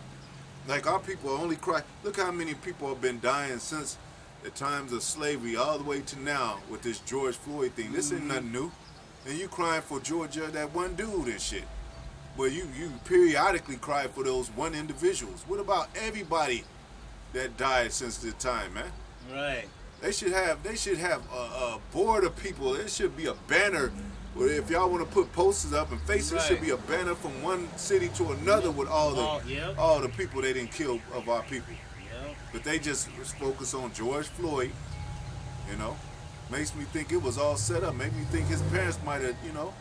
Like, our people only cry. Look how many people have been dying since the times of slavery all the way to now with this George Floyd thing. This ain't nothing new. And you crying for Georgia, that one dude and shit. Well, you periodically cry for those one individuals. What about everybody that died since the time, man? Right. They should have a board of people. There should be a banner. If y'all want to put posters up and faces, Right. It should be a banner from one city to another with all the people they didn't kill of our people. Yep. But they just focus on George Floyd, you know. Makes me think it was all set up. Make me think his parents might have, you know,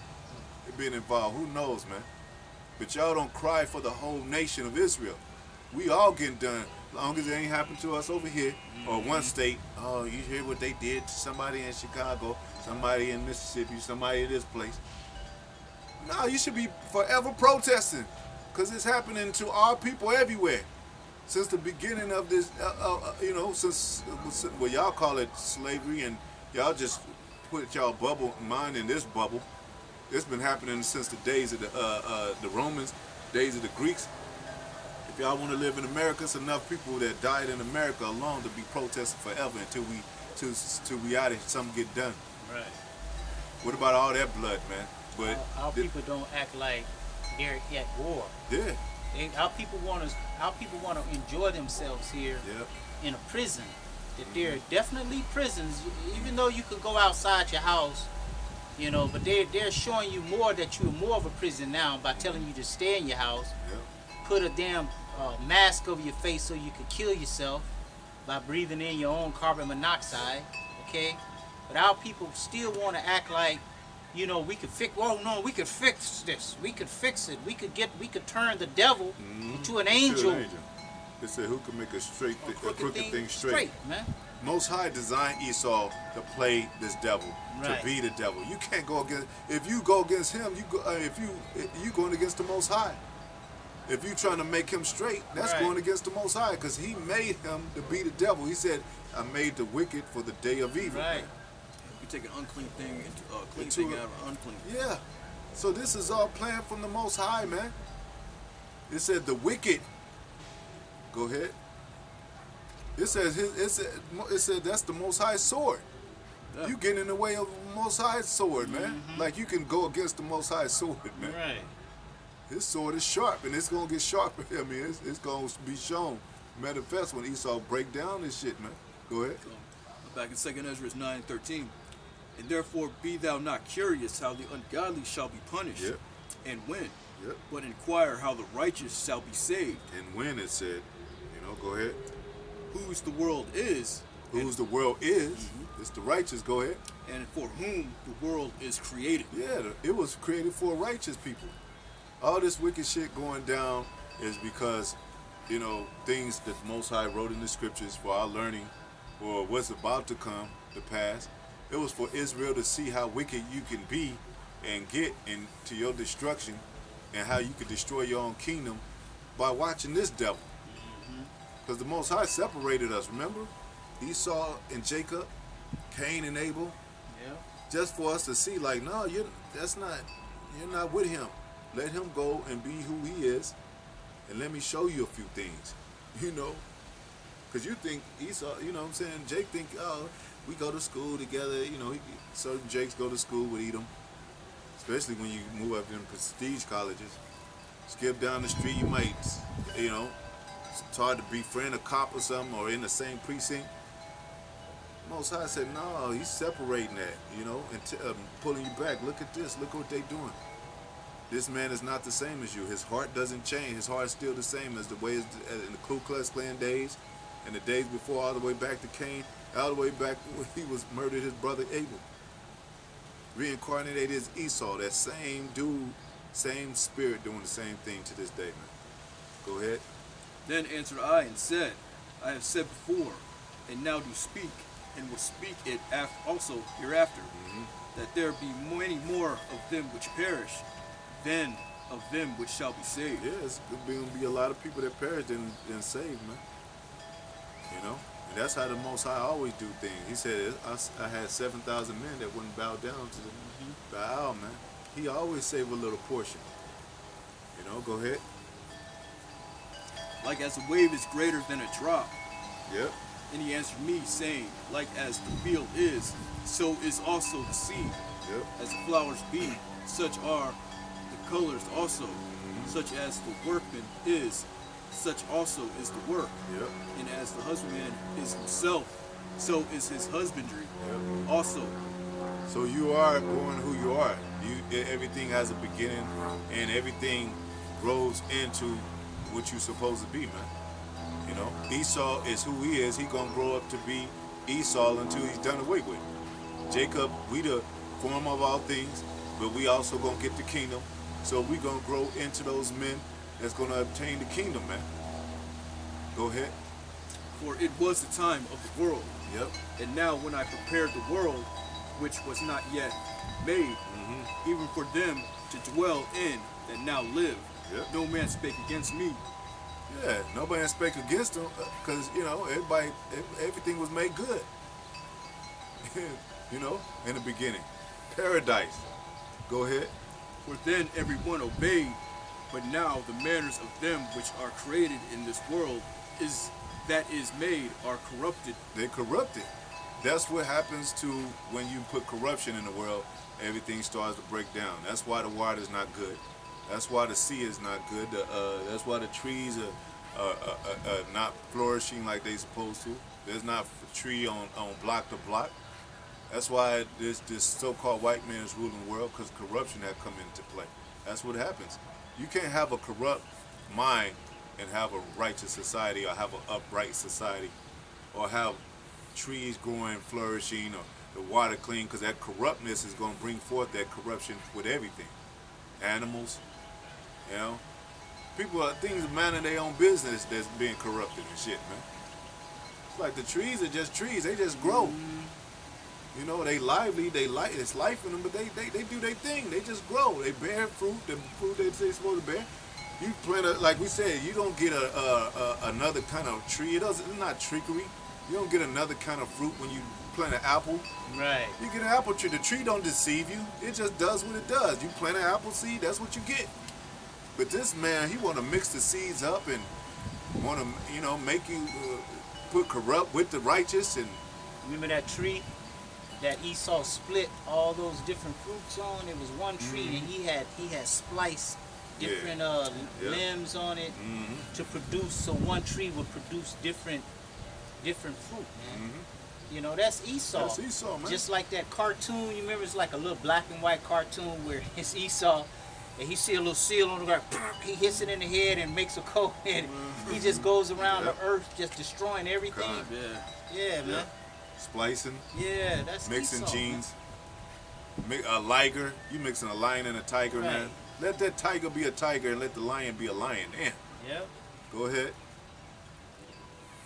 been involved. Who knows, man? But y'all don't cry for the whole nation of Israel. We all getting done. As long as it ain't happened to us over here or one state. Oh, you hear what they did to somebody in Chicago, somebody in Mississippi, somebody in this place. No, you should be forever protesting, because it's happening to our people everywhere. Since the beginning of this, you know, well, y'all call it slavery, and y'all just put y'all mind in this bubble. It's been happening since the days of the Romans, days of the Greeks. If y'all want to live in America, it's enough people that died in America alone to be protesting forever until we out of something get done. Right. What about all that blood, man? But Our people don't act like they're at war. yeah, Our people want to enjoy themselves here in a prison. That there are definitely prisons, even though you could go outside your house, you know, but they're showing you more that you're more of a prison now by telling you to stay in your house, put a damn mask over your face so you could kill yourself by breathing in your own carbon monoxide, okay? But our people still want to act like, you know, we could fix. Oh no, we could fix this. We could fix it. We could turn the devil into an angel. They said, who can make a crooked thing straight, man. Most High designed Esau to play this devil, Right. to be the devil. You can't go against. If you go against him, you going against the Most High. If you trying to make him straight, that's Right. going against the Most High, because he made him to be the devil. He said, "I made the wicked for the day of evil." Right. You take an unclean thing into a clean Into thing a- out of unclean. Yeah. So this is all planned from the Most High, man. It said the wicked. Go ahead. It said that's the Most High sword. Yeah. You get in the way of the Most High sword, man. Like, you can go against the Most High sword, man. Right. His sword is sharp, and it's gonna get sharper. I mean, it's gonna be shown, manifest when Esau break down this shit, man. Go ahead. Back in 2 Ezra 9:13, and therefore be thou not curious how the ungodly shall be punished, Yep. and when, Yep. but inquire how the righteous shall be saved, And when it said, go ahead. whose the world is, Whose the world is, it's the righteous. Go ahead. and for whom the world is created. Yeah, it was created for righteous people. All this wicked shit going down is because, things that the Most High wrote in the scriptures for our learning, or what's about to come to pass. It was for Israel to see how wicked you can be and get into your destruction, and how you can destroy your own kingdom by watching this devil. Because the Most High separated us, remember? Esau and Jacob, Cain and Abel, Yeah. just for us to see, like, no, you're not with him. Let him go and be who he is, and let me show you a few things, Because you think Esau, what I'm saying? Jake think, oh, we go to school together, certain Jakes go to school with Edom, especially when you move up in prestige colleges. Skip down the street, you might, it's hard to befriend a cop or something, or in the same precinct. Most High said, no, he's separating that, and pulling you back. Look at this. Look what they doing. This man is not the same as you. His heart doesn't change. His heart is still the same as the way in the Ku Klux Klan days, and the days before, all the way back to Cain, all the way back when he murdered his brother Abel. Reincarnated as Esau, that same dude Same spirit doing the same thing to this day, man. Go ahead. Then answered I and said, I have said before, and now do speak, and will speak it also hereafter, that there be many more of them which perish than of them which shall be saved. Yeah, it's going to be a lot of people that perish than saved, man. You know? And that's how the Most High always do things. He said, I had 7,000 men that wouldn't bow down to the Baal, man. He always save a little portion. You know, go ahead. Like as a wave is greater than a drop. Yep. And he answered me, saying, like as the field is, so is also the seed. Yep. As the flowers be, such are the colors also. Such as the workman is, such also is the work. Yep. And as the husbandman is himself, so is his husbandry Yep. also. So you are born who you are. Everything has a beginning, and everything grows into what you're supposed to be, man. You know, Esau is who he is. He gonna grow up to be Esau until he's done away with. Jacob, we the form of all things, but we also gonna get the kingdom. So we gonna grow into those men that's gonna obtain the kingdom, man. Go ahead. For it was the time of the world. Yep. And now when I prepared the world, which was not yet made, even for them to dwell in that now live, Yep. no man spake against me. Yeah, nobody spake against him because, you know, everything was made good. You know, in the beginning. Paradise. Go ahead. For then every one obeyed, but now the manners of them which are created in this world is made are corrupted. They corrupted. That's what happens to when you put corruption in the world. Everything starts to break down. That's why the water is not good. That's why the sea is not good. That's why the trees are not flourishing like they supposed to. There's not a tree on block to block. That's why this so-called white man is ruling the world, because corruption had come into play. That's what happens. You can't have a corrupt mind and have a righteous society, or have an upright society, or have trees growing, flourishing, or the water clean, because that corruptness is going to bring forth that corruption with everything. Animals, you know, people are things minding their own business that's being corrupted and shit, man. It's like the trees are just trees; they just grow. You know, they lively, it's life in them, but they do their thing. They just grow. They bear fruit, the fruit they're supposed to bear. You plant like we said, you don't get another kind of tree. It's not trickery. You don't get another kind of fruit when you plant an apple. Right. You get an apple tree. The tree don't deceive you. It just does what it does. You plant an apple seed, that's what you get. But this man, he want to mix the seeds up and want to, you know, make you put corrupt with the righteous. And Remember that tree that Esau split all those different fruits on? It was one tree, and he had spliced different limbs on it to produce. So one tree would produce different fruit, man. You know, that's Esau. That's Esau, man. Just like that cartoon, you remember? It's like a little black and white cartoon where it's Esau, and he see a little seal on the ground. He hits it in the head and makes a coat, and he just goes around the earth just destroying everything. Yeah, man. Splicing. Yeah, that's mixing Esau, genes. A liger. You mixing a lion and a tiger, Right. man. Let that tiger be a tiger and let the lion be a lion. Damn. Yep. Go ahead.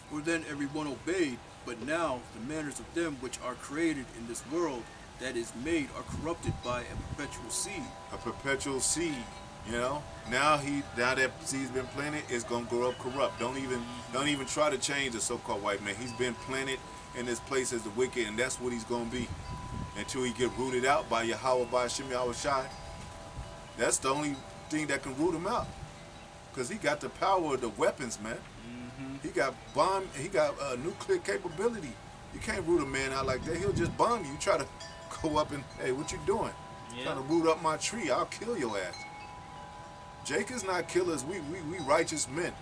For then every one obeyed, but now the manners of them which are created in this world that is made are corrupted by a perpetual seed. A perpetual seed. You know. Now that seed's been planted, it's gonna grow up corrupt. Don't even try to change the so-called white man. He's been planted in this place as the wicked, and that's what he's gonna be until he get rooted out by Yahweh, by Hashem Yahweh Shai. That's the only thing that can root him out, because he got the power of the weapons, man. He got nuclear capability. You can't root a man out like that. He'll just bomb you. You try to go up and, hey, what you doing? Trying to root up my tree. I'll kill your ass. Jacob's not killers. We righteous men.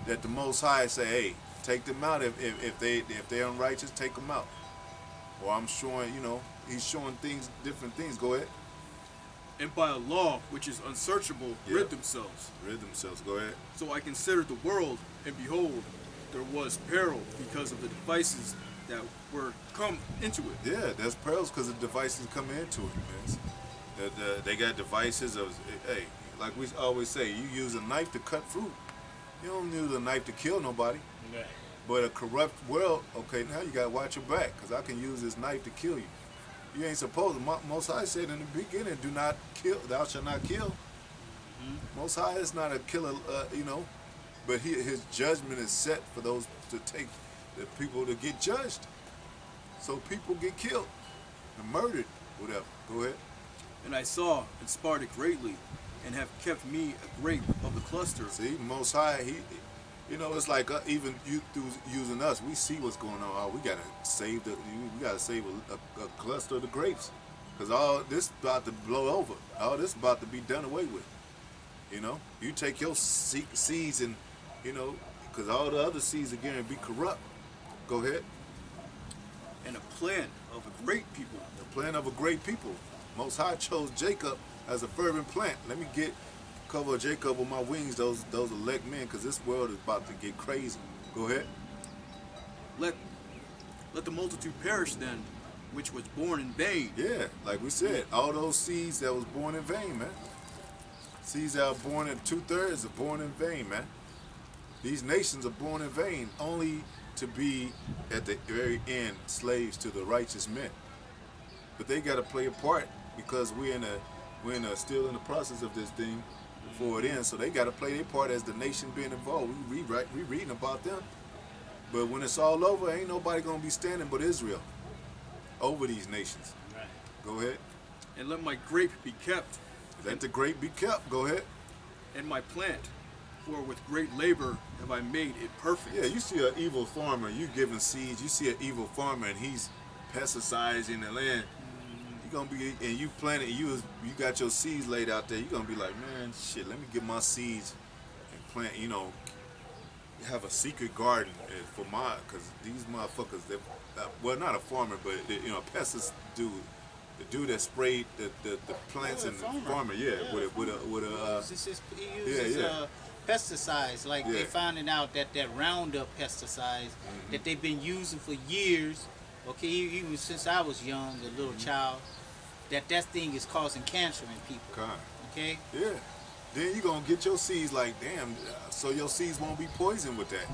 That the Most High say, hey, take them out. If they're unrighteous, take them out. Or I'm showing, you know, he's showing things, different things. Go ahead. And by a law which is unsearchable, rid themselves. Rid themselves. Go ahead. So I considered the world, and behold, there was peril because of the devices that were come into it. Yeah, there's perils because the devices come into it, man. They got devices of, hey, like we always say, you use a knife to cut fruit. You don't use a knife to kill nobody. Right. But a corrupt world, okay, now you gotta watch your back, because I can use this knife to kill you. You ain't supposed to. Most High said in the beginning, do not kill, thou shalt not kill. Most High is not a killer, but his judgment is set for those to take, the people to get judged. So people get killed and murdered, whatever. Go ahead. And I saw and sparred greatly, and have kept me a grape of the cluster. See, Most High, it's like even you through using us, we see what's going on. Oh, we gotta save a cluster of the grapes, because all this about to blow over. All this about to be done away with. You take your seeds and, because all the other seeds are going to be corrupt. Go ahead. And a plan of a great people. The plan of a great people. Most High chose Jacob as a fervent plant. Let me cover Jacob with my wings, those elect men, because this world is about to get crazy. Go ahead. Let the multitude perish then, which was born in vain. Yeah, like we said, all those seeds that was born in vain, man. Seeds that are born in 2/3 are born in vain, man. These nations are born in vain, only to be at the very end slaves to the righteous men. But they got to play a part, because we're still in the process of this thing before it ends. So they got to play their part as the nation being involved. We reading about them, but when it's all over, ain't nobody gonna be standing but Israel over these nations. Right. Go ahead. And let my grape be kept. Let the grape be kept. Go ahead. And my plant, for with great labor have I made it perfect. Yeah, you see an evil farmer, you giving seeds. You see an evil farmer and he's pesticiding the land. You're gonna be, and you planted, you got your seeds laid out there. You're gonna be like, man, shit, let me get my seeds and plant. Have a secret garden for because these motherfuckers, well, not a farmer, but pesticide dude. The dude that sprayed the plants and the farmer, He uses pesticides, like they finding out that Roundup pesticides that they've been using for years. Okay, even since I was young, a little child, that thing is causing cancer in people. God. Okay. Yeah. Then you gonna get your seeds like, damn, so your seeds won't be poisoned with that.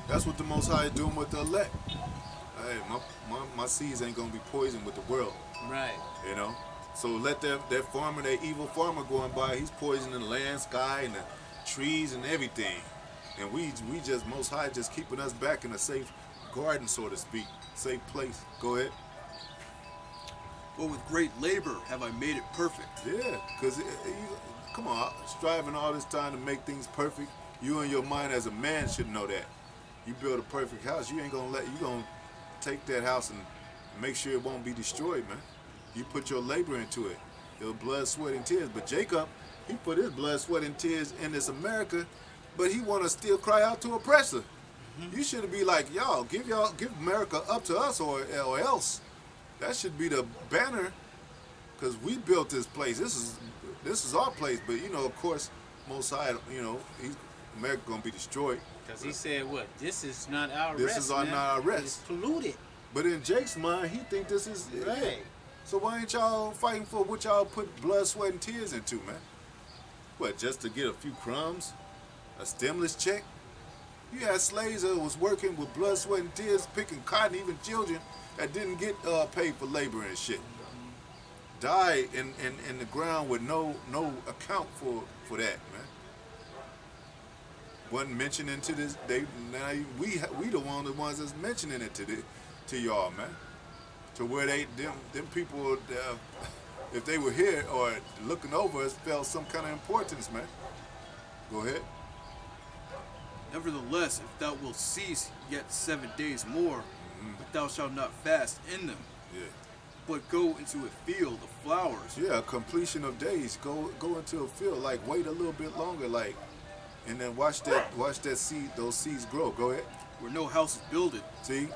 That's what the Most High is doing with the elect. Hey, my seeds ain't gonna be poisoned with the world. Right. So let that farmer, that evil farmer going by, he's poisoning the land, sky, and the trees and everything. And we just, Most High just keeping us back in a safe garden, so to speak, safe place. Go ahead. But with great labor have I made it perfect. Yeah, because come on, striving all this time to make things perfect, you in your mind as a man should know that. You build a perfect house, you gonna take that house and make sure it won't be destroyed, man. You put your labor into it, your blood, sweat, and tears. But Jacob, he put his blood, sweat, and tears in this America, but he want to still cry out to oppressor. You should be like, y'all, give America up to us or else. That should be the banner, because we built this place. This is our place. But of course, Most High, America gonna be destroyed. Because he said, what? This is not our This rest. is not our rest. It's polluted. But in Jake's mind, he think this is Right. it. So why ain't y'all fighting for what y'all put blood, sweat, and tears into, man? What, just to get a few crumbs? A stimulus check? You had slaves that was working with blood, sweat, and tears, picking cotton, even children that didn't get paid for labor and shit. Died in the ground with no account for that, man. Wasn't mentioning to this. We the ones that's mentioning it to y'all, man. To where them people, if they were here or looking over us, felt some kind of importance, man. Go ahead. Nevertheless, if thou wilt cease yet 7 days more, but thou shalt not fast in them, but go into a field of flowers. Yeah, completion of days. Go into a field, like wait a little bit longer, like, and then watch that seed, those seeds grow. Go ahead. Where no house is builded. See,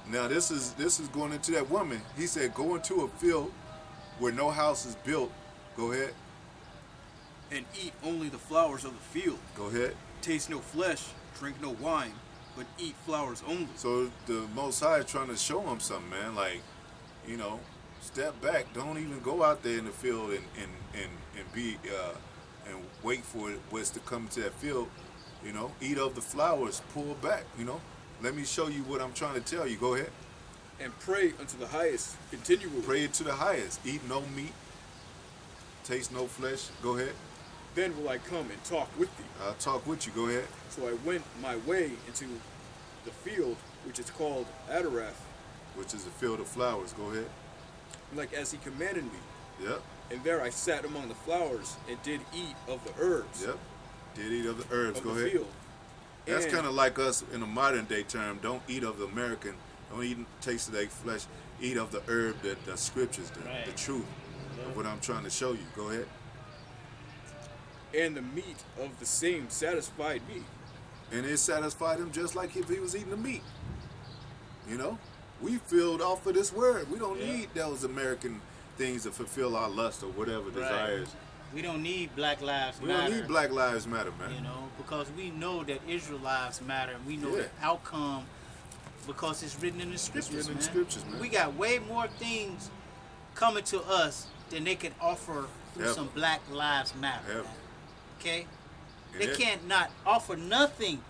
now this is going into that woman. He said, go into a field where no house is built. Go ahead. And eat only the flowers of the field. Go ahead. Taste no flesh, drink no wine, but eat flowers only. So the Most High is trying to show him something, man. Like, step back. Don't even go out there in the field and be and wait for it was to come to that field, eat of the flowers, pull back, Let me show you what I'm trying to tell you. Go ahead. And pray unto the highest continually. Pray to the highest. Eat no meat. Taste no flesh. Go ahead. Then will I come and talk with thee. I'll talk with you. Go ahead. So I went my way into the field, which is called Adarath, which is a field of flowers. Go ahead. like as he commanded me. Yep. And there I sat among the flowers and did eat of the herbs. Yep. Did eat of the herbs. Of Go the ahead. field. That's And- kind of like us in a modern day term. Don't eat of the American. Don't eat taste of their flesh. Eat of the herb, the scriptures, the Right. truth of what I'm trying to show you. Go ahead. And the meat of the same satisfied me. And it satisfied him just like if he was eating the meat. We filled off of this word. We don't Yeah. need those American things to fulfill our lust or whatever desires. We don't need Black Lives We Matter. don't need Black Lives Matter, man. Because we know that Israel lives matter, and we know Yeah. the outcome because it's written in the scriptures. written in the man. scriptures, man. We got way more things coming to us than they can offer through Ever. some Black Lives Matter. Ever. Man. Okay, And they it- can't not offer nothing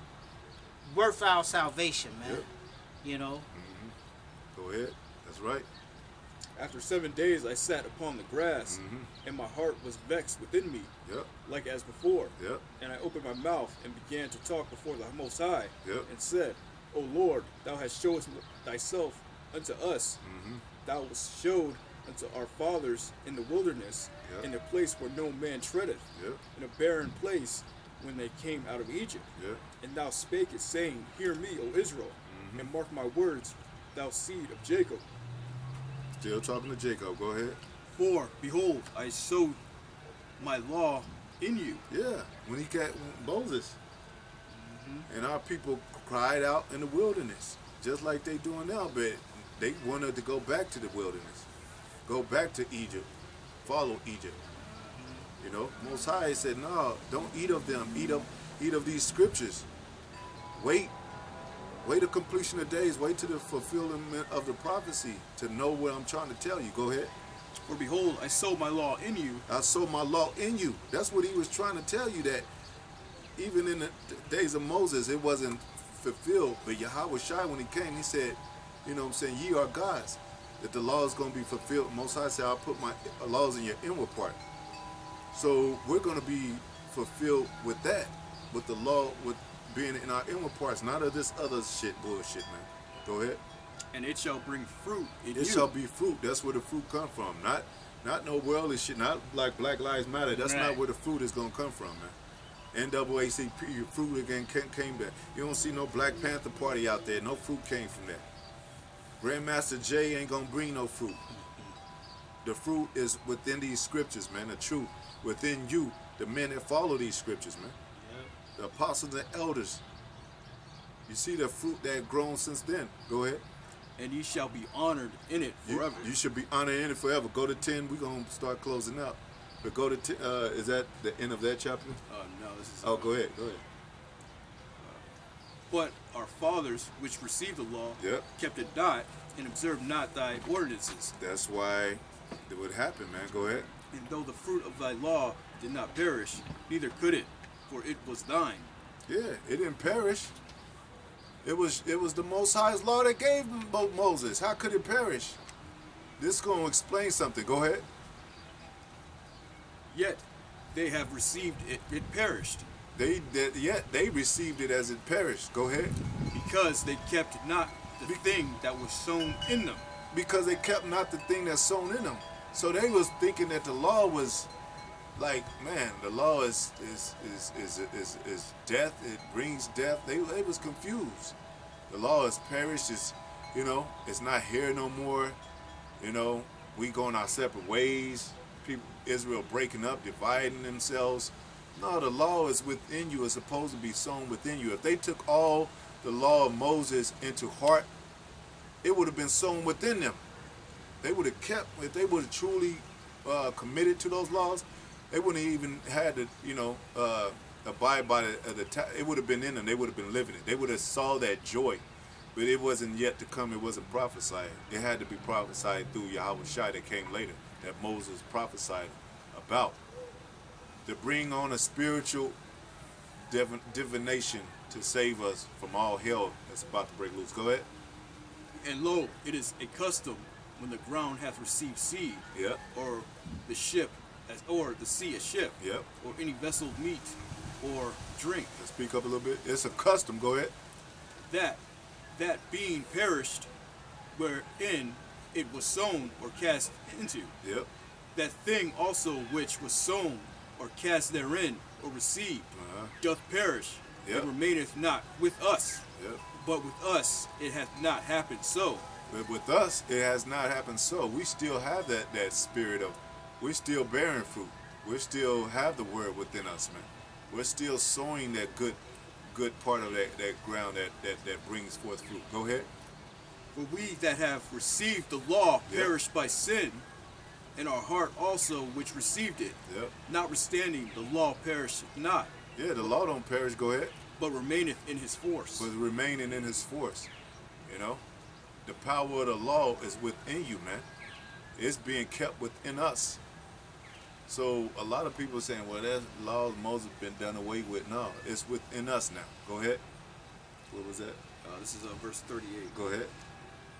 worth our salvation, man. Yep. You know, Go ahead. That's right. After 7 days I sat upon the grass, and my heart was vexed within me, Yep. like as before. Yep. And I opened my mouth and began to talk before the Most High, Yep. and said, O Lord, thou hast showed thyself unto us. Thou wast showed unto our fathers in the wilderness, Yep. in a place where no man treadeth, Yep. in a barren place when they came out of Egypt. Yep. And thou spakest, saying, Hear me, O Israel, and mark my words, thou seed of Jacob. Still talking to Jacob. Go ahead. For, behold, I sowed my law in you. Yeah. When he got Moses. And our people cried out in the wilderness, just like they doing now, but they wanted to go back to the wilderness. Go back to Egypt. Follow Egypt. Most High said, no, don't eat of them. Eat of these scriptures. Wait the completion of days. Wait to the fulfillment of the prophecy to know what I'm trying to tell you. Go ahead. For behold, I sowed my law in you. I sow my law in you. That's what he was trying to tell you, that even in the days of Moses, it wasn't fulfilled. But Yahweh Shai, when he came, he said, ye are gods. That the law is going to be fulfilled. Most High said, I'll put my laws in your inward part. So we're going to be fulfilled with that, with the law, with being in our inward parts, not of this other bullshit, man. Go ahead. And it shall bring fruit in you. It shall be fruit. That's where the fruit come from. Not no worldly shit. Not like Black Lives Matter. That's not Right. where the fruit is gonna come from, man. NAACP, your fruit again came back. You don't see no Black Panther Party out there. No fruit came from that. Grandmaster Jay ain't gonna bring no fruit. The fruit is within these scriptures, man. The truth within you, the men that follow these scriptures, man. The apostles and elders. You see the fruit that had grown since then. Go ahead. And ye shall be honored in it forever. You should be honored in it forever. Go to 10. We're going to start closing out. But go to 10. Is that the end of that chapter? No, this is. Oh, go ahead. Go ahead. But our fathers, which received the law, Yep. kept it not, and observed not thy ordinances. That's why it would happen, man. Go ahead. And though the fruit of thy law did not perish, neither could it, for it was thine. Yeah, it didn't perish. It was the Most High's law that gave Moses. How could it perish? This is going to explain something. Go ahead. Yet they have received it, it perished, They received it as it perished. Go ahead. because they kept not the thing that was sown in them. Because they kept not the thing that's sown in them. So they was thinking that the law was like, man, the law is death. It brings death. They was confused. The law is perished. It's not here no more. We going our separate ways. People, Israel breaking up, dividing themselves. No, the law is within you. It's supposed to be sown within you. If they took all the law of Moses into heart, it would have been sown within them. They would have kept, if they would have truly committed to those laws, they wouldn't have even had to, abide by it would have been in them. They would have been living it. They would have saw that joy, but it wasn't yet to come. It wasn't prophesied. It had to be prophesied through Yahweh Shai that came later, that Moses prophesied about. to bring on a spiritual divination to save us from all hell that's about to break loose. Go ahead. And lo, it is a custom when the ground hath received seed, Yep. or the ship, or the sea a ship, Yep. or any vessel of meat, or drink, Let's speak up a little bit. It's a custom. Go ahead. that being perished, wherein it was sown or cast into, Yep. that thing also which was sown or cast therein or received Uh-huh. doth perish, Yep. and remaineth not with us. Yep. But with us it hath not happened so. But with us, it has not happened so. We still have that spirit of, we're still bearing fruit. We still have the word within us, man. We're still sowing that good part of that ground that brings forth fruit. Go ahead. For we that have received the law Yep. perished by sin, and our heart also which received it, Yep. notwithstanding the law perisheth not, Yeah, the law don't perish. Go ahead. but remaineth in his force. But remaining in his force. You know? The power of the law is within you, man. It's being kept within us. So a lot of people are saying, well, that law of Moses been done away with. No, it's within us now. Go ahead. What was that? This is verse 38. Go ahead.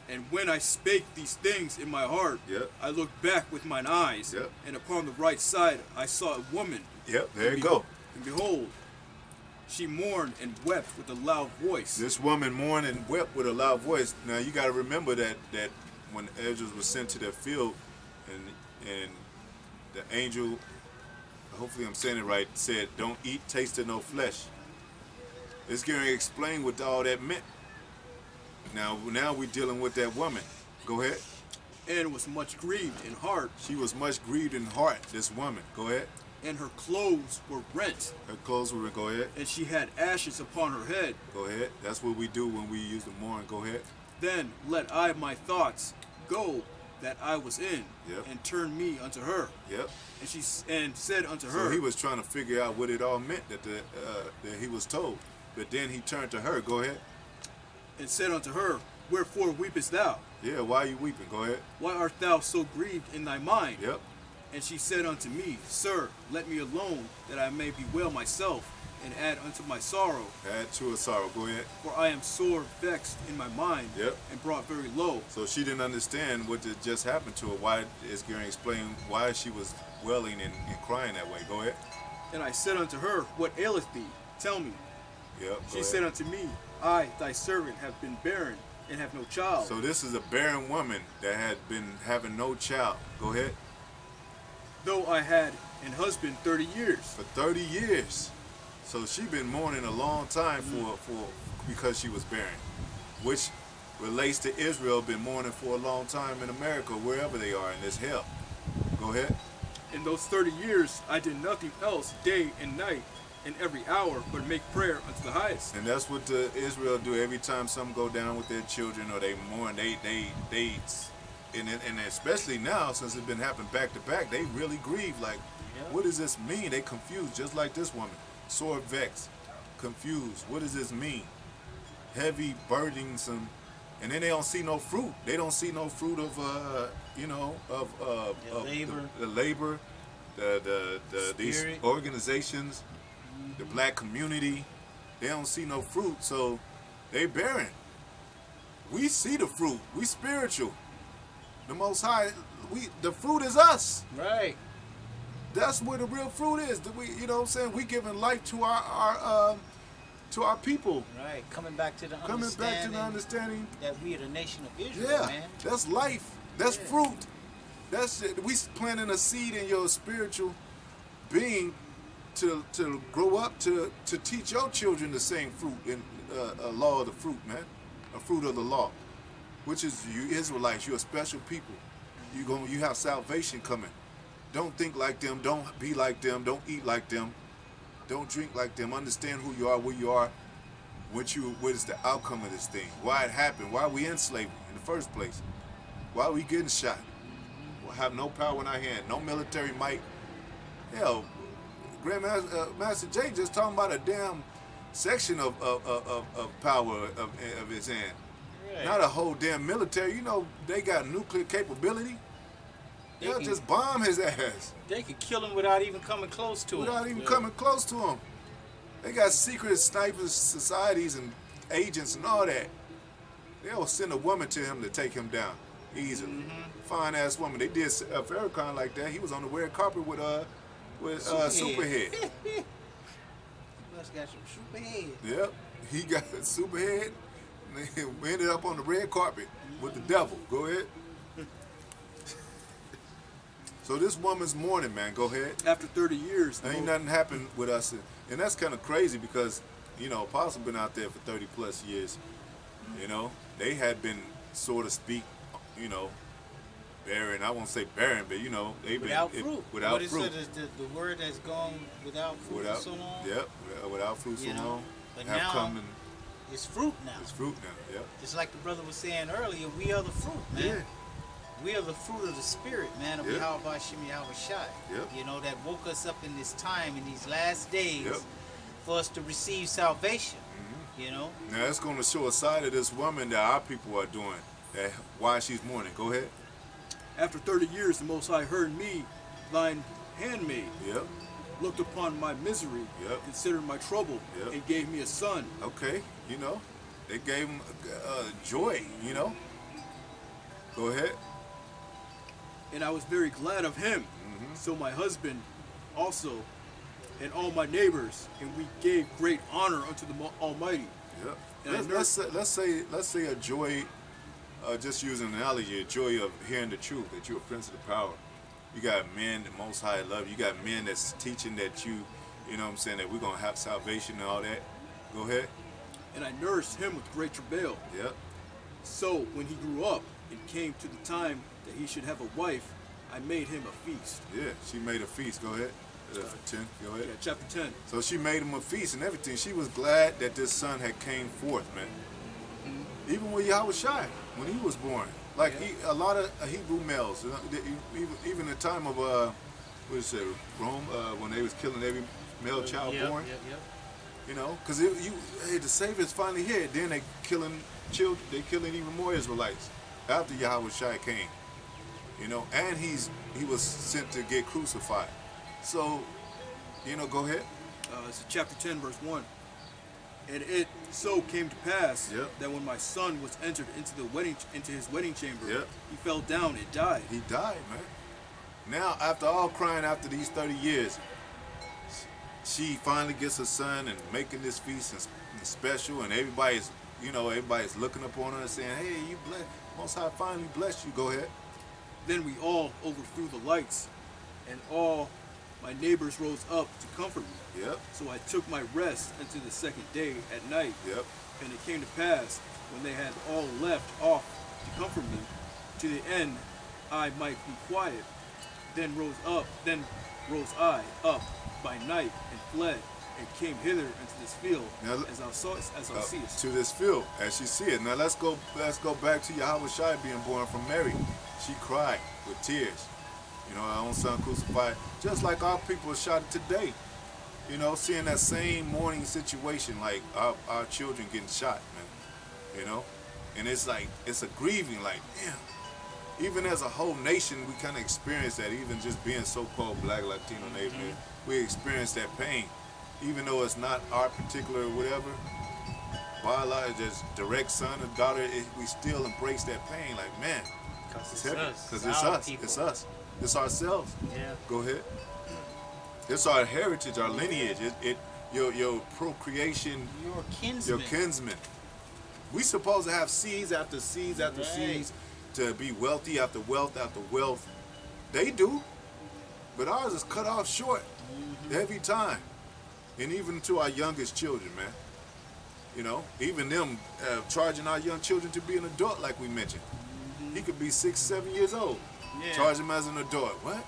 And when I spake these things in my heart, Yep. I looked back with mine eyes, Yep. and upon the right side I saw a woman. Yep, there And you go. And behold, she mourned and wept with a loud voice. This woman mourned and wept with a loud voice. Now you got to remember that when Ezra was sent to that field, and the angel, hopefully I'm saying it right, said, "Don't eat, taste of no flesh." It's going to explain what all that meant. Now we're dealing with that woman. Go ahead. And was much grieved in heart, She was much grieved in heart. This woman. Go ahead. and her clothes were rent, Her clothes were. Go ahead. and she had ashes upon her head. Go ahead. That's what we do when we use the mourn. Go ahead. Then let I my thoughts go that I was in, Yep. and turn me unto her. Yep. And she said unto So her, he was trying to figure out what it all meant that he was told. But then he turned to her. Go ahead. and said unto her, Wherefore weepest thou? Yeah, why are you weeping? Go ahead. Why art thou so grieved in thy mind? Yep. And she said unto me, Sir, let me alone, that I may bewail myself, and add unto my sorrow. Add to a sorrow. Go ahead. For I am sore vexed in my mind, Yep. and brought very low. So she didn't understand what had just happened to her. Why is going to explain why she was wailing and crying that way. Go ahead. And I said unto her, What aileth thee? Tell me. Yep. She said unto me, I, thy servant, have been barren, and have no child. So this is a barren woman that had been having no child. Go ahead. Though I had an husband 30 years. For 30 years. So she been mourning a long time for because she was barren, which relates to Israel been mourning for a long time in America, wherever they are in this hell. Go ahead. In those 30 years, I did nothing else day and night, and every hour, but make prayer unto the highest. And that's what the Israel do every time something go down with their children or they mourn. And especially now, since it's been happening back to back, they really grieve. Like, what does this mean? They confused, just like this woman, sore vexed, confused. What does this mean? Heavy, burdensome, and then they don't see no fruit. They don't see no fruit of labor. the labor, these Spirit. organizations, the black community. They don't see no fruit, so they barren. We see the fruit. We spiritual. The Most High, the fruit is us. Right. That's where the real fruit is. You know what I'm saying? We giving life to our people. Right. Coming back to the Coming back to the understanding. that we are the nation of Israel, Yeah, man. that's life. That's fruit. That's it. We planting a seed in your spiritual being to grow up to teach your children the same fruit in a law of the fruit, man. A fruit of the law, which is you Israelites. You're a special people. You have salvation coming. Don't think like them. Don't be like them. Don't eat like them. Don't drink like them. Understand who you are, where you are, what is the outcome of this thing? Why it happened? Why we in slavery in the first place? Why we getting shot? We have no power in our hand, no military might. Hell, Master Jay just talking about a damn section of power of his hand. Right. Not a whole damn military. You know, they got nuclear capability. They'll just bomb his ass. They could kill him without even coming close to him. Without even coming close to him. They got secret snipers societies and agents and all that. They'll send a woman to him to take him down easily. Fine ass woman. They did Farrakhan like that. He was on the red carpet with Superhead. He must got some Superhead. Yep, he got Superhead. We ended up on the red carpet with the devil. Go ahead. So this woman's mourning, man. Go ahead. After 30 years, Ain't nothing happened with us, and that's kind of crazy because Apostle been out there for 30 plus years. They had been, so to speak, barren. I won't say barren, but they've without been fruit. Without what fruit. Is the word that's gone without fruit for so long? Yep, without fruit so long. But have now come and it's fruit now. it's fruit now. Yep. Just like the brother was saying earlier, we are the fruit, man. Yeah. We are the fruit of the spirit, man, of Yep. Yahweh Shem Yahweh Shai. Yep. That woke us up in this time, in these last days, Yep. for us to receive salvation. Now it's going to show a side of this woman that our people are doing. That why she's mourning. Go ahead. After 30 years, the Most High heard me, thine handmaid, Yep. looked upon my misery, Yep. considered my trouble, Yep. and gave me a son. Okay. They gave him joy. Go ahead. And I was very glad of him. So my husband also, and all my neighbors, and we gave great honor unto the Almighty. Yep. And Let's say a joy. Just using an analogy, a joy of hearing the truth that you're a prince of the power. You got men that Most High love. You got men that's teaching that you know what I'm saying, that we're gonna have salvation and all that. Go ahead. And I nourished him with great travail. Yep. So when he grew up and came to the time that he should have a wife, I made him a feast. Yeah. She made a feast. Go ahead. 10. Go ahead. Yeah, chapter 10. So she made him a feast and everything. She was glad that this son had came forth, man. Even with Yahweh Shai, when he was born. Like a lot of Hebrew males, even the time of what is it, Rome, when they was killing every male child born. Because the Savior's finally here. Then they killing children. They killing even more Israelites after Yahweh Shai came. And he was sent to get crucified. So, go ahead. It's chapter 10, verse 1. And it so came to pass that when my son was entered into his wedding chamber, he fell down and died. He died, man. Now, after all crying after these 30 years, she finally gets her son and making this feast and special, and everybody's looking upon her and saying, "Hey, you blessed. Most High finally blessed you." Go ahead. Then we all overthrew the lights, and all my neighbors rose up to comfort me. Yep. So I took my rest until the second day at night. Yep. And it came to pass, when they had all left off to comfort me, to the end I might be quiet. Then rose I up by night and fled, and came hither into this field, now, as thou seest. To this field, as you see it. Now let's go back to Yahweh Shai being born from Mary. She cried with tears. Our own son crucified, just like our people are shot today. Seeing that same mourning situation, like our children getting shot, man. And it's like, it's a grieving, like, damn. Even as a whole nation, we kind of experience that, even just being so-called Black Latino neighborhood. We experience that pain. Even though it's not our particular whatever, biological, just direct son or daughter, we still embrace that pain, like, man. It's heavy. Because it's us. It's us. It's ourselves. Yeah. Go ahead. It's our heritage, our lineage. Your procreation. Your kinsman. Your kinsman. We supposed to have seeds after seeds after seeds to be wealthy after wealth after wealth. They do, but ours is cut off short every time, and even to our youngest children, man. Even them charging our young children to be an adult, like we mentioned. He could be 6, 7 years old. Yeah. Charge him as an adult. What?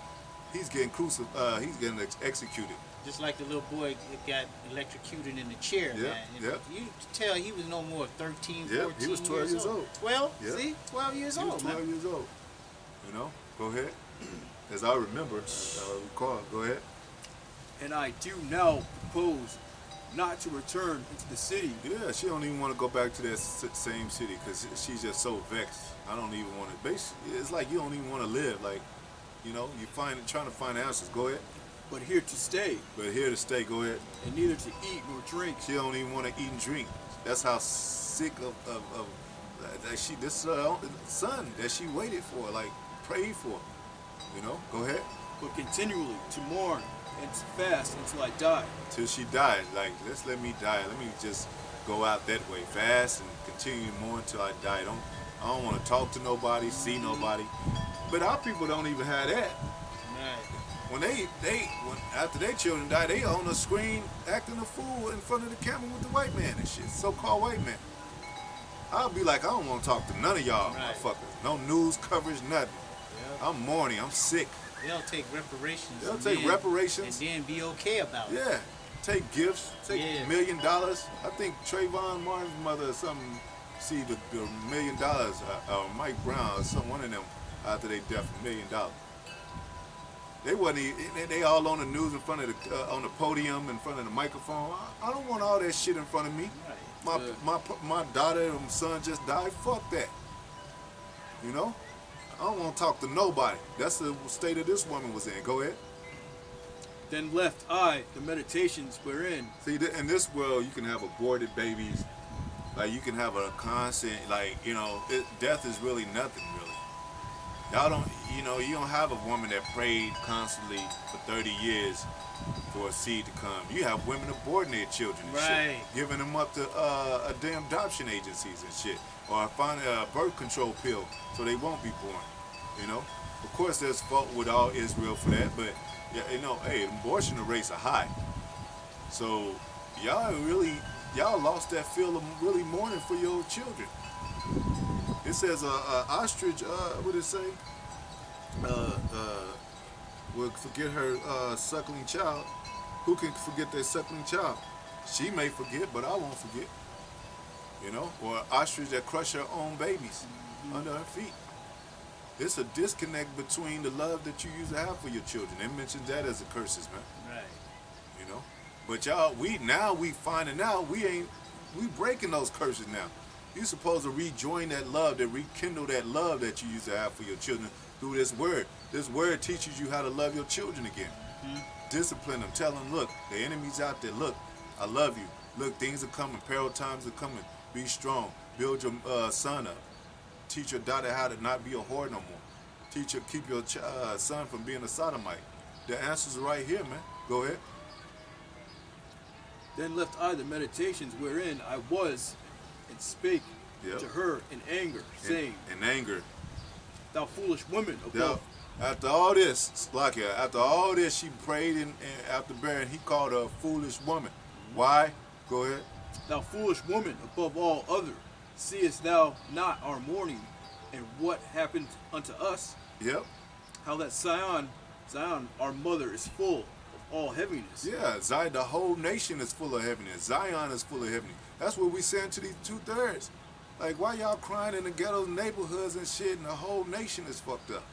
He's getting crucified. He's getting executed. Just like the little boy that got electrocuted in the chair, man. Yep. You could tell he was no more 13, 14 He was 12 years old. 12? Yep. See? 12 years old, He was 12 man. years old. Go ahead. As I remember, I recall. Go ahead. And I do now propose not to return into the city. Yeah, she don't even want to go back to that same city because she's just so vexed. I don't even want to. Basically, it's like you don't even want to live. Like, You know, trying to find answers. Go ahead. But here to stay, But here to stay. Go ahead. and neither to eat nor drink. She don't even want to eat and drink. That's how sick of that this son that she waited for, like prayed for. You know, go ahead. But continually to mourn and to fast until I die. Till she died. Like, let me die. Let me just go out that way, fast and continue to mourn until I die. I don't want to talk to nobody, see nobody. But our people don't even have that. Right. When after their children die, they on the screen acting a fool in front of the camera with the white man and shit, so-called white man. I'll be like, I don't want to talk to none of y'all, Right. motherfuckers. No news coverage, nothing. Yep. I'm mourning. I'm sick. They'll take reparations. They'll and take then- reparations. and then be okay about it. Yeah, take gifts, take Yeah. $1 million. I think Trayvon Martin's mother or something received the $1 million, or Mike Brown or some one of them after they death, $1 million. They wasn't even, they all on the news in front of the on the podium in front of the microphone. I don't want all that shit in front of me. Right. My daughter and son just died. Fuck that. You know, I don't want to talk to nobody. That's the state of this woman was in. Go ahead. Then left I the meditations wherein See, in this world, you can have aborted babies. Like, you can have a constant, like, you know, death is really nothing, really. Y'all don't, you know, you don't have a woman that prayed constantly for 30 years for a seed to come. You have women aborting their children and Right. shit, giving them up to a damn adoption agencies and shit, or finding a birth control pill so they won't be born, you know? Of course, there's fault with all Israel for that, but, yeah, you know, hey, abortion rates are high. So, y'all lost that feel of really mourning for your children. It says ostrich, what did it say? Will forget her suckling child. Who can forget their suckling child? She may forget, but I won't forget. You know? Or ostrich that crush her own babies under her feet. It's a disconnect between the love that you used to have for your children. They mentioned that as the curses, man. Right. You know? But y'all, we finding out we breaking those curses now. You're supposed to rejoin that love, to rekindle that love that you used to have for your children through this word. This word teaches you how to love your children again. Discipline them. Tell them, look, the enemy's out there. Look, I love you. Look, things are coming. Peril times are coming. Be strong. Build your son up. Teach your daughter how to not be a whore no more. Keep your son from being a sodomite. The answer's right here, man. Go ahead. then left I the meditations wherein I was and spake Yep. to her in anger, saying, In anger. Thou foolish woman Now, above after all this, after all this, she prayed and after bearing, he called her a foolish woman. Why? Go ahead. Thou foolish woman above all other, seest thou not our mourning, and what happened unto us? Yep. How that Zion, our mother, is full of all heaviness. Yeah, Zion, the whole nation is full of heaviness. Zion is full of heaviness. That's what we saying to these 2/3. Like, why y'all crying in the ghetto neighborhoods and shit, and the whole nation is fucked up?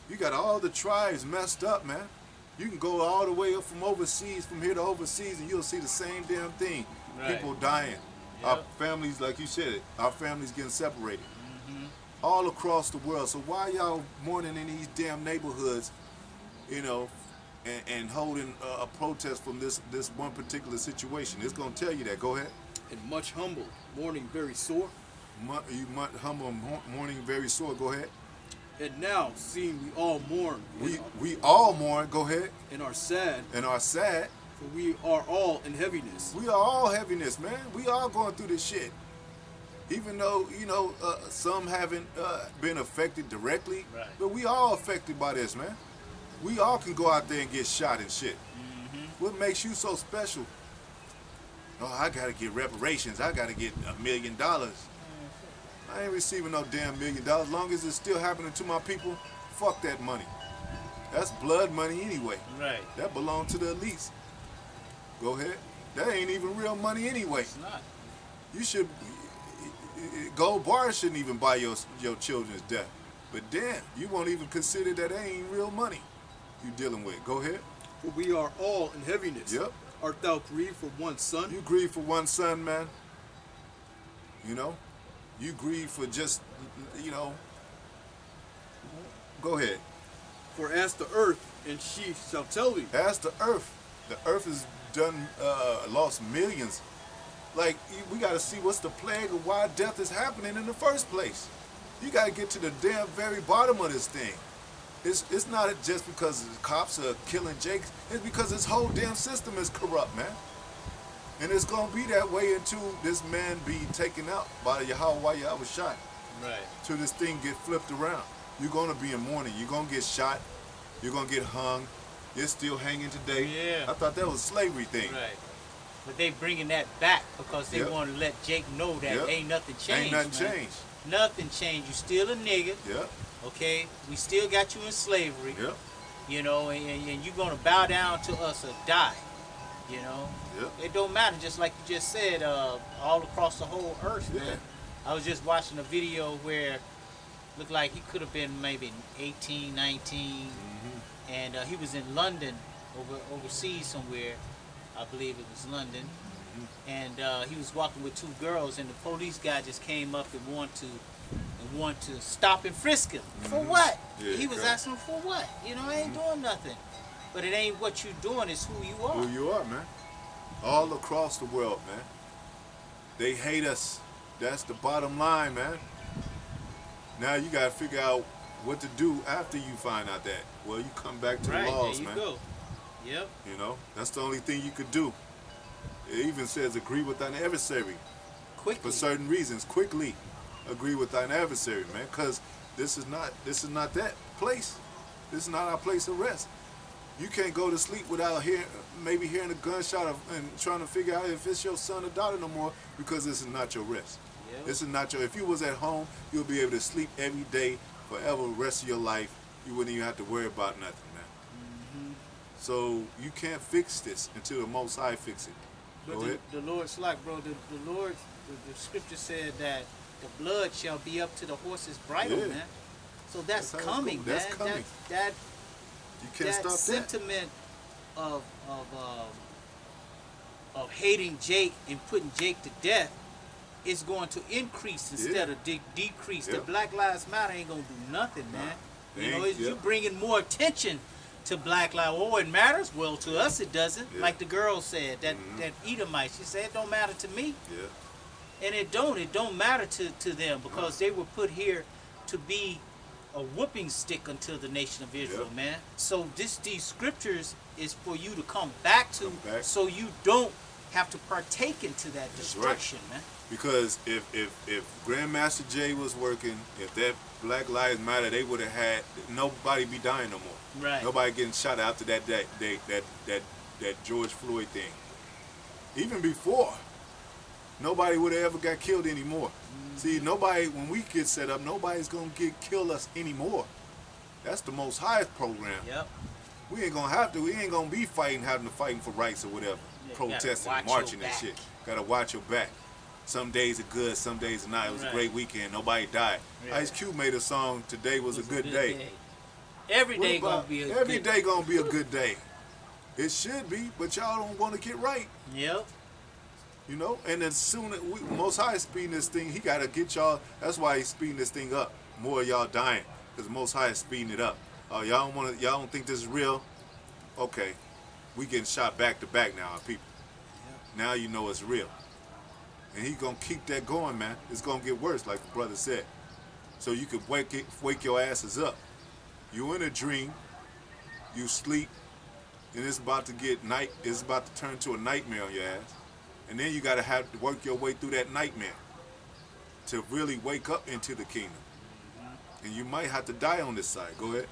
You got all the tribes messed up, man. You can go all the way up from overseas, from here to overseas, and you'll see the same damn thing. Right. People dying. Yep. Our families, like you said, our families getting separated. All across the world. So why y'all mourning in these damn neighborhoods, you know, and holding a protest from this one particular situation? It's going to tell you that. Go ahead. And much humbled, mourning very sore. Humble, mourning very sore. Go ahead. And now, seeing we all mourn We all mourn. Go ahead. and are sad, And are sad. for we are all in heaviness. We are all heaviness, man. We all going through this shit. Even though, you know, some haven't been affected directly, Right. but we all affected by this, man. We all can go out there and get shot and shit. What makes you so special? Oh, I gotta get reparations. I gotta get $1 million. I ain't receiving no damn $1 million. As long as it's still happening to my people, fuck that money. That's blood money anyway. Right. That belongs to the elites. Go ahead. That ain't even real money anyway. It's not. You should, gold bars shouldn't even buy your children's death. But damn, you won't even consider that ain't real money you dealing with. Go ahead. For we are all in heaviness. Yep. Art thou grieved for one son? You grieve for one son, man. You know? You grieve for just, you know. Go ahead. For ask the earth, and she shall tell thee. Ask the earth. The earth has done lost millions. Like, we got to see what's the plague of why death is happening in the first place. You got to get to the damn very bottom of this thing. It's not just because the cops are killing Jake. It's because this whole damn system is corrupt, man. And it's going to be that way until this man be taken out by Yahweh while I was shot. Right. Till this thing get flipped around. You're going to be in mourning. You're going to get shot. You're going to get hung. You're still hanging today. Yeah. I thought that was a slavery thing. Right. But they bringing that back because they Yep. want to let Jake know that Yep. ain't nothing changed. Ain't nothing man. changed. Nothing changed. You still a nigga. Yep. Okay. We still got you in slavery. Yep. You know, and you're gonna bow down to us or die. You know. Yep. It don't matter. Just like you just said, all across the whole earth, Yeah. man. I was just watching a video where looked like he could have been maybe 18, 19, and he was in London, overseas somewhere. I believe it was London, and he was walking with two girls, and the police guy just came up and wanted to stop and frisk him. For what? Yeah, He was correct. asking for what? You know, I ain't doing nothing. But it ain't what you doing, it's who you are. Who you are, man. All across the world, man. They hate us. That's the bottom line, man. Now you gotta figure out what to do after you find out that. Well, you come back to Right, the laws, there you man. go. Yep. You know, that's the only thing you could do. It even says agree with thine adversary Quickly. for certain reasons. Quickly agree with thine adversary, man, because this is not that place. This is not our place of rest. You can't go to sleep without maybe hearing a gunshot and trying to figure out if it's your son or daughter no more, because this is not your rest. Yep. This is not your. If you was at home, you'll be able to sleep every day forever, the rest of your life. You wouldn't even have to worry about nothing, man. So you can't fix this until the Most High fix it. But Go ahead. the Lord's like, bro, the Lord, the scripture said that the blood shall be up to the horse's bridle, Yeah. man. So that's That's how it's coming, going. That's man. coming. That You can't that stop that. sentiment of hating Jake and putting Jake to death is going to increase instead of decrease. The Yep. Black Lives Matter ain't gonna do nothing, man. They You know, ain't, it's you yep. bringing more attention to Black Lives. Oh, it matters. Well, to us it doesn't. Yeah. Like the girl said, that Edomite. She said it don't matter to me. Yeah. And it don't matter to them because they were put here to be a whooping stick unto the nation of Israel, Yep. man. So these scriptures is for you to come back to, Come back. so you don't have to partake into that right. destruction, man. Because if Grandmaster Jay was working, if that Black Lives Matter, they would have had nobody be dying no more. Right. Nobody getting shot after that George Floyd thing. Even before, nobody would have ever got killed anymore. See, nobody, when we get set up, nobody's gonna kill us anymore. That's the Most High's program. Yep. We ain't gonna have to. We ain't gonna be having to fight for rights or whatever, Yeah, protesting, gotta watch marching your and back. shit. Gotta watch your back. Some days are good, some days are not. It was Right. a great weekend. Nobody died. Yeah. Ice Cube made a song. Today was a good day. Every What day gonna about- be a every good day gonna be a good day. It should be, but y'all don't want to get right. Yep. You know, and as soon as Most High is speeding this thing, he gotta get y'all. That's why he's speeding this thing up. More of y'all dying, because Most High is speeding it up. Oh, y'all don't want to. Y'all don't think this is real? Okay, we getting shot back to back now, our people. Now you know it's real, and he gonna keep that going, man. It's gonna get worse, like the brother said. So you could wake your asses up. You in a dream, you sleep, and it's about to get night. It's about to turn to a nightmare on your ass. And then you gotta have to work your way through that nightmare to really wake up into the kingdom. And you might have to die on this side. Go ahead.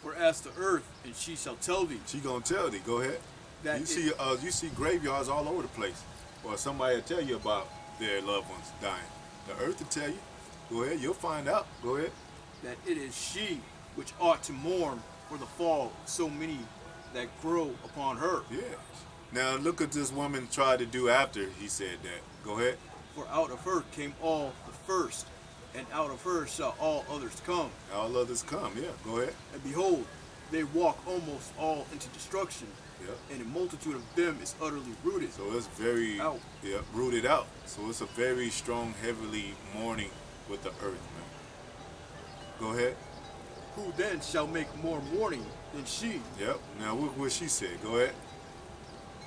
For ask the earth, and she shall tell thee. She gonna tell thee. Go ahead. That You see graveyards all over the place, or somebody will tell you about their loved ones dying. The earth will tell you. Go ahead. You'll find out. Go ahead. that it is she which ought to mourn for the fall of so many that grow upon her. Yeah. Now look at this woman tried to do after he said that. Go ahead. For out of her came all the first, and out of her shall all others come. All others come. Yeah. Go ahead. And behold, they walk almost all into destruction, Yeah. and a multitude of them is utterly rooted. So it's very Out. Yeah, rooted out. So it's a very strong, heavily mourning with the earth, man. Go ahead. Who then shall make more mourning than she Yep. Now what she said? Go ahead.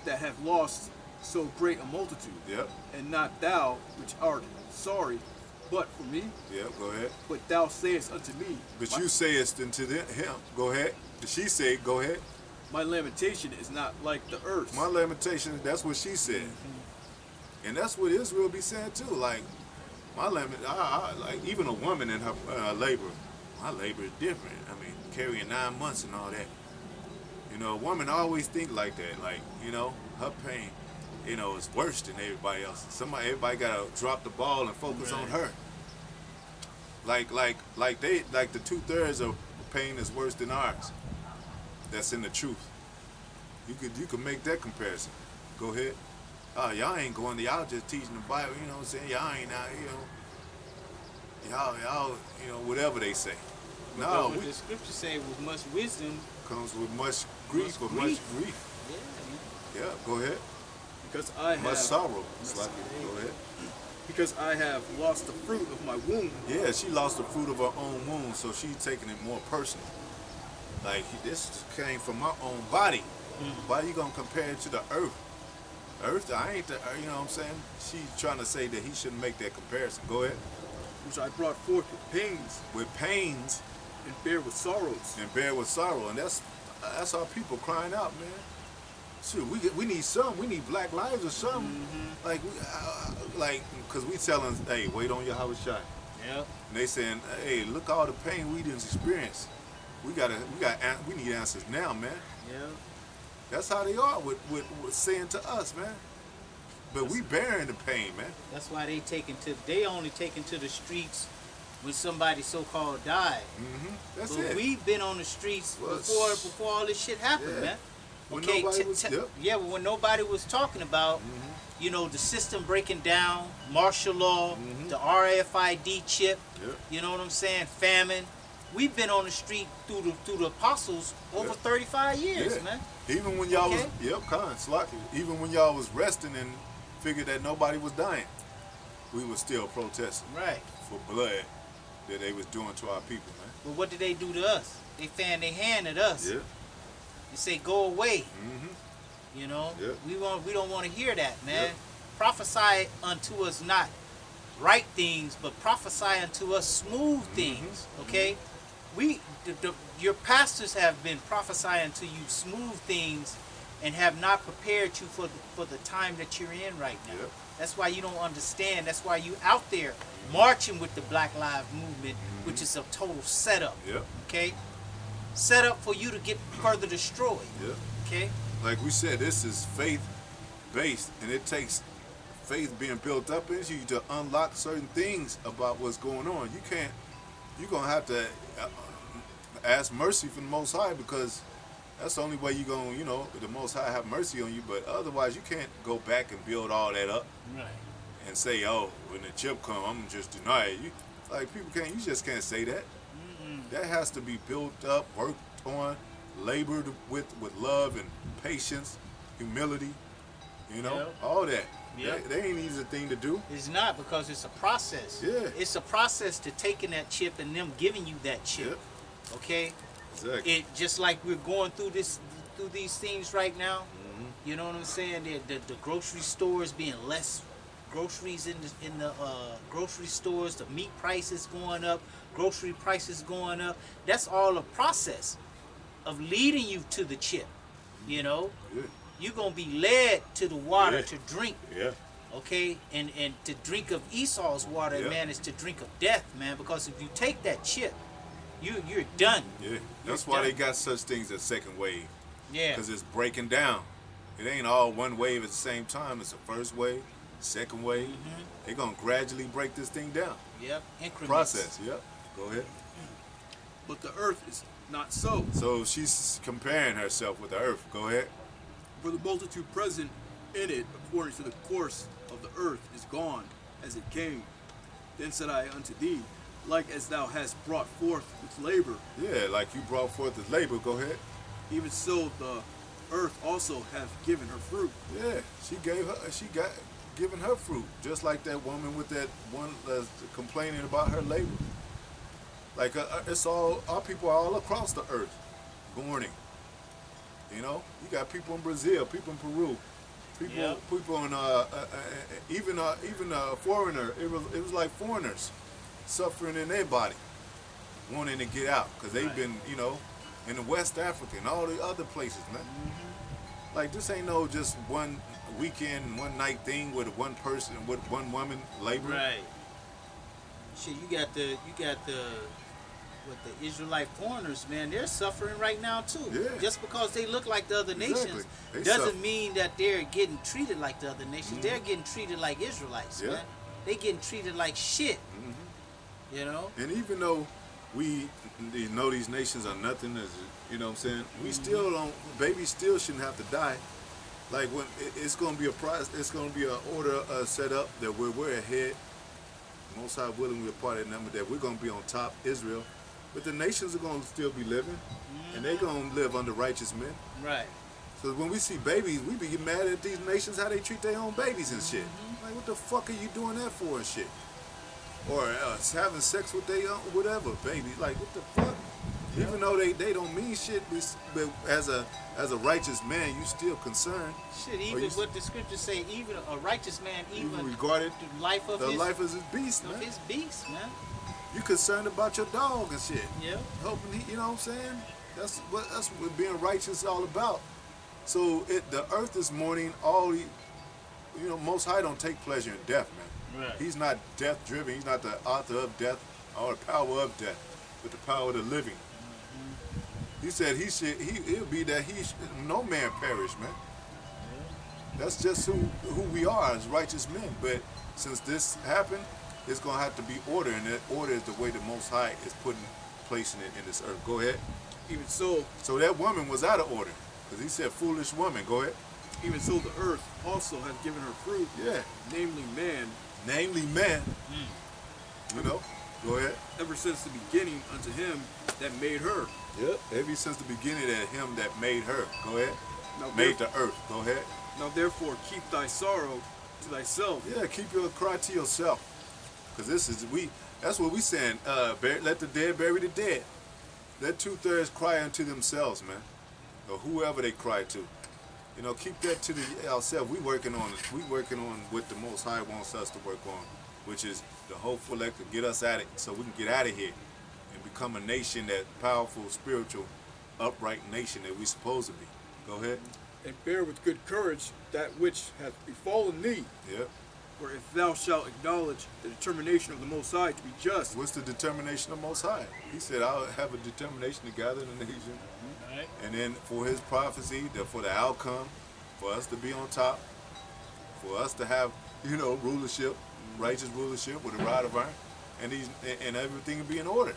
that hath lost so great a multitude? Yep. And not thou, which art sorry, but for me? Yep. Go ahead. But thou sayest unto me, But you sayest unto him. Go ahead. She said, go ahead. my lamentation is not like the earth. My lamentation, that's what she said. And that's what Israel be saying too. Like, my like even a woman in her labor, my labor is different. I mean, carrying 9 months and all that. You know, a woman always think like that. Like, you know, her pain, you know, is worse than everybody else. Everybody gotta drop the ball and focus on her. Like the 2/3 of pain is worse than ours. That's in the truth. You could make that comparison. Go ahead. Y'all ain't going to, y'all just teaching the Bible, you know what I'm saying? Y'all ain't out, y'all, you know, whatever they say. No, But the scripture say with much wisdom. comes with much grief or much grief. Yeah. Yeah, go ahead. Because I Much have sorrow. It's like, go ahead. because I have lost the fruit of my womb. Yeah, she lost the fruit of her own womb, so she's taking it more personal. Like, this came from my own body. Why you gonna compare it to the earth? Earth, I ain't the, you know what I'm saying? She's trying to say that he shouldn't make that comparison. Go ahead. Which I brought forth with pains With pains and bear with sorrows. and bear with sorrow, and that's our people crying out, man. Shoot, we need something. We need Black Lives or something. Like, cause we telling, hey, wait on your Howard shot. Yep. And they saying, hey, look all the pain we didn't experience. We need answers now, man. Yep. That's how they are with saying to us, man. But we bearing the pain, man. That's why they only taken to the streets when somebody so-called died. That's But it. we've been on the streets Well, before all this shit happened, yeah. man. When Okay, nobody was- yep. yeah, but when nobody was talking about, you know, the system breaking down, martial law, the RFID chip, Yep. you know what I'm saying, famine. We've been on the street through the apostles over Yeah. 35 years, Yeah. man. Even when y'all Okay. slocky. Even when y'all was resting and figured that nobody was dying, we was still protesting Right. for blood that they was doing to our people, man. But what did they do to us? They fan their hand at us. Yeah. They say, go away. You know, Yeah. we don't want to hear that, man. Yeah. Prophesy unto us not right things, but prophesy unto us smooth things. Okay, your pastors have been prophesying to you smooth things, and have not prepared you for the time that you're in right now. Yeah. That's why you don't understand. That's why you out there marching with the Black Lives Movement, which is a total setup. Yeah. Okay, set up for you to get further destroyed. Yeah. Okay. Like we said, this is faith-based, and it takes faith being built up into you to unlock certain things about what's going on. You're going to have to ask mercy from the Most High, because that's the only way you're going to, you know, the Most High have mercy on you. But otherwise, you can't go back and build all that up Right. and say, oh, when the chip come, I'm just deny it. You just can't say that. That has to be built up, worked on, labored with love and patience, humility, you know, Yep. all that. Yep. They ain't easy thing to do. It's not, because it's a process. Yeah. It's a process to taking that chip and them giving you that chip. Yep. Okay. Exactly. It just like we're going through these things right now. You know what I'm saying? The grocery stores being less groceries in the grocery stores. The meat prices going up. Grocery prices going up. That's all a process of leading you to the chip. You know. Yeah. You're gonna be led to the water Yeah. to drink. Yeah. Okay, and to drink of Esau's water, Yep. man, is to drink of death, man. Because if you take that chip, you're done. Yeah. That's You're why they done. got such things as second wave, Yeah. because it's breaking down. It ain't all one wave at the same time. It's a first wave, second wave. They're gonna gradually break this thing down. Yep. Increments. Process. Yep. Go ahead. But the earth is not so. So she's comparing herself with the earth. Go ahead. For the multitude present in it, according to the course of the earth, is gone as it came. Then said I unto thee, like as thou hast brought forth with labor, Yeah, like you brought forth the labor. Go ahead. even so the earth also hath given her fruit. Yeah, she got given her fruit, just like that woman with that one complaining about her labor. Like it's all our people are all across the earth mourning. You know, you got people in Brazil, people in Peru, people in even foreigner. It was like foreigners suffering in their body, wanting to get out because they've been, you know, in the West Africa and all the other places, man. Like this ain't no just one weekend, one night thing with one person, with one woman laboring. Right. Shit, you got the with the Israelite foreigners, man, they're suffering right now too. Yeah. Just because they look like the other nations They doesn't suffer. mean that they're getting treated like the other nations. They're getting treated like Israelites, Yeah. man. They getting treated like shit. You know? And even though we know these nations are nothing, as you know what I'm saying, we still don't. Babies still shouldn't have to die. Like when it's going to be a price, it's going to be an order set up that we're ahead. Most High willing, we're a part of that number that we're going to be on top, Israel. But the nations are going to still be living, and they're going to live under righteous men. Right. So when we see babies, we be mad at these nations how they treat their own babies and shit. Like, what the fuck are you doing that for and shit? Or having sex with their own whatever baby. Like, what the fuck? Even though they don't mean shit, but as a righteous man, you still concerned. Shit, even what the scriptures say, even a righteous man, even regarded the life of his beast, man. his beast, man. You concerned about your dog and shit. Yeah. Hoping he, you know what I'm saying? That's what being righteous is all about. So the earth is mourning all the, you know, Most High don't take pleasure in death, man. Right. He's not death driven. He's not the author of death or the power of death, but the power of the living. He said he'll be that no man perish, man. That's just who we are as righteous men. But since this happened, it's gonna have to be order, and that order is the way the Most High is placing it in this earth. Go ahead. Even so, So that woman was out of order, because he said, "Foolish woman." Go ahead. even so, the earth also has given her fruit, Yeah. namely man, Namely, man. You know. Go ahead. ever since the beginning unto him that made her. Yep. Ever since the beginning, that him that made her. Go ahead. Now, Made the earth. Go ahead. Now therefore keep thy sorrow to thyself. Yeah. Keep your cry to yourself, because that's what we saying. Let the dead bury the dead. Let 2/3 cry unto themselves, man, or whoever they cry to. You know, keep that to ourselves. We working on what the Most High wants us to work on, which is the hopeful elect to get us at it, so we can get out of here and become a nation, that powerful, spiritual, upright nation that we supposed to be. Go ahead. And bear with good courage that which hath befallen thee. Yep. For if thou shalt acknowledge the determination of the Most High to be just, What's the determination of Most High? He said, "I'll have a determination to gather the nation." Right. And then for his prophecy, for the outcome, for us to be on top, for us to have, you know, rulership, righteous rulership with a rod of iron, and everything will be in order.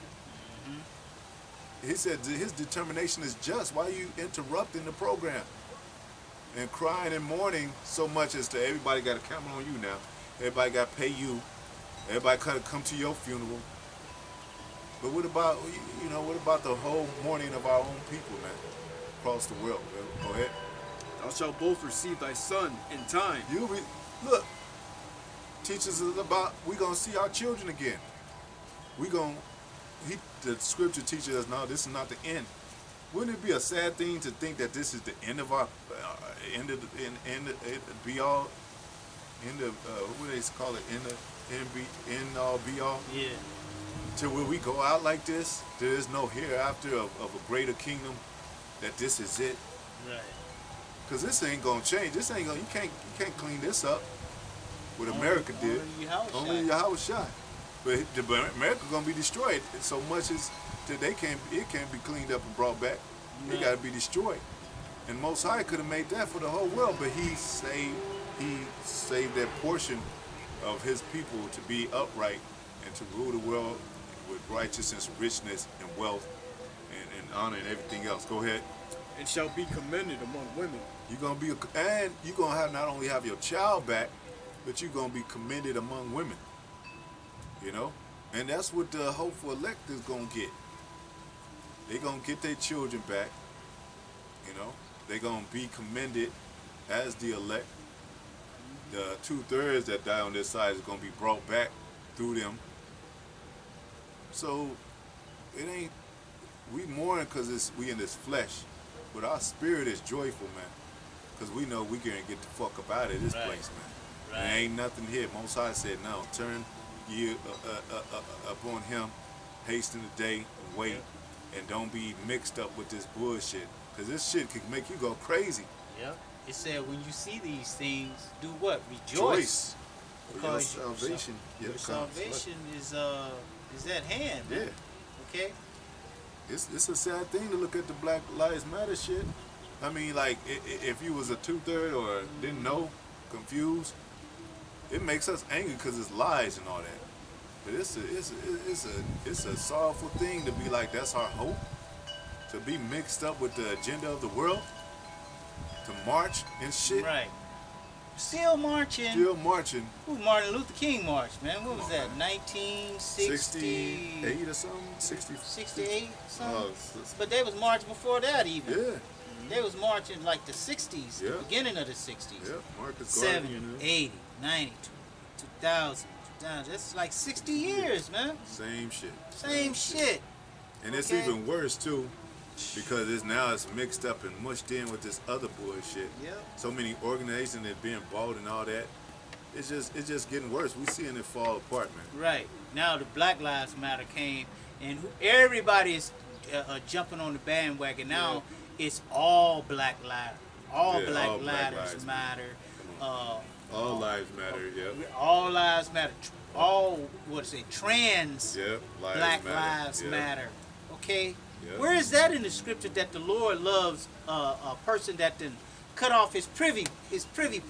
He said his determination is just. Why are you interrupting the program and crying and mourning so much as to everybody got a camera on you now? Everybody got to pay you. Everybody got to come to your funeral. But what about, you know, what about the whole mourning of our own people, man, across the world? Go ahead. thou shalt both receive thy son in time. Look, teaches us about we gonna see our children again. The scripture teaches us now this is not the end. Wouldn't it be a sad thing to think that this is the end of our end of be all, end of what do they call it, end all be all? Yeah. To where we go out like this, there is no hereafter of a greater kingdom, that this is it. Right. Cause this ain't gonna change. This ain't gonna. You can't clean this up. What America did. Only Yahweh shot. But America gonna be destroyed so much as that it can't be cleaned up and brought back. It gotta be destroyed. And Most High could have made that for the whole world, but He saved that portion of His people to be upright and to rule the world with righteousness, richness, and wealth, and honor and everything else. Go ahead. And shall be commended among women. You're gonna have not only have your child back, but you're gonna be commended among women. You know, and that's what the hopeful elect is gonna get. They're gonna get their children back. You know, they're gonna be commended as the elect. The 2/3 that die on this side is gonna be brought back through them. So it ain't. We mourn because we in this flesh, but our spirit is joyful, man. Because we know we gonna get the fuck up out of this Right. place, man. Right. There ain't nothing here. Most High said, no, turn you upon him, hasten the day and wait, and don't be mixed up with this bullshit. Because this shit could make you go crazy. Yep. It said when you see these things, do what? Rejoice. For your Because salvation. your salvation is at hand. Yeah. Man. Okay? It's a sad thing to look at the Black Lives Matter shit. I mean, like, if you was a 2/3 or didn't know, confused, it makes us angry because it's lies and all that. But it's a sorrowful thing to be like, that's our hope, to be mixed up with the agenda of the world, to march and shit. Right. Still marching. Still marching. Who Martin Luther King marched, man? What was Come that? on, 1960. 68 or something? 68 something. Oh, But they was marching before that even. yeah. They was marching like the 60s, the Yeah. beginning of the 60s. Yeah. Marcus Garvey, 70, you know. 80, 90, 2000. That's like 60 years, man. Same shit. Same shit. And it's Okay. even worse too, because it's mixed up and mushed in with this other bullshit. Yep. So many organizations that being bought and all that. It's just getting worse. We seeing it fall apart, man. Right. Now the Black Lives Matter came, and everybody is jumping on the bandwagon. Now it's all Black Lives. All Yeah, Black all Black Lives Lives Matter. All lives matter. Yep. All lives matter. All trans Yep. Lives Black matter. Lives Yep. Matter. Okay. Yep. Where is that in the scripture that the Lord loves a person that then cut off his privy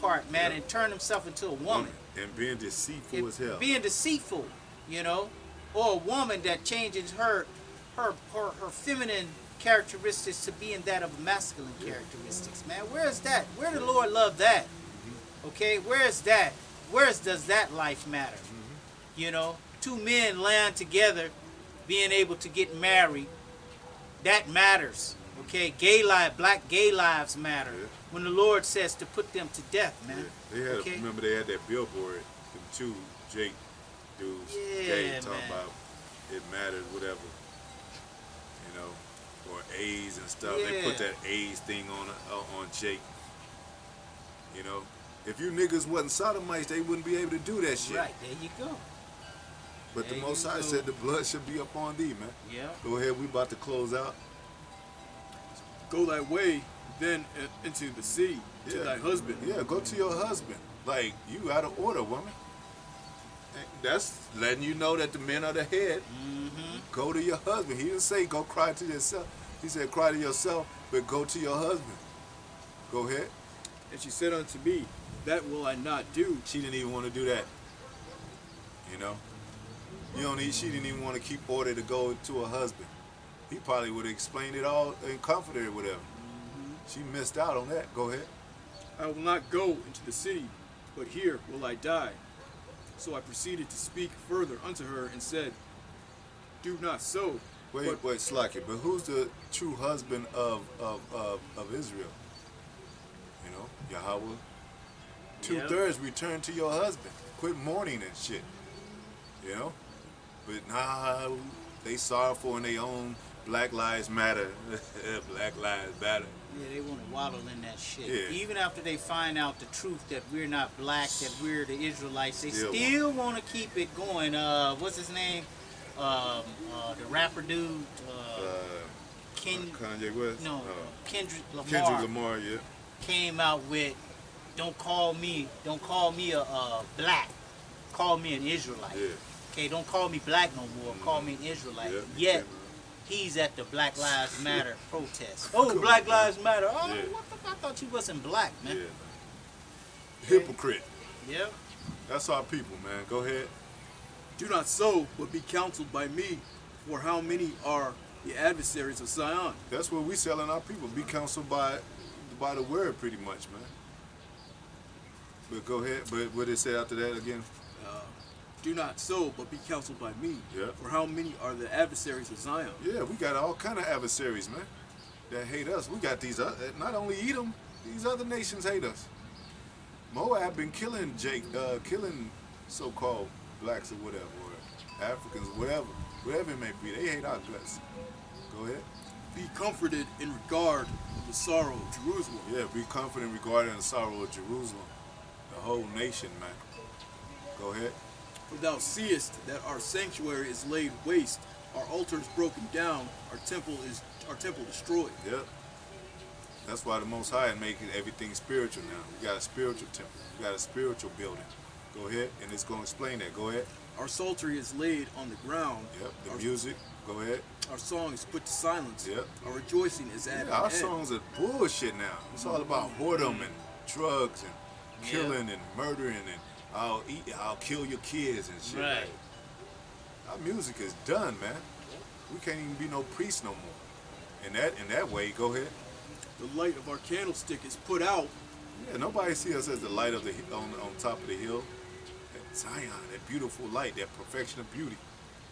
part, man, Yep. and turn himself into a woman? And being deceitful as hell. Being deceitful, you know, or a woman that changes her feminine characteristics to being that of masculine characteristics, man. Where is that? Where the Lord love that? Okay, where is that? Where does that life matter? You know, two men land together, being able to get married, that matters. Okay, black gay lives matter. Yeah. When the Lord says to put them to death, Yeah. man. They had Okay. remember they had that billboard, them two Jake dudes, Yeah, gay, talking man. about it matters, whatever. You know, or AIDS and stuff. They put Yeah. that AIDS thing on Jake. You know, if you niggas wasn't sodomites, they wouldn't be able to do that shit. Right, there you go. But the There Most you High go. said the blood should be upon thee, man. Yeah. Go ahead, we about to close out. Go thy way, then into the city to thy husband. Yeah, go to your husband. Like, you out of order, woman. And that's letting you know that the men are the head. Mm-hmm. Go to your husband. He didn't say go cry to yourself. He said cry to yourself, but go to your husband. Go ahead. And she said unto me, that will I not do. She didn't even want to do that. You know? She didn't even want to keep order to go to her husband. He probably would have explained it all and comforted her with him. She missed out on that. Go ahead. I will not go into the city, but here will I die. So I proceeded to speak further unto her and said, do not so. Wait, Slacky, but who's the true husband of Israel? You know, Yahweh. Yep. 2/3 return to your husband. Quit mourning and shit. You know? But nah, they sorrowful in their own Black Lives Matter. Black Lives Matter. Yeah, they want to waddle in that shit. Yeah. Even after they find out the truth that we're not black, that we're the Israelites, they Still still want to keep it going. What's his name? The rapper dude, Kanye West? Kendrick Lamar, Kendrick Lamar, yeah. came out with, don't call me a black, call me an Israelite. Yeah. Okay, don't call me black no more, call me an Israelite. Yeah, Yet, okay. he's at the Black Lives Matter protest. Oh, Black Lives Matter. Oh, Yeah. what the fuck? I thought you wasn't black, man. Yeah. Hypocrite. Yep. That's our people, man. Go ahead. Do not so, but be counseled by me. For how many are the adversaries of Zion? That's what we selling our people. Be counseled by the word, pretty much, man. But go ahead. But what it say after that again? Do not so, but be counseled by me. Yeah. For how many are the adversaries of Zion? Yeah, we got all kind of adversaries, man, that hate us. We got these other, not only Edom, these other nations hate us. Moab been killing killing so-called blacks or whatever, or Africans, whatever. whatever it may be. They hate our guts. Go ahead. Be comforted in regard of the sorrow of Jerusalem. Yeah, be confident regarding the sorrow of Jerusalem, the whole nation, man. Go ahead. For thou seest that our sanctuary is laid waste, our altars broken down, our temple destroyed. Yep. That's why the Most High is making everything spiritual now. We got a spiritual temple. We got a spiritual building. Go ahead, and it's going to explain that. Go ahead. Our psaltery is laid on the ground. Yep. The music. Go ahead. Our song is put to silence. Yep. Our rejoicing is at an Our end. songs are bullshit now. It's all about whoredom and drugs and killing and murdering and I'll kill your kids and shit. Right. Our music is done, man. We can't even be no priest no more. In that way, go ahead. The light of our candlestick is put out. Yeah, nobody see us as the light of the on top of the hill. That Zion, that beautiful light, that perfection of beauty.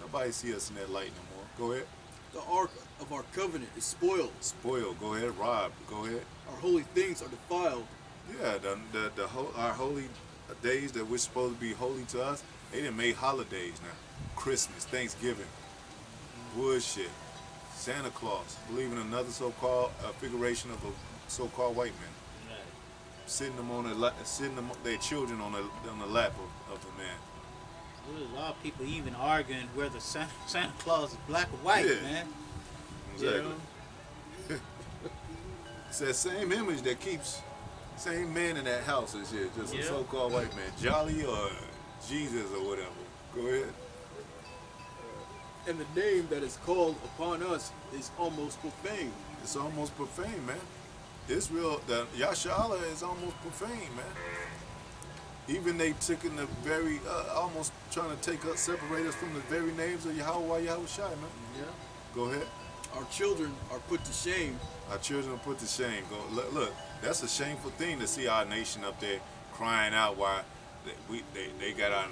Nobody see us in that light no more. Go ahead. The ark of our covenant is spoiled. Spoil. Go ahead. Rob. Go ahead. Our holy things are defiled. Yeah, our holy days that we're supposed to be holy to us, they done made holidays now. Christmas, Thanksgiving, bullshit, Santa Claus, believe in another so-called figuration of a so-called white man, Right. sitting their children on the lap of the man. There's a lot of people even arguing whether Santa Claus is black or white, Yeah. man. Exactly. You know? It's that same image that keeps same man in that house and shit, just a so-called white man, Jolly or Jesus or whatever. Go ahead. And the name that is called upon us is almost profane. It's almost profane, man. Israel, the Yashala is almost profane, man. Even they took in the very, almost trying to separate us from the very names of Yahweh, Yahushai, man. Yeah. Go ahead. Our children are put to shame. Our children are put to shame. Look, that's a shameful thing to see our nation up there crying out while they got our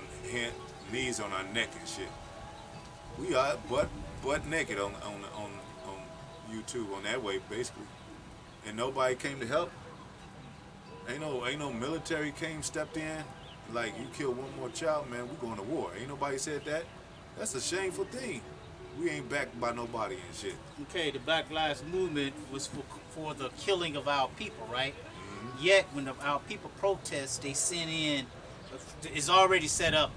knees on our neck and shit. We are butt naked on YouTube on that way basically, and nobody came to help. Ain't no military stepped in like you kill one more child, man. We going to war. Ain't nobody said that. That's a shameful thing. We ain't backed by nobody and shit. Okay, the Black Lives Movement was for the killing of our people, right? Mm-hmm. Yet when our people protest, they send in, it's already set up,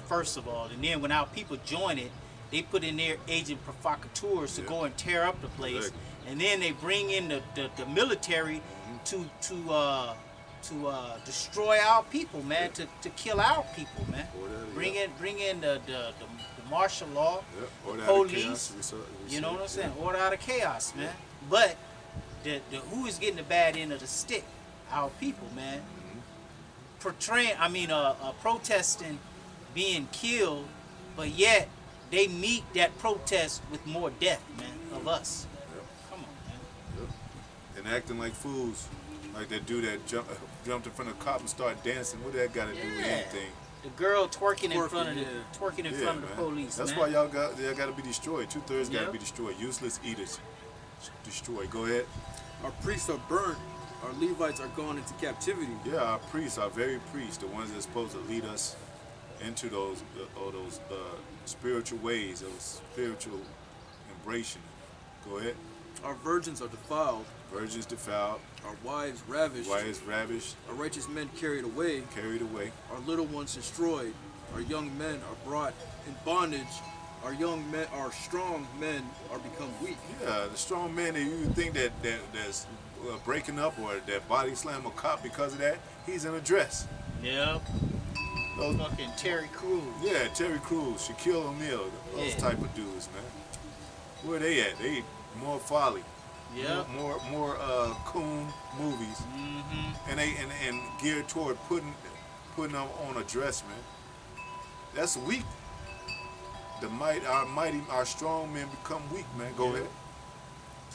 first of all, and then when our people join it, they put in their agent provocateurs to go and tear up the place, Exactly. and then they bring in the military to destroy our people, man, to kill our people, man. Bring in the martial law, Order police, out of chaos. you know what I'm saying? Order out of chaos, man. But the who is getting the bad end of the stick? Our people, man. Protesting, being killed, but yet they meet that protest with more death, man, of us. Come on, man. And acting like fools, like that dude that jumped in front of the cop and started dancing. What that got to do with anything? The girl twerking in front of Man. the police. That's man. why y'all got to be destroyed. 2/3 got to Yep. be destroyed. Useless eaters, destroy. Go ahead. Our priests are burnt. Our Levites are gone into captivity. Yeah, our priests, our very priests, the ones that's supposed to lead us into those spiritual ways, those spiritual embracing. Go ahead. Our virgins are defiled. Virgins defiled, Our wives ravished. wives ravished, Our righteous men carried away. carried away. Our little ones destroyed. Our young men are brought in bondage. Our strong men are become weak. Yeah, the strong man that you think that's breaking up or that body slam a cop because of that, he's in a dress. Yep. Those, Fucking Terry Crews. yeah, Terry Crews, Shaquille O'Neal, those Yeah. type of dudes, man. Where they at? They more folly. Yep. More coon movies, Mm-hmm. and geared toward putting them on a dress, man. That's weak. Our strong men become weak, man. Go ahead.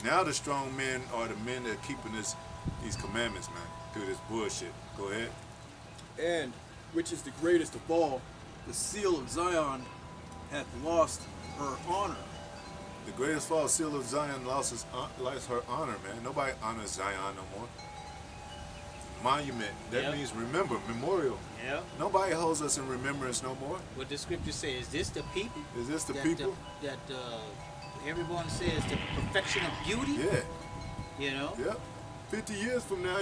Now the strong men are the men that are keeping these commandments, man. Through this bullshit. Go ahead. And, which is the greatest of all, the seal of Zion hath lost her honor. The greatest false seal of Zion lost her honor, man. Nobody honors Zion no more. monument. That Yep. means remember, memorial. Yeah. Nobody holds us in remembrance no more. What the scripture says, is this the people? Is this the that people? That everyone says the perfection of beauty? Yeah. You know? Yep. 50 years from now,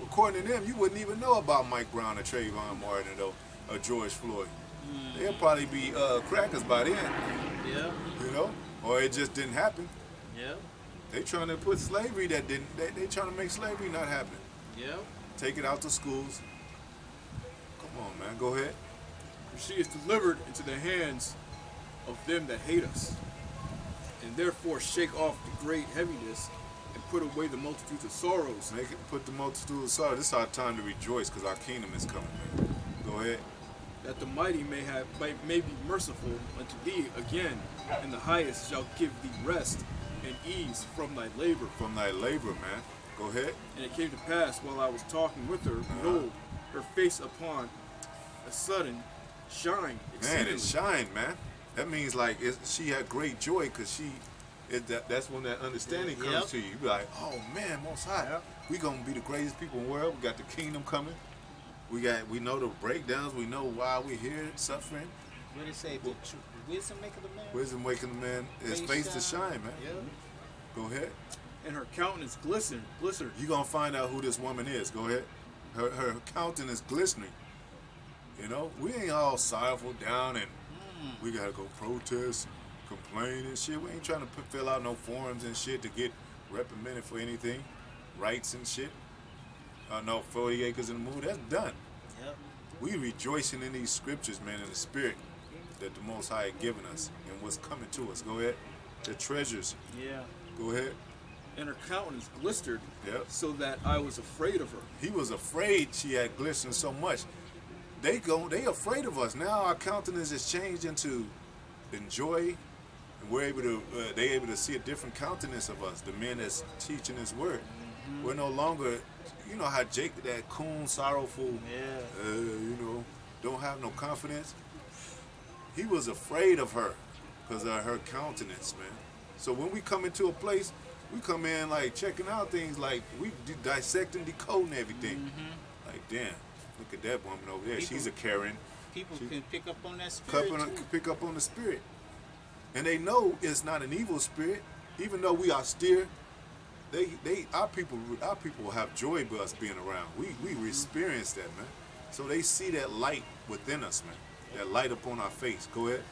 according to them, you wouldn't even know about Mike Brown or Trayvon Martin or George Floyd. They'll probably be crackers by then, Yeah. you know? Or it just didn't happen. Yeah. They trying to put slavery that didn't, they trying to make slavery not happen. Yeah. Take it out to schools. Come on, man, go ahead. She is delivered into the hands of them that hate us, and therefore shake off the great heaviness and put away the multitudes of sorrows. Make it, put the multitude aside. This is our time to rejoice because our kingdom is coming, man. Go ahead. That the mighty may be merciful unto thee again, and the highest shall give thee rest and ease from thy labor. From thy labor, man. Go ahead. And it came to pass while I was talking with her, behold, her face upon a sudden shined exceedingly. Man, it shined, man. That means like she had great joy because that's when that understanding comes Yep. to you. You be like, oh man, Most High, we gonna be the greatest people in the world. We got the kingdom coming. We know the breakdowns. We know why we're here suffering. What did it say? Wisdom maketh a man? Wisdom waking the man his face to shine, man. Yeah. Go ahead. And her countenance glistened. You're gonna find out who this woman is. Go ahead. Her countenance glistening. You know, we ain't all sorrowful down and we gotta go protest, complain and shit. We ain't trying to fill out no forms and shit to get reprimanded for anything, rights and shit. No 40 acres in the moon. That's done. Yep. We rejoicing in these scriptures, man, in the spirit that the Most High had given us and what's coming to us. Go ahead. The treasures. Yeah. Go ahead. And her countenance glistered, Yep. so that I was afraid of her. He was afraid she had glistened so much. They afraid of us. Now our countenance is changed into enjoy, and we're able to they able to see a different countenance of us, the men that's teaching his word. We're no longer, you know how Jake, that coon, sorrowful, Yeah. don't have no confidence. He was afraid of her because of her countenance, man. So when we come into a place, we come in like checking out things, like we dissecting, decoding everything. Like, damn, look at that woman over there. She's a Karen. People can pick up on that spirit too. Pick up on the spirit. And they know it's not an evil spirit. Even though we are austere, our people will have joy with us being around. We experience that, man. So they see that light within us, man. That light upon our face. Go ahead.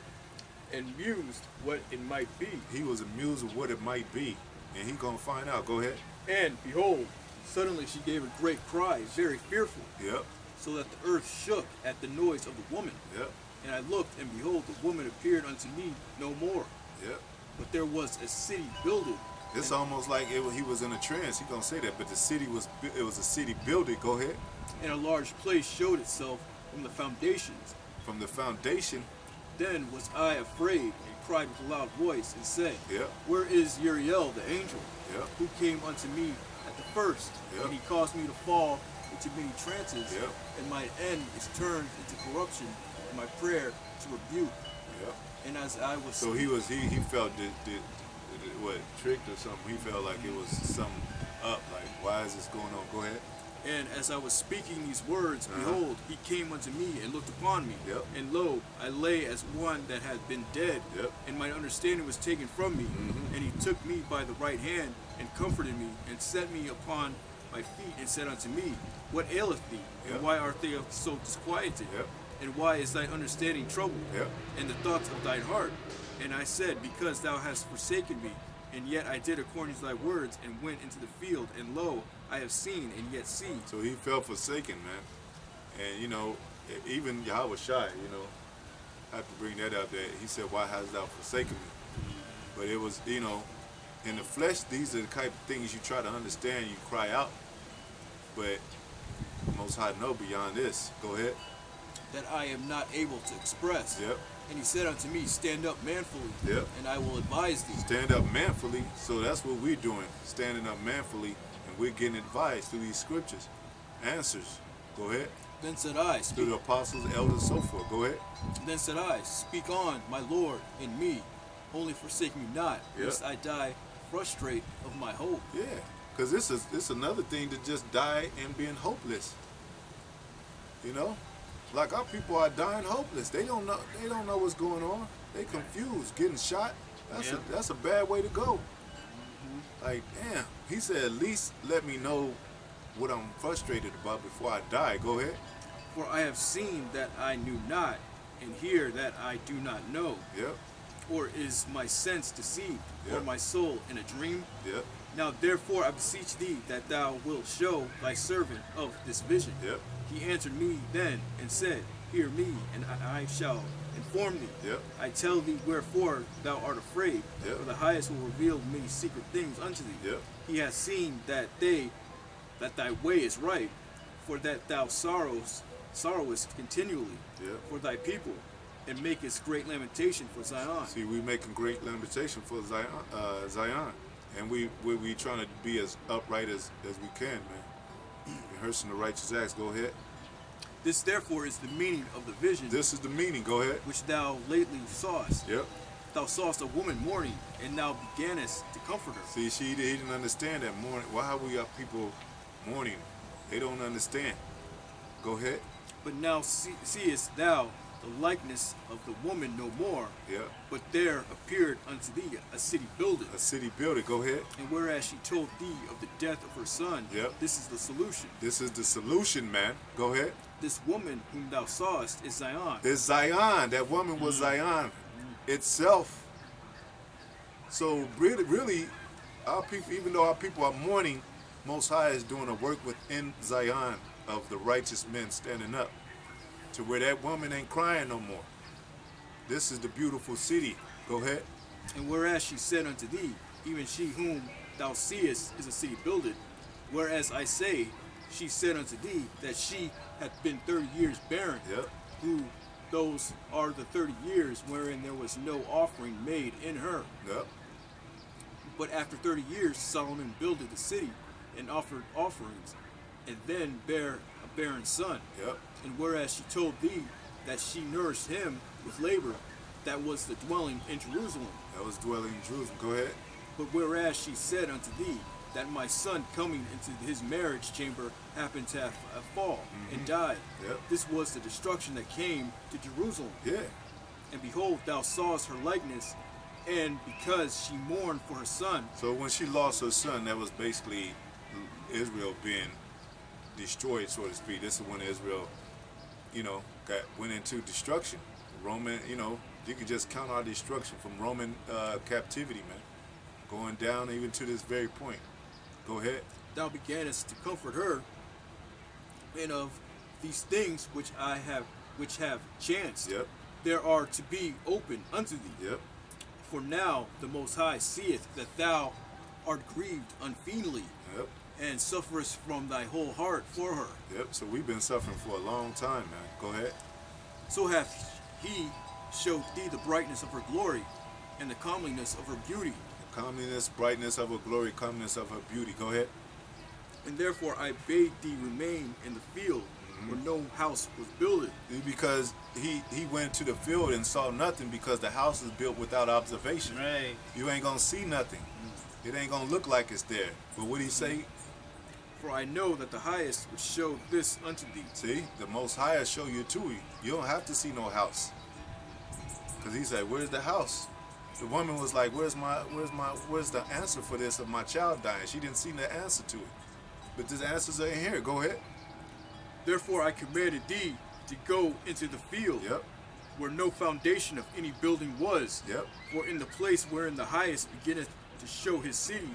And mused what it might be. He was amused with what it might be. And he gonna find out. Go ahead. And behold, suddenly she gave a great cry, very fearful, Yep. so that the earth shook at the noise of the woman. Yep. And I looked, and behold, the woman appeared unto me no more. Yep. But there was a city builded. It's almost like he was in a trance. He gonna say that, but it was a city building. Go ahead. And a large place showed itself from the foundations. From the foundation. Then was I afraid, and cried with a loud voice, and said, Yep. Where is Uriel the angel, Yep. who came unto me at the first? Yep. And he caused me to fall into many trances, Yep. and my end is turned into corruption, and my prayer to rebuke. Yep. And as I was So he felt what, tricked or something. He felt like it was something up. Like, why is this going on? Go ahead. And as I was speaking these words, behold, he came unto me and looked upon me. Yep. And lo, I lay as one that had been dead. Yep. And my understanding was taken from me. And he took me by the right hand and comforted me and set me upon my feet and said unto me, What aileth thee? Yep. And why art thou so disquieted? Yep. And why is thy understanding troubled? Yep. And the thoughts of thine heart? And I said, Because thou hast forsaken me, and yet I did according to thy words, and went into the field, and lo, I have seen and yet see. So he felt forsaken, man. And even Yahweh Shai, I have to bring that up. That he said, "Why hast thou forsaken me?" But it was, in the flesh, these are the type of things you try to understand. You cry out, but the Most High know beyond this. Go ahead. That I am not able to express. Yep. And he said unto me, Stand up manfully, Yep. and I will advise thee. Stand up manfully. So that's what we're doing, standing up manfully, and we're getting advice through these scriptures, answers. Go ahead. Then said I, Through the apostles, elders, so forth. Go ahead. Then said I, Speak on, my Lord, in me. Only forsake me not, Yep. lest I die frustrate of my hope. Yeah. Because it's another thing to just die and being hopeless. You know, like our people are dying hopeless. They don't know what's going on. They confused, getting shot. That's a bad way to go. Like, damn. He said, at least let me know what I'm frustrated about before I die. Go ahead. For I have seen that I knew not, and hear that I do not know. Yep. Or is my sense deceived, or Yep. my soul in a dream? Yep. Now therefore I beseech thee that thou wilt show thy servant of this vision. Yep. He answered me then and said, Hear me, and I shall inform thee. Yep. I tell thee wherefore thou art afraid, Yep. for the highest will reveal many secret things unto thee. Yep. He hath seen that thy way is right, for that thou sorrowest continually Yep. for thy people, and makest great lamentation for Zion. See, we making great lamentation for Zion, and we trying to be as upright as we can, man. Rehearsing the righteous acts. Go ahead. This therefore is the meaning of the vision This is the meaning. Go ahead. which thou lately sawest. Yep. Thou sawest a woman mourning, and thou beganest to comfort her. See, he didn't understand that mourning. Why have we got people mourning? They don't understand. Go ahead. But now seest thou the likeness of the woman no more, Yep. but there appeared unto thee a city builded. A city builder. Go ahead. And whereas she told thee of the death of her son, Yep. this is the solution. This is the solution, man. Go ahead. This woman whom thou sawest is Zion. It's Zion. That woman was Zion itself. So really, our people, even though our people are mourning, Most High is doing a work within Zion of the righteous men standing up to where that woman ain't crying no more. This is the beautiful city. Go ahead. And whereas she said unto thee, even she whom thou seest is a city builded, whereas I say, she said unto thee that she hath been 30 years barren, Yep. who those are the 30 years wherein there was no offering made in her. Yep. But after 30 years Solomon builded the city and offered offerings, and then bare a barren son. Yep. And whereas she told thee that she nourished him with labor, that was the dwelling in Jerusalem. That was dwelling in Jerusalem. Go ahead. But whereas she said unto thee that my son coming into his marriage chamber happened to have fall and died, Yep. this was the destruction that came to Jerusalem. Yeah. And behold, thou sawest her likeness, and because she mourned for her son, So when she lost her son, that was basically Israel being destroyed, so to speak. This is when Israel, went into destruction. Roman, you could just count our destruction from Roman captivity, man, going down even to this very point. Go ahead. thou beganest to comfort her, and of these things which have chanced, Yep. there are to be open unto thee. Yep. For now the Most High seeth that thou art grieved unfeelingly, Yep. and sufferest from thy whole heart for her. Yep. So we've been suffering for a long time, man. Go ahead. So hath he showed thee the brightness of her glory, and the comeliness of her beauty. Comeliness, brightness of her glory, comeliness of her beauty. Go ahead. And therefore I bade thee remain in the field, where no house was builded. Because he went to the field and saw nothing, because the house is built without observation. Right. You ain't gonna see nothing. It ain't gonna look like it's there. But what he say? For I know that the highest would show this unto thee. See, the Most High will show you too. You don't have to see no house. Cause he said, "Where's the house?" The woman was like, where's the answer for this of my child dying?" She didn't see the answer to it. But the answers are in here. Go ahead. Therefore I commanded thee to go into the field, Yep. where no foundation of any building was. Yep. For in the place wherein the highest beginneth to show his city,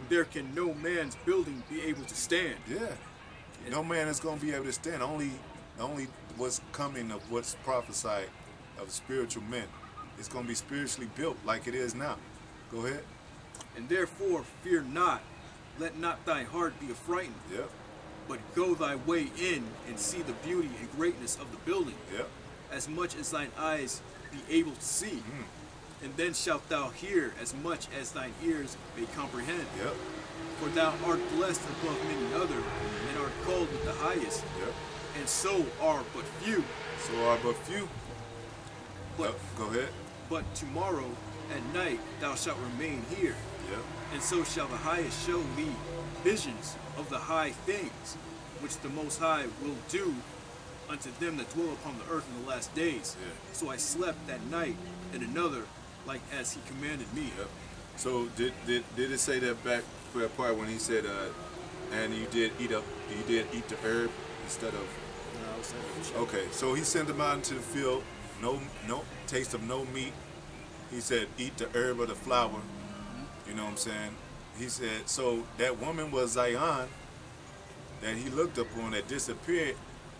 there can no man's building be able to stand. Yeah. No man is gonna be able to stand. Only what's coming of what's prophesied of spiritual men. It's gonna be spiritually built like it is now. Go ahead. And therefore fear not, let not thy heart be affrighted, Yep. but go thy way in and see the beauty and greatness of the building, Yep. as much as thine eyes be able to see. And then shalt thou hear as much as thine ears may comprehend. Yep. For thou art blessed above many other, and art called with the highest, Yep. and so are but few. So are but few. But, Yep. Go ahead. but tomorrow at night thou shalt remain here, Yep. and so shall the highest show thee visions of the high things, which the Most High will do unto them that dwell upon the earth in the last days. Yeah. So I slept that night, and another, like as he commanded me. Yep. So did it say that back for that part when he said, and you did eat the herb instead of? Okay, so he sent them out into the field, no taste of no meat. He said, eat the herb of the flower. You know what I'm saying? He said, so that woman was Zion that he looked upon that disappeared,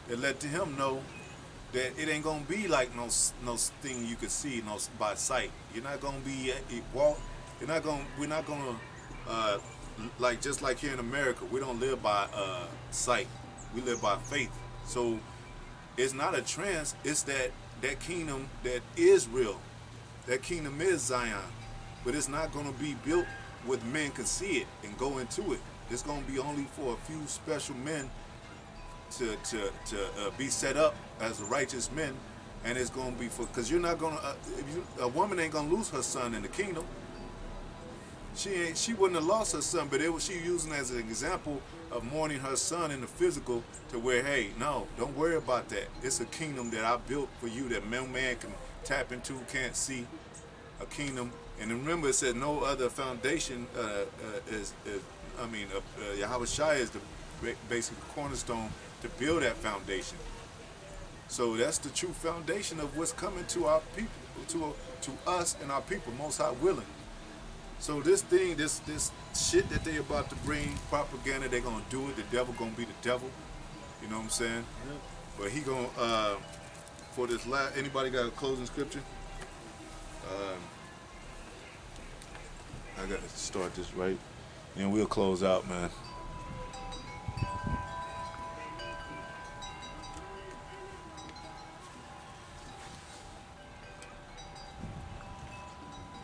that let to him know that it ain't gonna be like no thing you could see by sight. You're not gonna be we're not gonna like just like here in America, we don't live by sight. We live by faith. So it's not a trance, it's that kingdom that is real. That kingdom is Zion. But it's not gonna be built where men can see it and go into it. It's gonna be only for a few special men to be set up as righteous men, and it's gonna be for, because you're not gonna a woman ain't gonna lose her son in the kingdom. She wouldn't have lost her son, but she using as an example of mourning her son in the physical, to where, hey, no, don't worry about that. It's a kingdom that I built for you that no man can tap into, can't see. A kingdom, and remember it said no other foundation Yahweh Shai is the basic cornerstone to build that foundation. So that's the true foundation of what's coming to our people, to us and our people, Most High willing. So this shit that they about to bring, propaganda, they gonna do it. The devil gonna be the devil. You know what I'm saying? Yep. But he gonna for this last. Anybody got a closing scripture? I gotta start this right, and we'll close out, man.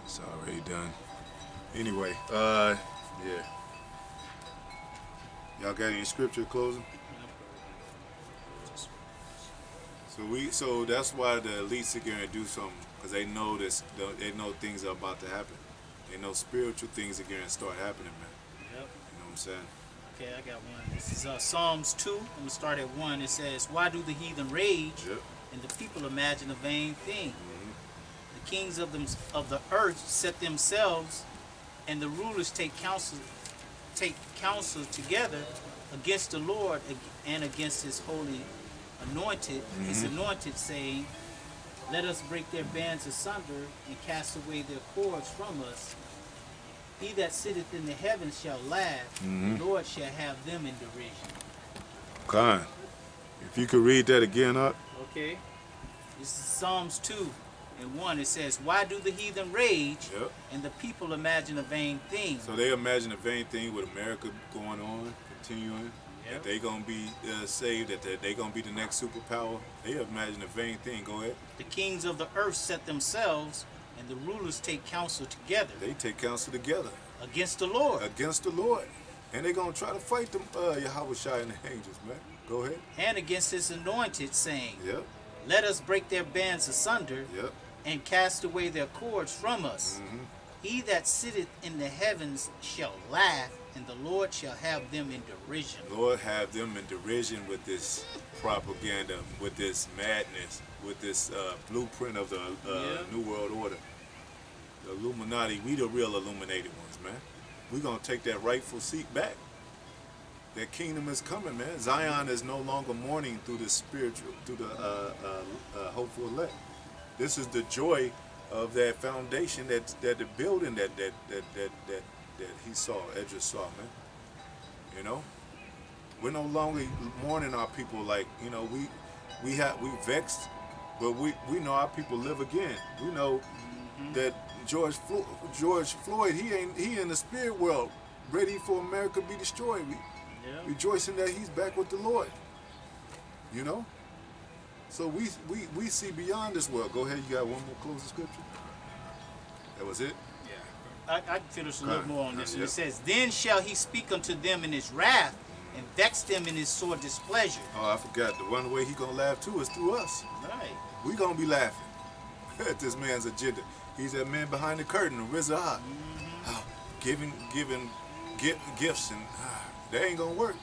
It's already done. Anyway, yeah. Y'all got any scripture closing? So that's why the elites are gonna do something, because they know this. They know things are about to happen. They know spiritual things are gonna start happening, man. Yep. You know what I'm saying? Okay, I got one. This is Psalms 2. I'm gonna start at 1. It says, "Why do the heathen rage, Yep. and the people imagine a vain thing? Mm-hmm. The kings of the earth set themselves, and the rulers take counsel together against the Lord and against His holy anointed, His anointed, saying, Let us break their bands asunder and cast away their cords from us. He that sitteth in the heavens shall laugh, the Lord shall have them in derision." Kind. If you could read that again, up. Okay. This is Psalms 2 and 1. It says, "Why do the heathen rage, Yep. and the people imagine a vain thing?" So they imagine a vain thing with America going on, continuing. Yep. That they gonna be saved. That they gonna be the next superpower. They imagine a vain thing. Go ahead. The kings of the earth set themselves, and the rulers take counsel together They take counsel together against the Lord against the Lord, and they gonna try to fight them Yahweh Shai and the angels, man. Go ahead. and against His anointed, saying, Yep. Let us break their bands asunder Yep. and cast away their cords from us. Mm-hmm. He that sitteth in the heavens shall laugh, and the Lord shall have them in derision. Lord, have them in derision with this propaganda, with this madness, with this blueprint of the New World Order. The Illuminati, we the real illuminated ones, man. We gonna take that rightful seat back. That kingdom is coming, man. Zion is no longer mourning through the spiritual, through the hopeful elect. This is the joy of that foundation, that the building that he saw, Edris saw, man. You know, we're no longer mourning our people like, you know, we vexed, but we know our people live again. We know that George Floyd, he in the spirit world, ready for America to be destroyed. Rejoicing that he's back with the Lord. You know? So we see beyond this world. Go ahead, you got one more closing scripture? That was it? I can finish a little more on this. And Yep. it says, "Then shall he speak unto them in his wrath, and vex them in his sore displeasure." Oh, I forgot. The one way he gonna laugh too is through us. Right. We gonna be laughing at this man's agenda. He's that man behind the curtain, the Rizah. Giving gifts, and that ain't gonna work.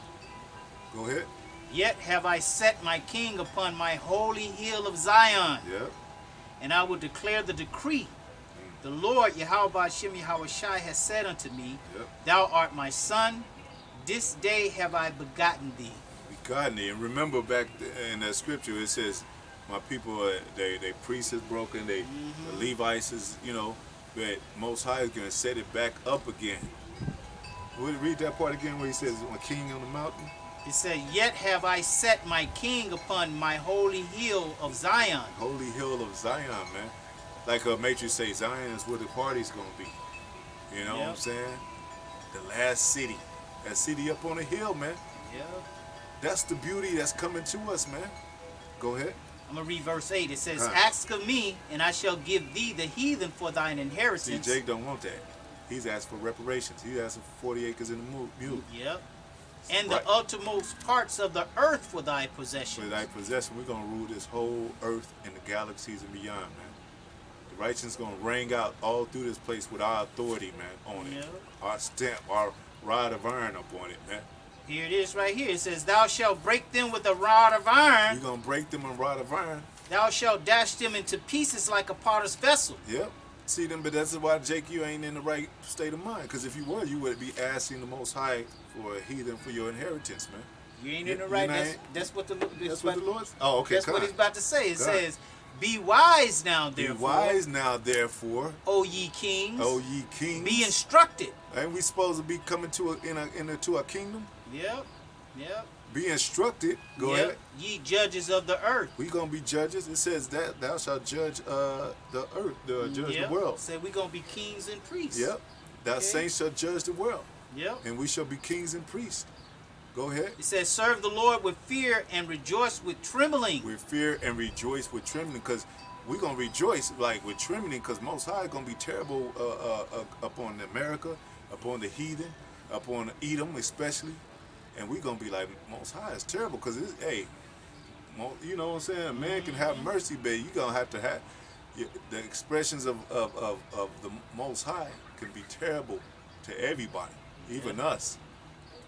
Go ahead. Yet have I set my king upon my holy hill of Zion, Yep. and I will declare the decree. The Lord Yahweh Hashem Yahweh Shai has said unto me, Yep. Thou art my son, this day have I begotten thee. Begotten thee. And remember back in that scripture, it says, my people, they priests is broken, the Levites is, but Most High is going to set it back up again. We'll read that part again where he says, a king on the mountain. It said, Yet have I set my king upon my holy hill of Zion. Holy hill of Zion, man. Like Matrix say, Zion is where the party's going to be. You know what I'm saying? The last city. That city up on the hill, man. Yeah. That's the beauty that's coming to us, man. Go ahead. I'm going to read verse 8. It says, Huh. Ask of me, and I shall give thee the heathen for thine See, inheritance. Jake don't want that. He's asked for reparations. He's asking for 40 acres in the mule. Yep. And Right. the uttermost parts of the earth for thy possession. For thy possession, we're going to rule this whole earth and the galaxies and beyond, man. The righteous is going to ring out all through this place with our authority, man, on it. Yep. Our stamp, our rod of iron up on it, man. Here it is right here. It says, Thou shalt break them with a rod of iron. You're going to break them in rod of iron. Thou shalt dash them into pieces like a potter's vessel. Yep. See them, but that's why, Jake, you ain't in the right state of mind. Because if you were, you would be asking the Most High for a heathen for your inheritance, man. You ain't You- in the you right. not- That's what the That's what the Lord. Oh, okay. That's come what on. he's about to say. It Come on. says, Be wise now, Be therefore, wise now, therefore, O ye kings. O ye kings. Be instructed. Ain't we supposed to be coming to into a kingdom? Yep. Yep. Be instructed. Go Yep. ahead. Ye judges of the earth. We gonna be judges. It says that thou shalt judge the earth, judge Yep. the world. Say we gonna be kings and priests. Yep. Thou Okay. saints shall judge the world, Yep. and we shall be kings and priests. Go ahead. It says, Serve the Lord with fear and rejoice with trembling. With fear and rejoice with trembling, because we're gonna rejoice like with trembling, because Most High gonna be terrible upon America, upon the heathen, upon Edom especially, and we're gonna be like, Most High is terrible, because it's you know what I'm saying? A man can have mercy, but you gonna have to have the expressions of the Most High can be terrible to everybody, even us.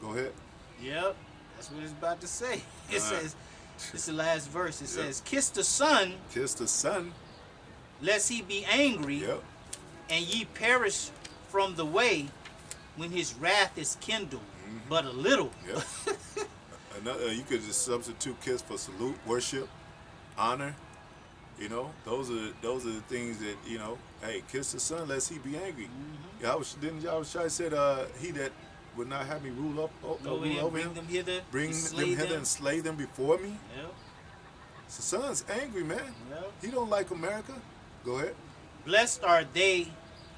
Go ahead. Yep. That's what it's about to say. It All right. says, it's the last verse. It Yep. says, Kiss the Son, Kiss the Son. lest he be angry, Yep. and ye perish from the way when his wrath is kindled, but a little. Yep. Another, you could just substitute kiss for salute, worship, honor. You know, those are the things that, hey, kiss the Son lest he be angry. Didn't Yahushua said he that would not have me rule up Over him, over bring him, them hither, bring and them slay hither them. and slay them before me. Yep. The Son's angry, man. Yep. He don't like America. Go ahead. Blessed are they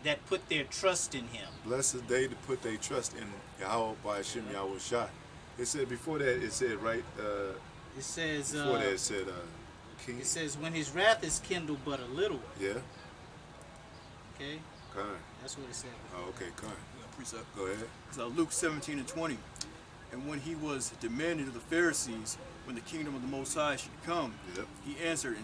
that put their trust in him. Blessed they to put their trust in Yahweh by Hashem Yahushua. It said before that, it said right It says, before that it said king. it says, when his wrath is kindled but a little. Yeah. Okay, Khan. that's what it said. Oh, okay, Khan. Precept. Go ahead. It's Luke 17 and 20. And when he was demanding of the Pharisees when the kingdom of the Most High should come, Yep. he answered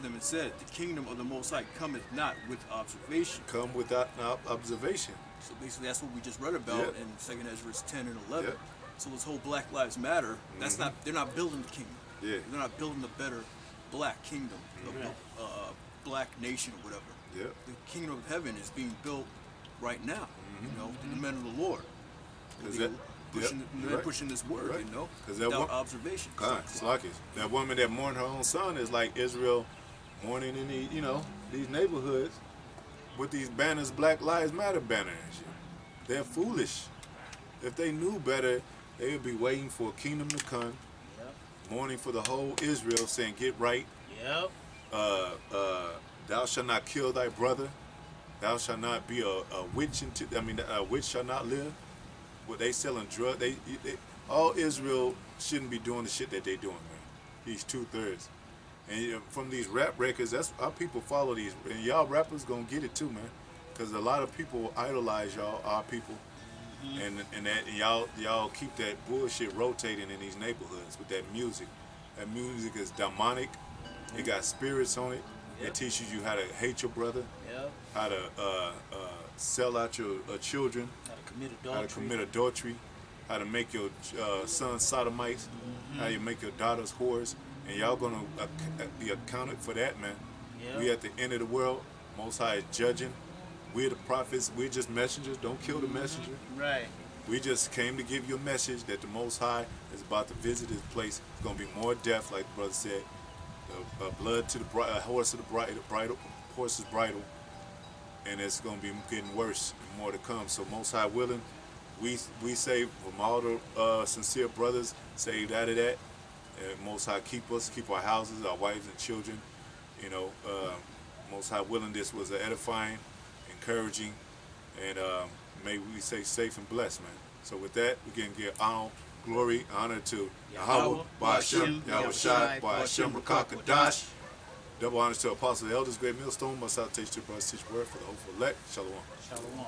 them and said, The kingdom of the Most High cometh not with observation. Come without observation. So basically, that's what we just read about Yep. in 2nd Ezra 10 and 11. Yep. So this whole Black Lives Matter, that's not. They're not building the kingdom. Yeah. They're not building a better black kingdom, Right. black nation or whatever. Yep. The kingdom of heaven is being built right now. The men of the Lord. Is They're that- pushing, yep, they're you're right. pushing this word, You're right. you know, 'Cause that without one- observation. Khan. Slackish. That woman that mourned her own son is like Israel mourning in these neighborhoods with these banners, Black Lives Matter banners. They're foolish. If they knew better, they would be waiting for a kingdom to come, Yep. mourning for the whole Israel, saying, "Get right. Yep. Thou shalt not kill thy brother. Thou shalt not be a witch. A witch shall not live." What they selling drugs? They all Israel shouldn't be doing the shit that they doing, man. These 2/3, and from these rap records, that's our people follow these, and y'all rappers gonna get it too, man. Because a lot of people idolize y'all, our people, and y'all keep that bullshit rotating in these neighborhoods with that music. That music is demonic. It got spirits on it. Yep. It teaches you how to hate your brother, Yep. how to sell out your children, How to commit how adultery. to commit adultery, how to make your sons sodomites, how you make your daughters whores, and y'all gonna be accounted for that, man. Yep. We at the end of the world. Most High is judging. We're the prophets. We're just messengers. Don't kill the messenger. Right. We just came to give you a message that the Most High is about to visit this place. It's gonna be more death, like the brother said. Blood to the horse to the bridle, horse's bridle, and it's gonna be getting worse and more to come. So Most High willing, we saved from all the sincere brothers, saved out of that. And Most High keep us, keep our houses, our wives and children. You know, Most High willing, this was edifying, encouraging, and may we say safe and blessed, man. So with that, we can give all glory, honor to Yahweh, Ba'ashem, Yahweh Shai, Ba'ashem, Rakakadash. Double honors to Apostle, the elders, great millstone, must out teach to brothers, teach word for the hopeful elect. Shalom. Shalom.